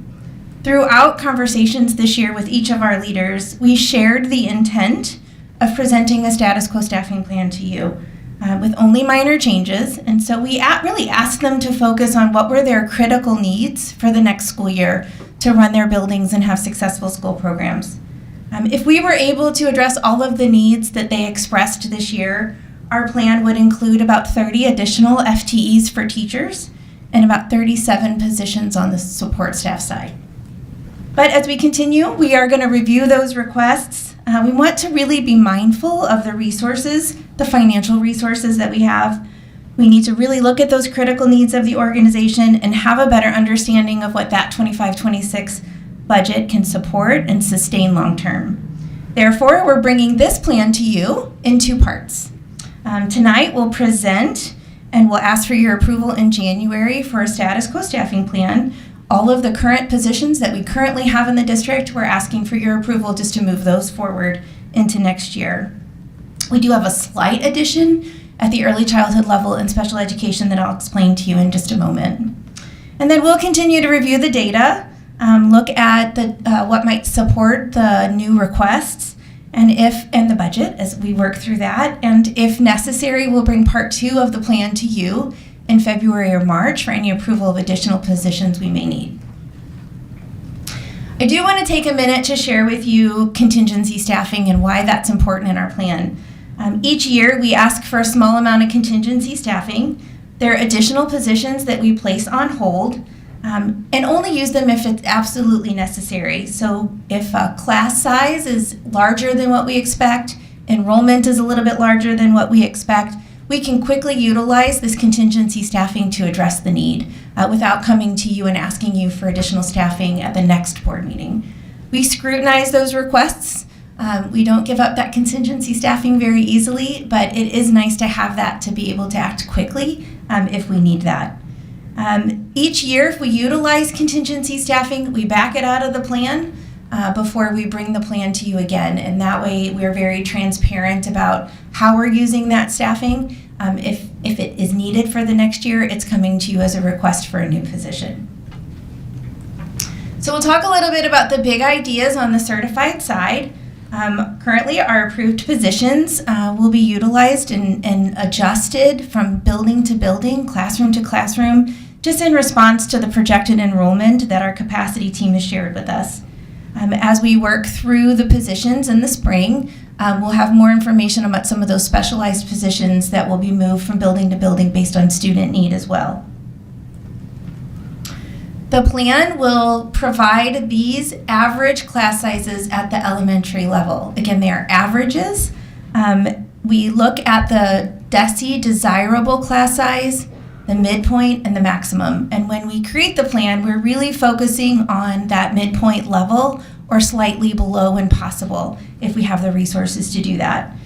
Throughout conversations this year with each of our leaders, we shared the intent of presenting a status quo staffing plan to you. With only minor changes, and so we really asked them to focus on what were their critical needs for the next school year to run their buildings and have successful school programs. If we were able to address all of the needs that they expressed this year, our plan would include about 30 additional FTEs for teachers and about 37 positions on the support staff side. But as we continue, we are going to review those requests. We want to really be mindful of the resources, the financial resources that we have. We need to really look at those critical needs of the organization and have a better understanding of what that 25-26 budget can support and sustain long term. Therefore, we're bringing this plan to you in two parts. Tonight, we'll present and we'll ask for your approval in January for a status quo staffing plan. All of the current positions that we currently have in the district, we're asking for your approval just to move those forward into next year. We do have a slight addition at the early childhood level in special education that I'll explain to you in just a moment. And then we'll continue to review the data, look at what might support the new requests, and the budget as we work through that. And if necessary, we'll bring part 2 of the plan to you in February or March for any approval of additional positions we may need. I do want to take a minute to share with you contingency staffing and why that's important in our plan. Each year, we ask for a small amount of contingency staffing. There are additional positions that we place on hold and only use them if it's absolutely necessary. So if a class size is larger than what we expect, enrollment is a little bit larger than what we expect, we can quickly utilize this contingency staffing to address the need without coming to you and asking you for additional staffing at the next board meeting. We scrutinize those requests. We don't give up that contingency staffing very easily, but it is nice to have that to be able to act quickly if we need that. Each year, if we utilize contingency staffing, we back it out of the plan before we bring the plan to you again. And that way, we're very transparent about how we're using that staffing. If it is needed for the next year, it's coming to you as a request for a new position. So we'll talk a little bit about the big ideas on the certified side. Currently, our approved positions will be utilized and adjusted from building to building, classroom to classroom, just in response to the projected enrollment that our capacity team has shared with us. As we work through the positions in the spring, we'll have more information about some of those specialized positions that will be moved from building to building based on student need as well. The plan will provide these average class sizes at the elementary level. Again, they are averages. We look at the DESE desirable class size, the midpoint, and the maximum. And when we create the plan, we're really focusing on that midpoint level or slightly below when possible, if we have the resources to do that.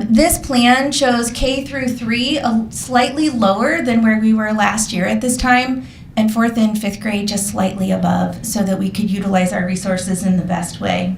This plan shows K through 3 slightly lower than where we were last year at this time, and 4th and 5th grade just slightly above, so that we could utilize our resources in the best way.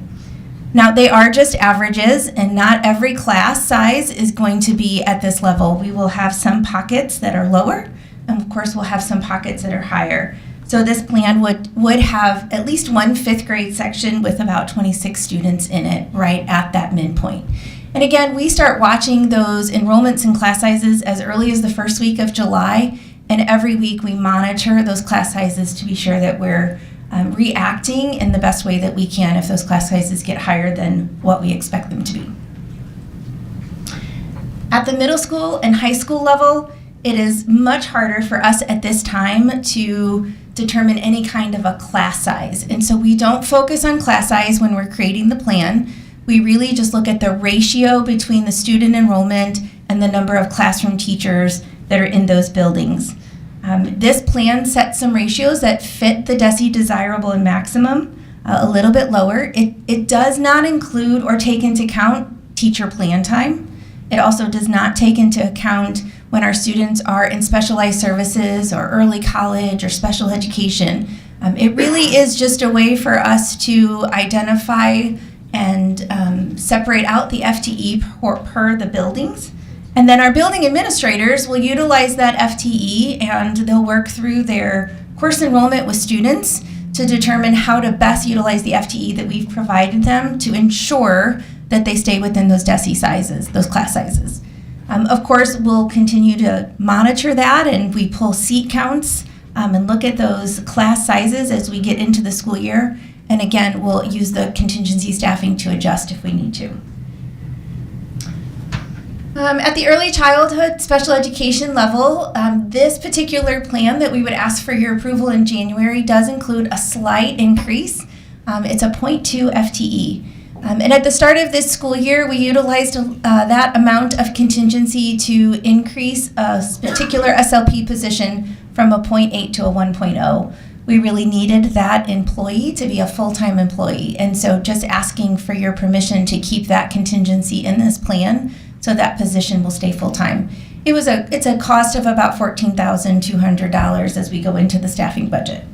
Now, they are just averages, and not every class size is going to be at this level. We will have some pockets that are lower, and of course, we'll have some pockets that are higher. So this plan would have at least one 5th grade section with about 26 students in it, right at that midpoint. And again, we start watching those enrollments and class sizes as early as the first week of July, and every week we monitor those class sizes to be sure that we're reacting in the best way that we can if those class sizes get higher than what we expect them to be. At the middle school and high school level, it is much harder for us at this time to determine any kind of a class size. And so we don't focus on class size when we're creating the plan. We really just look at the ratio between the student enrollment and the number of classroom teachers that are in those buildings. This plan sets some ratios that fit the DESE desirable and maximum, a little bit lower. It does not include or take into account teacher plan time. It also does not take into account when our students are in specialized services or early college or special education. It really is just a way for us to identify and separate out the FTE per the buildings. And then our building administrators will utilize that FTE and they'll work through their course enrollment with students to determine how to best utilize the FTE that we've provided them to ensure that they stay within those DESE sizes, those class sizes. Of course, we'll continue to monitor that, and we pull seat counts and look at those class sizes as we get into the school year. And again, we'll use the contingency staffing to adjust if we need to. At the early childhood special education level, this particular plan that we would ask for your approval in January does include a slight increase. It's a 0.2 FTE. And at the start of this school year, we utilized that amount of contingency to increase a particular SLP position from a 0.8 to a 1.0. We really needed that employee to be a full-time employee. And so just asking for your permission to keep that contingency in this plan so that position will stay full-time. It's a cost of about $14,200 as we go into the staffing budget.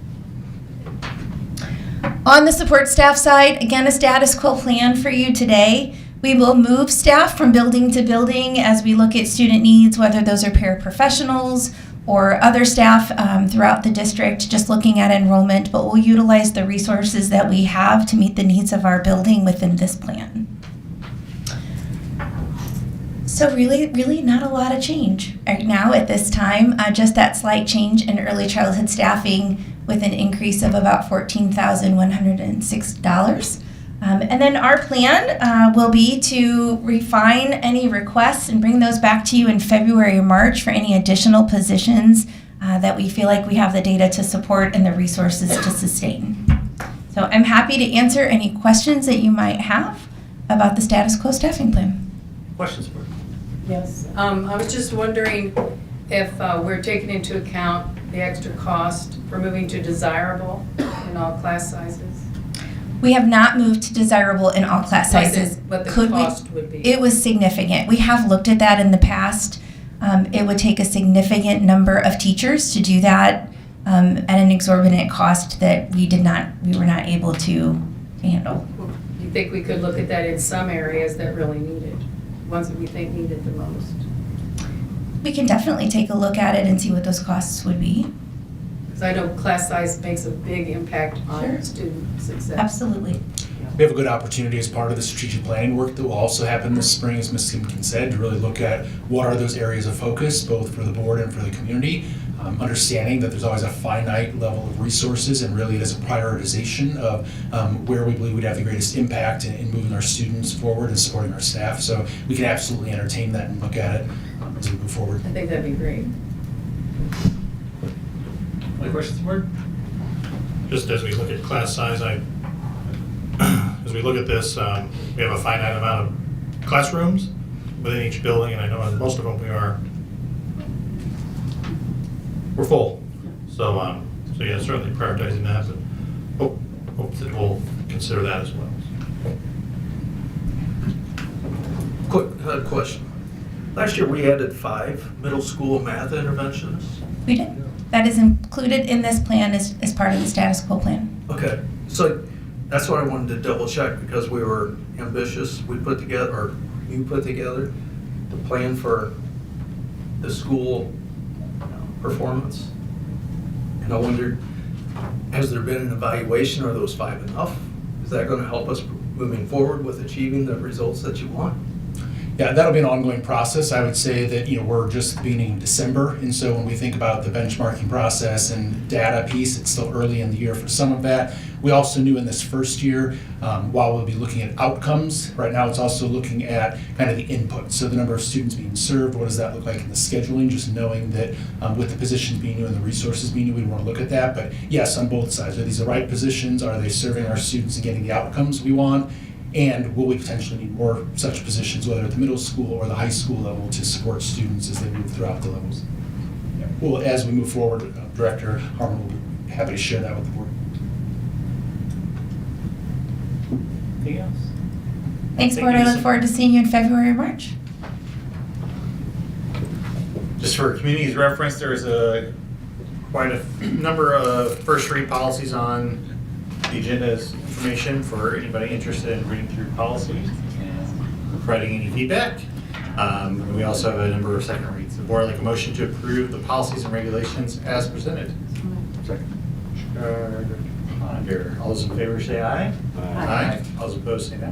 On the support staff side, again, a status quo plan for you today. We will move staff from building to building as we look at student needs, whether those are paraprofessionals or other staff throughout the district, just looking at enrollment, but we'll utilize the resources that we have to meet the needs of our building within this plan. So really not a lot of change right now at this time. Just that slight change in early childhood staffing with an increase of about $14,106. And then our plan will be to refine any requests and bring those back to you in February or March for any additional positions that we feel like we have the data to support and the resources to sustain. So I'm happy to answer any questions that you might have about the status quo staffing plan. Questions for Yes, I was just wondering if we're taking into account the extra cost for moving to desirable in all class sizes? We have not moved to desirable in all class sizes. What the Could we? cost would be? It was significant. We have looked at that in the past. It would take a significant number of teachers to do that at an exorbitant cost that we were not able to handle. You think we could look at that in some areas that really needed, ones that we think needed the most? We can definitely take a look at it and see what those costs would be. Because I know class size makes a big impact on student success. Absolutely. We have a good opportunity as part of the strategic planning work that will also happen this spring, as Ms. Simpkin said, to really look at what are those areas of focus, both for the board and for the community. Understanding that there's always a finite level of resources, and really it is a prioritization of where we believe we'd have the greatest impact in moving our students forward and supporting our staff. So we can absolutely entertain that and look at it as we move forward. I think that'd be great. Any questions, board? Just as we look at class size, as we look at this, we have a finite amount of classrooms within each building, and I know in most of them we're full. So, so yeah, certainly prioritizing that, but hope that we'll consider that as well. Quick question. Last year, we added 5 middle school math interventionists. We did. That is included in this plan as part of the status quo plan. Okay, so that's what I wanted to double check, because we were ambitious. We put together, or you put together, the plan for the school performance. And I wondered, has there been an evaluation? Are those 5 enough? Is that going to help us moving forward with achieving the results that you want? Yeah, that'll be an ongoing process. I would say that, we're just beginning of December, and so when we think about the benchmarking process and data piece, it's still early in the year for some of that. We also knew in this first year, while we'll be looking at outcomes, right now it's also looking at kind of the input. So the number of students being served, what does that look like in the scheduling, just knowing that with the positions being new and the resources being new, we want to look at that. But yes, on both sides, are these the right positions? Are they serving our students and getting the outcomes we want? And will we potentially need more such positions, whether at the middle school or the high school level, to support students as they move throughout the levels? Yeah. Well, as we move forward, Director Harmon will be happy to share that with the board. Anything else? Thanks, Thank board. you, I Ms. look forward to seeing you in February or March. Just for community's reference, there's quite a number of first read policies on the agenda as information for anybody interested in reading through policies and providing any feedback. And we also have a number of second reads. The board would like a motion to approve the policies and regulations as presented. Second. All those in favor say aye. Aye. All those opposed say no.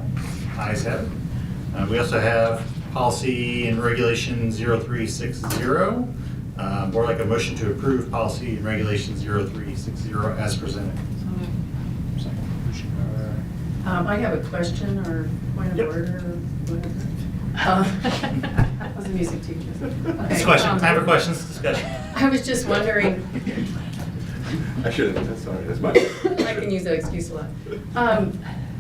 Ayes have it. We also have policy and regulation 0360. Board would like a motion to approve policy and regulation 0360 as presented. I have a question or point of order or whatever. I was a music teacher. This question, time for questions, discussion. I was just wondering, I should have, sorry, that's my. I can use that excuse a lot.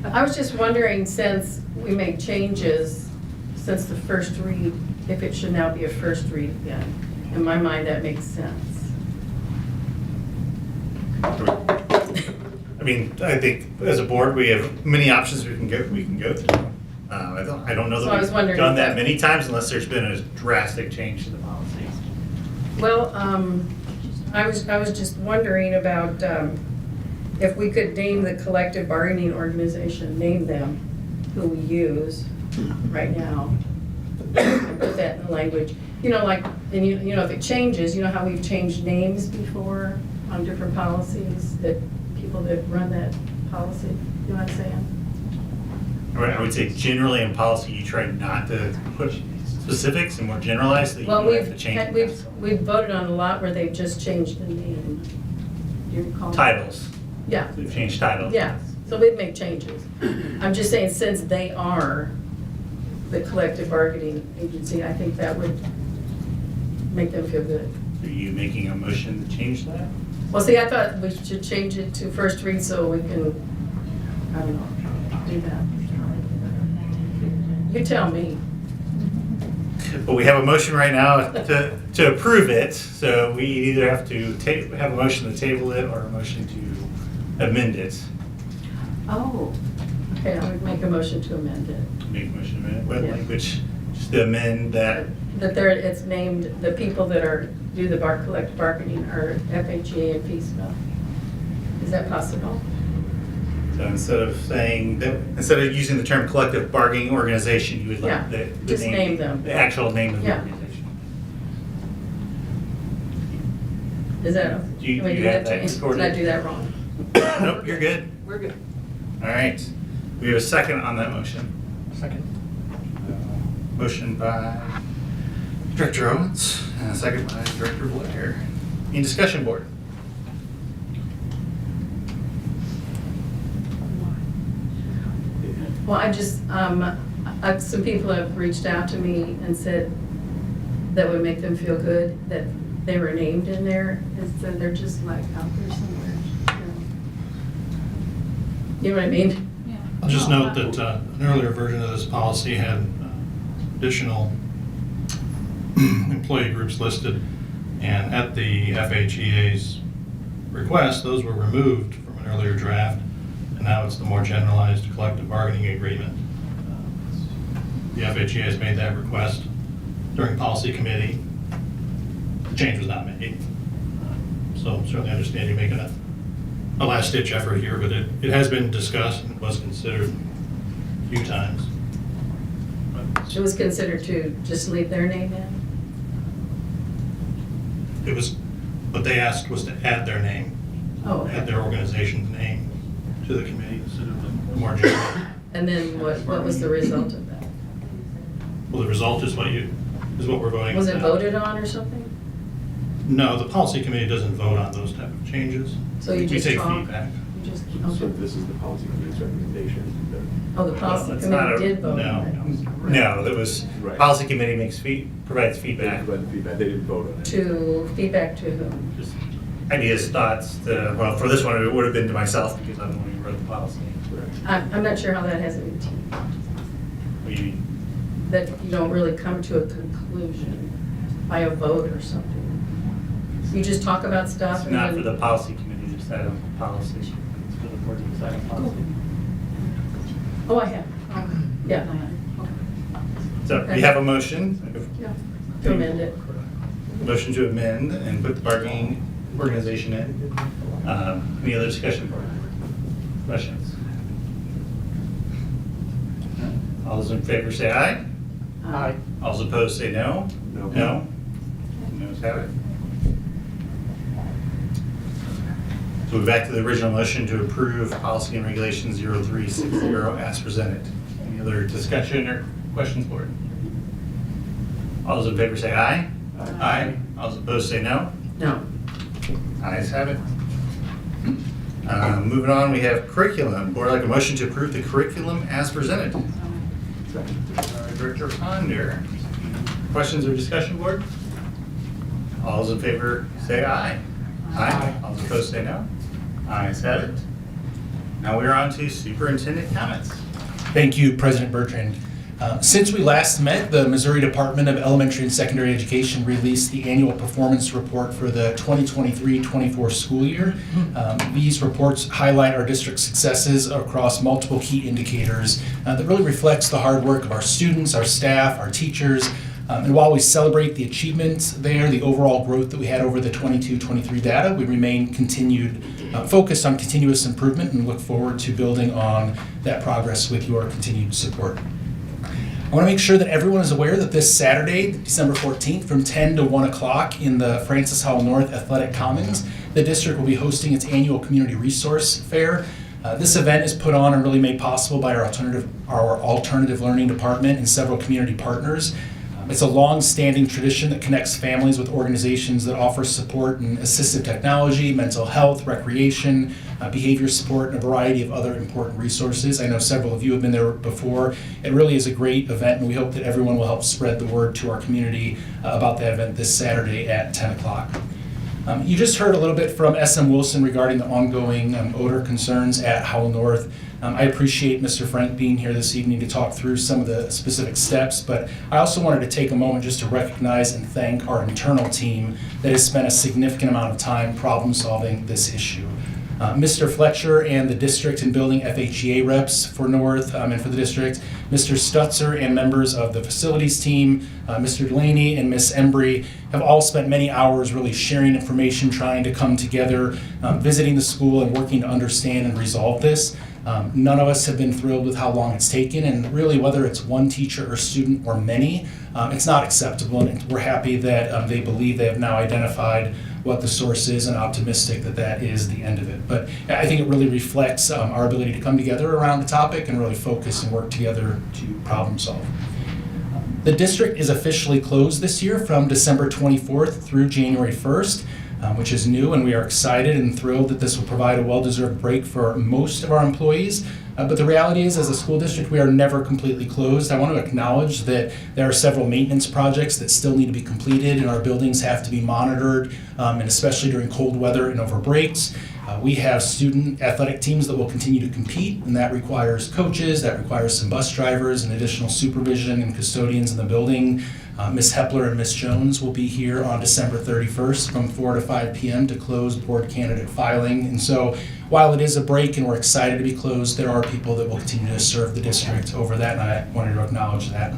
I was just wondering, since we make changes since the first read, if it should now be a first read again. In my mind, that makes sense. I mean, I think as a board, we have many options we can go through. I don't know So that I was we've wondering done if that that- many times unless there's been a drastic change to the policy. Well, I was just wondering about if we could name the collective bargaining organization, name them, who we use right now, and put that in the language. Like, and if it changes, how we've changed names before on different policies, that people that run that policy, you know what I'm saying? I would say generally in policy, you try not to put specifics and more generalized that you Well, might have to change? we've voted on a lot where they've just changed the name. Do you recall? Titles. Yeah. We've changed titles. Yeah, so we've made changes. I'm just saying, since they are the collective bargaining agency, I think that would make them feel good. Are you making a motion to change that? Well, see, I thought we should change it to first read so we can, I don't know, do that. You tell me. But we have a motion right now to approve it, so we either have to have a motion to table it or a motion to amend it. Oh, okay, I would make a motion to amend it. Make a motion to amend it. What Yeah. language? Just to amend that. That there, it's named, the people that do the collective bargaining are FHA and FESPA. Is that possible? So instead of saying that, instead of using the term collective bargaining organization, you would Yeah, like the just name them. the actual name of the Yeah. organization. Is that, Do you- can we you do have that? that Did I recorded? do that wrong? Nope, you're good. We're good. All right. We have a second on that motion. Second. Motion by Director Owens and a second by Director Blair. Any discussion, board? Well, I just, some people have reached out to me and said that would make them feel good that they were named in there, and so they're just like out there somewhere. You know what I mean? I'll just note that an earlier version of this policy had additional employee groups listed, and at the FHEA's request, those were removed from an earlier draft, and now it's the more generalized collective bargaining agreement. The FHEA has made that request during policy committee. The change was not made. So certainly understand you making a last-ditch effort here, but it has been discussed and was considered a few times. It was considered to just leave their name in? It was, what they asked was to add their name, Oh, add their organization's name to the committee instead of the more general. and then what was the result of that? Well, the result is what we're voting on. Was it now. voted on or something? No, the policy committee doesn't vote on those type of changes. So you We just take talk? feedback. You just, So okay. this is the policy committee's recommendation. Oh, the policy It's not committee did vote no. on it? No, that was, Right. policy committee provides They feedback. provided feedback, they didn't vote on it. To feedback to whom? Just ideas, thoughts, well, for this one, it would have been to myself because I'm the one who wrote the policy. I'm not sure how that has any teeth. What do you mean? That you don't really come to a conclusion by a vote or something. You just talk about stuff It's and not then. for the policy committee to decide on policy. It's for the board to decide on policy. Oh, I have. Yeah. So we have a motion. Yeah. To amend it. Motion to amend and put the bargaining organization in. Any other discussion? Questions? All those in favor say aye. Aye. All those opposed say no. No. No. Noes have it. So we're back to the original motion to approve policy and regulation 0360 as presented. Any other discussion or questions, board? All those in favor say aye. Aye. All those opposed say no. No. Ayes have it. Moving on, we have curriculum. Board, I'd like a motion to approve the curriculum as presented. Director Ponder. Questions or discussion, board? All those in favor say aye. Aye. All those opposed say no. Ayes have it. Now we're on to superintendent comments. Thank you, President Bertrand. Since we last met, the Missouri Department of Elementary and Secondary Education released the annual performance report for the 2023-24 school year. These reports highlight our district's successes across multiple key indicators that really reflects the hard work of our students, our staff, our teachers. And while we celebrate the achievements there, the overall growth that we had over the 22-23 data, we remain focused on continuous improvement and look forward to building on that progress with your continued support. I want to make sure that everyone is aware that this Saturday, December 14th, from 10 to 1 o'clock in the Francis Howell North Athletic Commons, the district will be hosting its annual Community Resource Fair. This event is put on and really made possible by our alternative learning department and several community partners. It's a long-standing tradition that connects families with organizations that offer support in assistive technology, mental health, recreation, behavior support, and a variety of other important resources. I know several of you have been there before. It really is a great event, and we hope that everyone will help spread the word to our community about that event this Saturday at 10 o'clock. You just heard a little bit from SM Wilson regarding the ongoing odor concerns at Howell North. I appreciate Mr. Frank being here this evening to talk through some of the specific steps, but I also wanted to take a moment just to recognize and thank our internal team that has spent a significant amount of time problem solving this issue. Mr. Fletcher and the district and building FHEA reps for North and for the district, Mr. Stutzer and members of the facilities team, Mr. Delaney and Ms. Embry have all spent many hours really sharing information, trying to come together, visiting the school and working to understand and resolve this. None of us have been thrilled with how long it's taken, and really whether it's one teacher or student or many, it's not acceptable, and we're happy that they believe they have now identified what the source is and optimistic that that is the end of it. But I think it really reflects our ability to come together around the topic and really focus and work together to problem solve. The district is officially closed this year from December 24th through January 1st. Which is new, and we are excited and thrilled that this will provide a well-deserved break for most of our employees. But the reality is, as a school district, we are never completely closed. I want to acknowledge that there are several maintenance projects that still need to be completed, and our buildings have to be monitored, and especially during cold weather and over breaks. We have student athletic teams that will continue to compete, and that requires coaches, that requires some bus drivers and additional supervision and custodians in the building. Ms. Hepler and Ms. Jones will be here on December 31st from 4 to 5 p.m. to close board candidate filing. And so while it is a break and we're excited to be closed, there are people that will continue to serve the district over that, and I wanted to acknowledge that.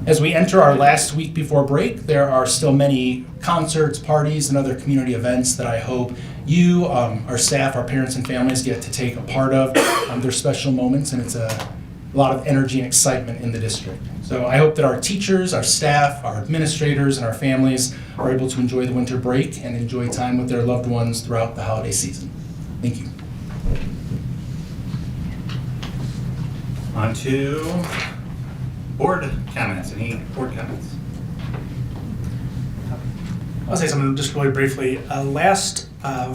As we enter our last week before break, there are still many concerts, parties, and other community events that I hope you, our staff, our parents, and families get to take a part of. They're special moments, and it's a lot of energy and excitement in the district. So I hope that our teachers, our staff, our administrators, and our families are able to enjoy the winter break and enjoy time with their loved ones throughout the holiday season. Thank you. On to board comments. Any board comments? I'll say something just really briefly. Last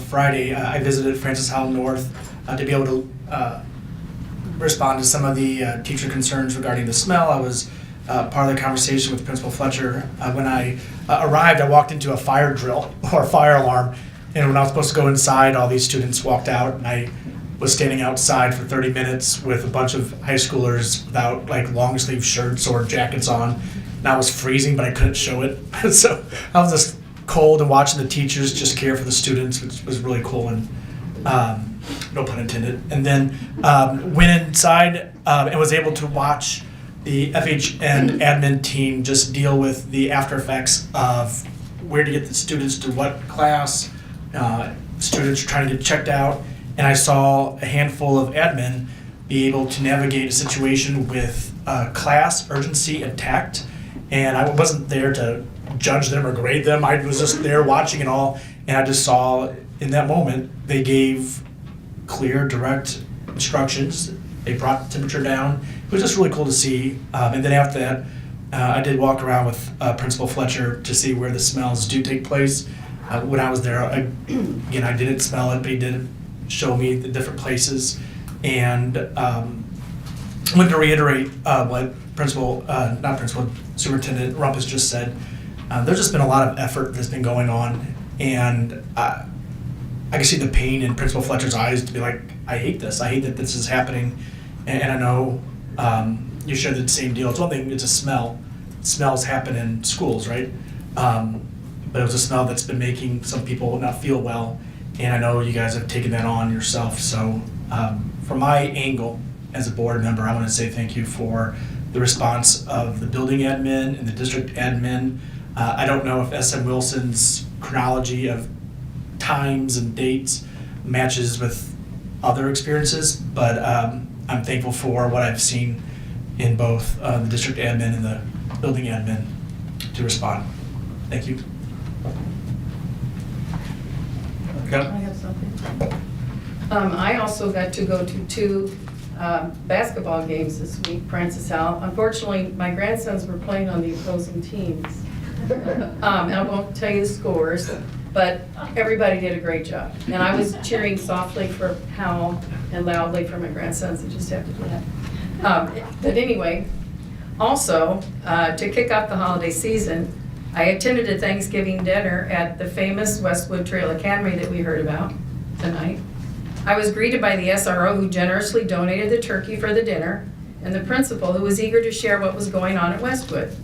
Friday, I visited Francis Howell North to be able to respond to some of the teacher concerns regarding the smell. I was part of the conversation with Principal Fletcher. When I arrived, I walked into a fire drill or fire alarm, and when I was supposed to go inside, all these students walked out, and I was standing outside for 30 minutes with a bunch of high schoolers without like long sleeve shirts or jackets on, and I was freezing, but I couldn't show it. So I was just cold and watching the teachers just care for the students, which was really cool, and no pun intended. And then went inside and was able to watch the FH and admin team just deal with the after effects of where to get the students to what class, students trying to get checked out. And I saw a handful of admin be able to navigate a situation with class, urgency, and tact. And I wasn't there to judge them or grade them. I was just there watching it all. And I just saw in that moment, they gave clear, direct instructions. They brought the temperature down. It was just really cool to see. And then after that, I did walk around with Principal Fletcher to see where the smells do take place. When I was there, I didn't smell it, but he did show me the different places. And I want to reiterate what Superintendent Rumpus just said. There's just been a lot of effort that's been going on, and I can see the pain in Principal Fletcher's eyes to be like, I hate this. I hate that this is happening. And I know you share the same deal. It's one thing, it's a smell. Smells happen in schools, right? But it was a smell that's been making some people not feel well. And I know you guys have taken that on yourself. So from my angle as a board member, I want to say thank you for the response of the building admin and the district admin. I don't know if SM Wilson's chronology of times and dates matches with other experiences, but I'm thankful for what I've seen in both the district admin and the building admin to respond. Thank you. Okay. I have something. I also got to go to 2 basketball games this week, Francis Howell. Unfortunately, my grandsons were playing on the opposing teams. I won't tell you the scores, but everybody did a great job. And I was cheering softly for Howell and loudly for my grandsons. I just have to do that. But anyway, also, to kick off the holiday season, I attended a Thanksgiving dinner at the famous Westwood Trail Academy that we heard about tonight. I was greeted by the SRO who generously donated the turkey for the dinner and the principal who was eager to share what was going on at Westwood.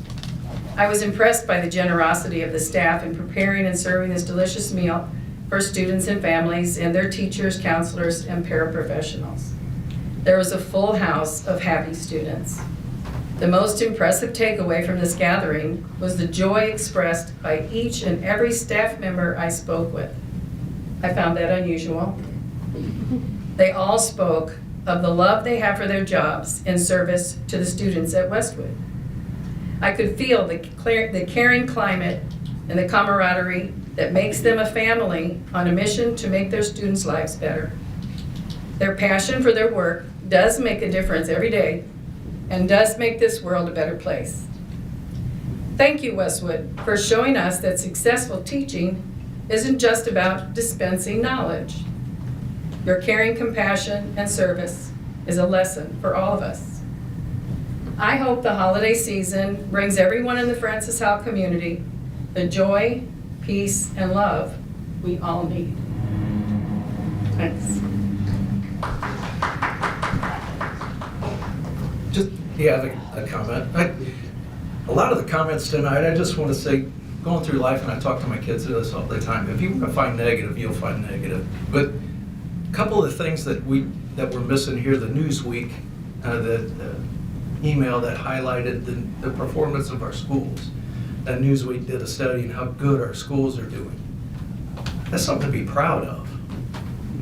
I was impressed by the generosity of the staff in preparing and serving this delicious meal for students and families and their teachers, counselors, and paraprofessionals. There was a full house of happy students. The most impressive takeaway from this gathering was the joy expressed by each and every staff member I spoke with. I found that unusual. They all spoke of the love they have for their jobs in service to the students at Westwood. I could feel the caring climate and the camaraderie that makes them a family on a mission to make their students' lives better. Their passion for their work does make a difference every day and does make this world a better place. Thank you, Westwood, for showing us that successful teaching isn't just about dispensing knowledge. Your caring compassion and service is a lesson for all of us. I hope the holiday season brings everyone in the Francis Howell community the joy, peace, and love we all need. Thanks. Just, a comment. A lot of the comments tonight, I just want to say, going through life, and I talk to my kids about this all the time, if you want to find negative, you'll find negative. But a couple of things that we're missing here, the Newsweek, the email that highlighted the performance of our schools. That Newsweek did a study on how good our schools are doing. That's something to be proud of.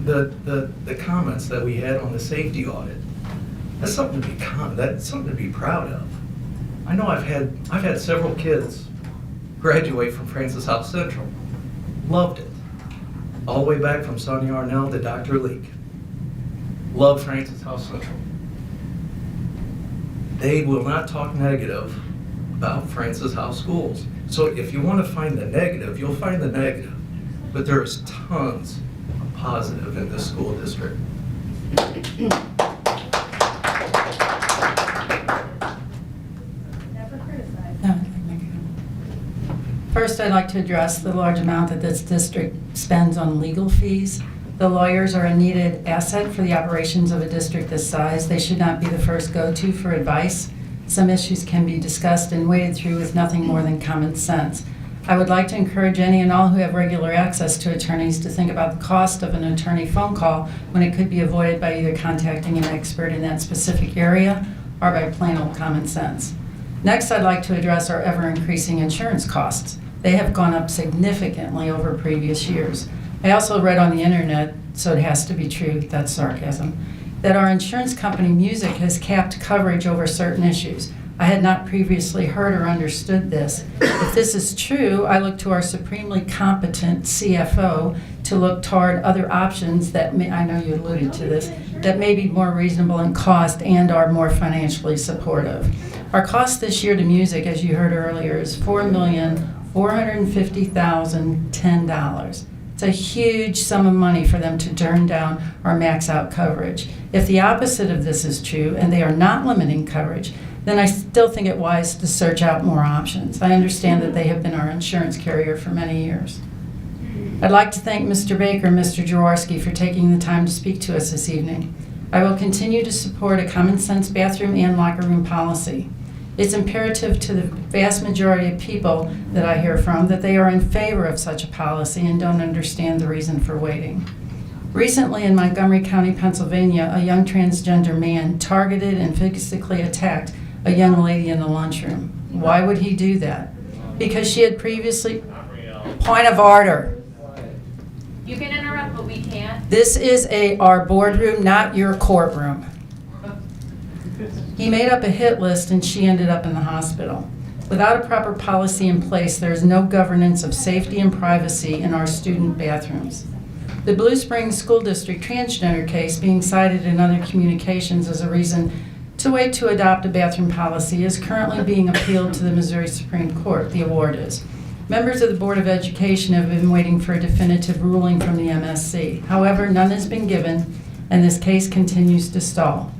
The comments that we had on the safety audit, that's something to be proud of. I know I've had several kids graduate from Francis Howell Central. Loved it. All the way back from Sonny Arnell to Dr. Leak. Love Francis Howell Central. They will not talk negative about Francis Howell schools. So if you want to find the negative, you'll find the negative. But there's tons of positive in this school district. First, I'd like to address the large amount that this district spends on legal fees. The lawyers are a needed asset for the operations of a district this size. They should not be the first go-to for advice. Some issues can be discussed and waded through with nothing more than common sense. I would like to encourage any and all who have regular access to attorneys to think about the cost of an attorney phone call when it could be avoided by either contacting an expert in that specific area or by plain old common sense. Next, I'd like to address our ever-increasing insurance costs. They have gone up significantly over previous years. I also read on the internet, so it has to be true, that's sarcasm, that our insurance company Music has capped coverage over certain issues. I had not previously heard or understood this. If this is true, I look to our supremely competent CFO to look toward other options that may, I know you alluded to this, that may be more reasonable in cost and are more financially supportive. Our cost this year to Music, as you heard earlier, is $4,450,010. It's a huge sum of money for them to turn down our max out coverage. If the opposite of this is true, and they are not limiting coverage, then I still think it wise to search out more options. I understand that they have been our insurance carrier for many years. I'd like to thank Mr. Baker and Mr. Jaworski for taking the time to speak to us this evening. I will continue to support a common sense bathroom and locker room policy. It's imperative to the vast majority of people that I hear from that they are in favor of such a policy and don't understand the reason for waiting. Recently in Montgomery County, Pennsylvania, a young transgender man targeted and physically attacked a young lady in the lunchroom. Why would he do that? Because she had previously... Point of order. You can interrupt, but we can't. This is our boardroom, not your courtroom. He made up a hit list and she ended up in the hospital. Without a proper policy in place, there is no governance of safety and privacy in our student bathrooms. The Blue Springs School District transgender case being cited in other communications as a reason to wait to adopt a bathroom policy is currently being appealed to the Missouri Supreme Court. The award is. Members of the Board of Education have been waiting for a definitive ruling from the MSC. However, none has been given, and this case continues to stall.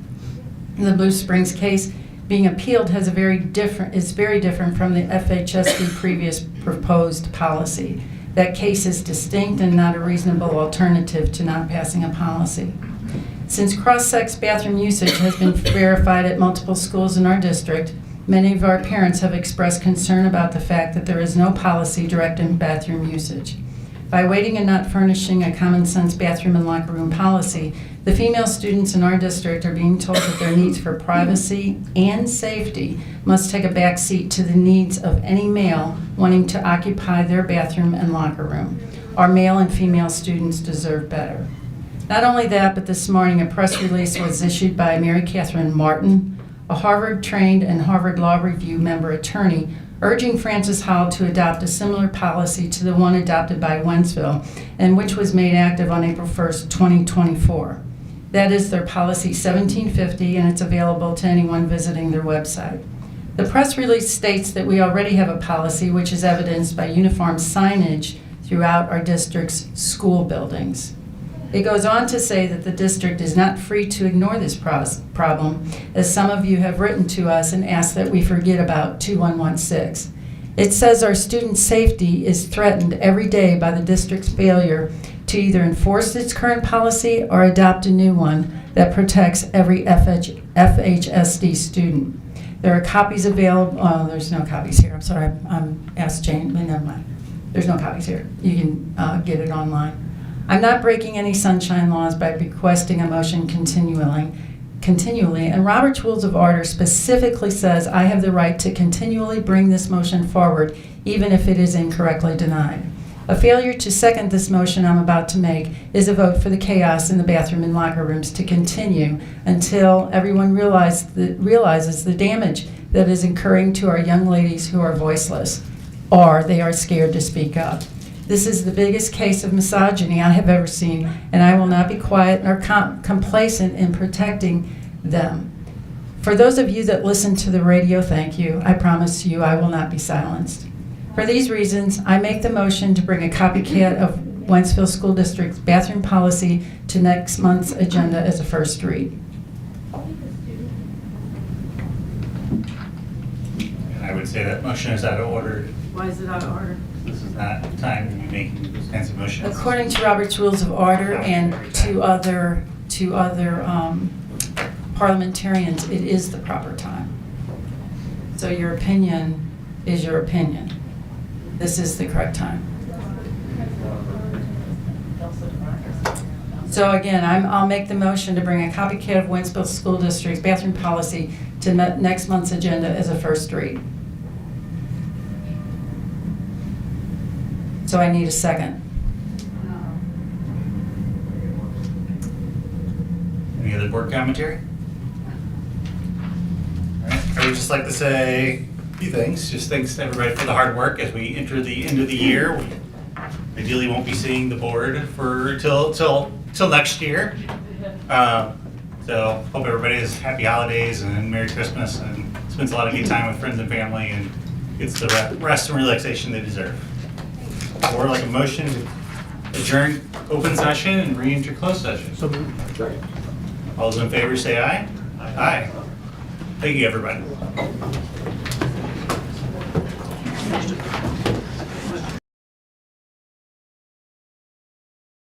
The Blue Springs case being appealed is very different from the FHSD previous proposed policy. That case is distinct and not a reasonable alternative to not passing a policy. Since cross-sex bathroom usage has been verified at multiple schools in our district, many of our parents have expressed concern about the fact that there is no policy directing bathroom usage. By waiting and not furnishing a common-sense bathroom and locker room policy, the female students in our district are being told that their needs for privacy and safety must take a back seat to the needs of any male wanting to occupy their bathroom and locker room. Our male and female students deserve better. Not only that, but this morning a press release was issued by Mary Catherine Martin, a Harvard-trained and Harvard Law Review member attorney, urging Francis Howell to adopt a similar policy to the one adopted by Wentzville and which was made active on April 1st, 2024. That is their policy 1750, and it's available to anyone visiting their website. The press release states that we already have a policy which is evidenced by uniform signage throughout our district's school buildings. It goes on to say that the district is not free to ignore this problem, as some of you have written to us and asked that we forget about 2116. It says our students' safety is threatened every day by the district's failure to either enforce its current policy or adopt a new one that protects every FHSD student. There are copies available. Oh, there's no copies here. I'm sorry. Asked Jane. Never mind. There's no copies here. You can get it online. I'm not breaking any sunshine laws by requesting a motion continually, and Robert's Rules of Order specifically says I have the right to continually bring this motion forward, even if it is incorrectly denied. A failure to second this motion I'm about to make is a vote for the chaos in the bathroom and locker rooms to continue until everyone realizes the damage that is occurring to our young ladies who are voiceless, or they are scared to speak up. This is the biggest case of misogyny I have ever seen, and I will not be quiet nor complacent in protecting them. For those of you that listen to the radio, thank you. I promise you I will not be silenced. For these reasons, I make the motion to bring a copycat of Wentzville School District's bathroom policy to next month's agenda as a first read. And I would say that motion is out of order. Why is it out of order? This is not the time to be making those kinds of motions. According to Robert's Rules of Order and to other parliamentarians, it is the proper time. So your opinion is your opinion. This is the correct time. So again, I'll make the motion to bring a copycat of Wentzville School District's bathroom policy to next month's agenda as a first read. So I need a second. Any other board commentary? All right. I would just like to say a few things. Just thanks to everybody for the hard work as we enter the end of the year. We ideally won't be seeing the board for till next year. So hope everybody has happy holidays and Merry Christmas and spends a lot of good time with friends and family and gets the rest and relaxation they deserve. Or like a motion to adjourn open session and re-enter closed session. So all those in favor say aye. Aye. Thank you, everybody.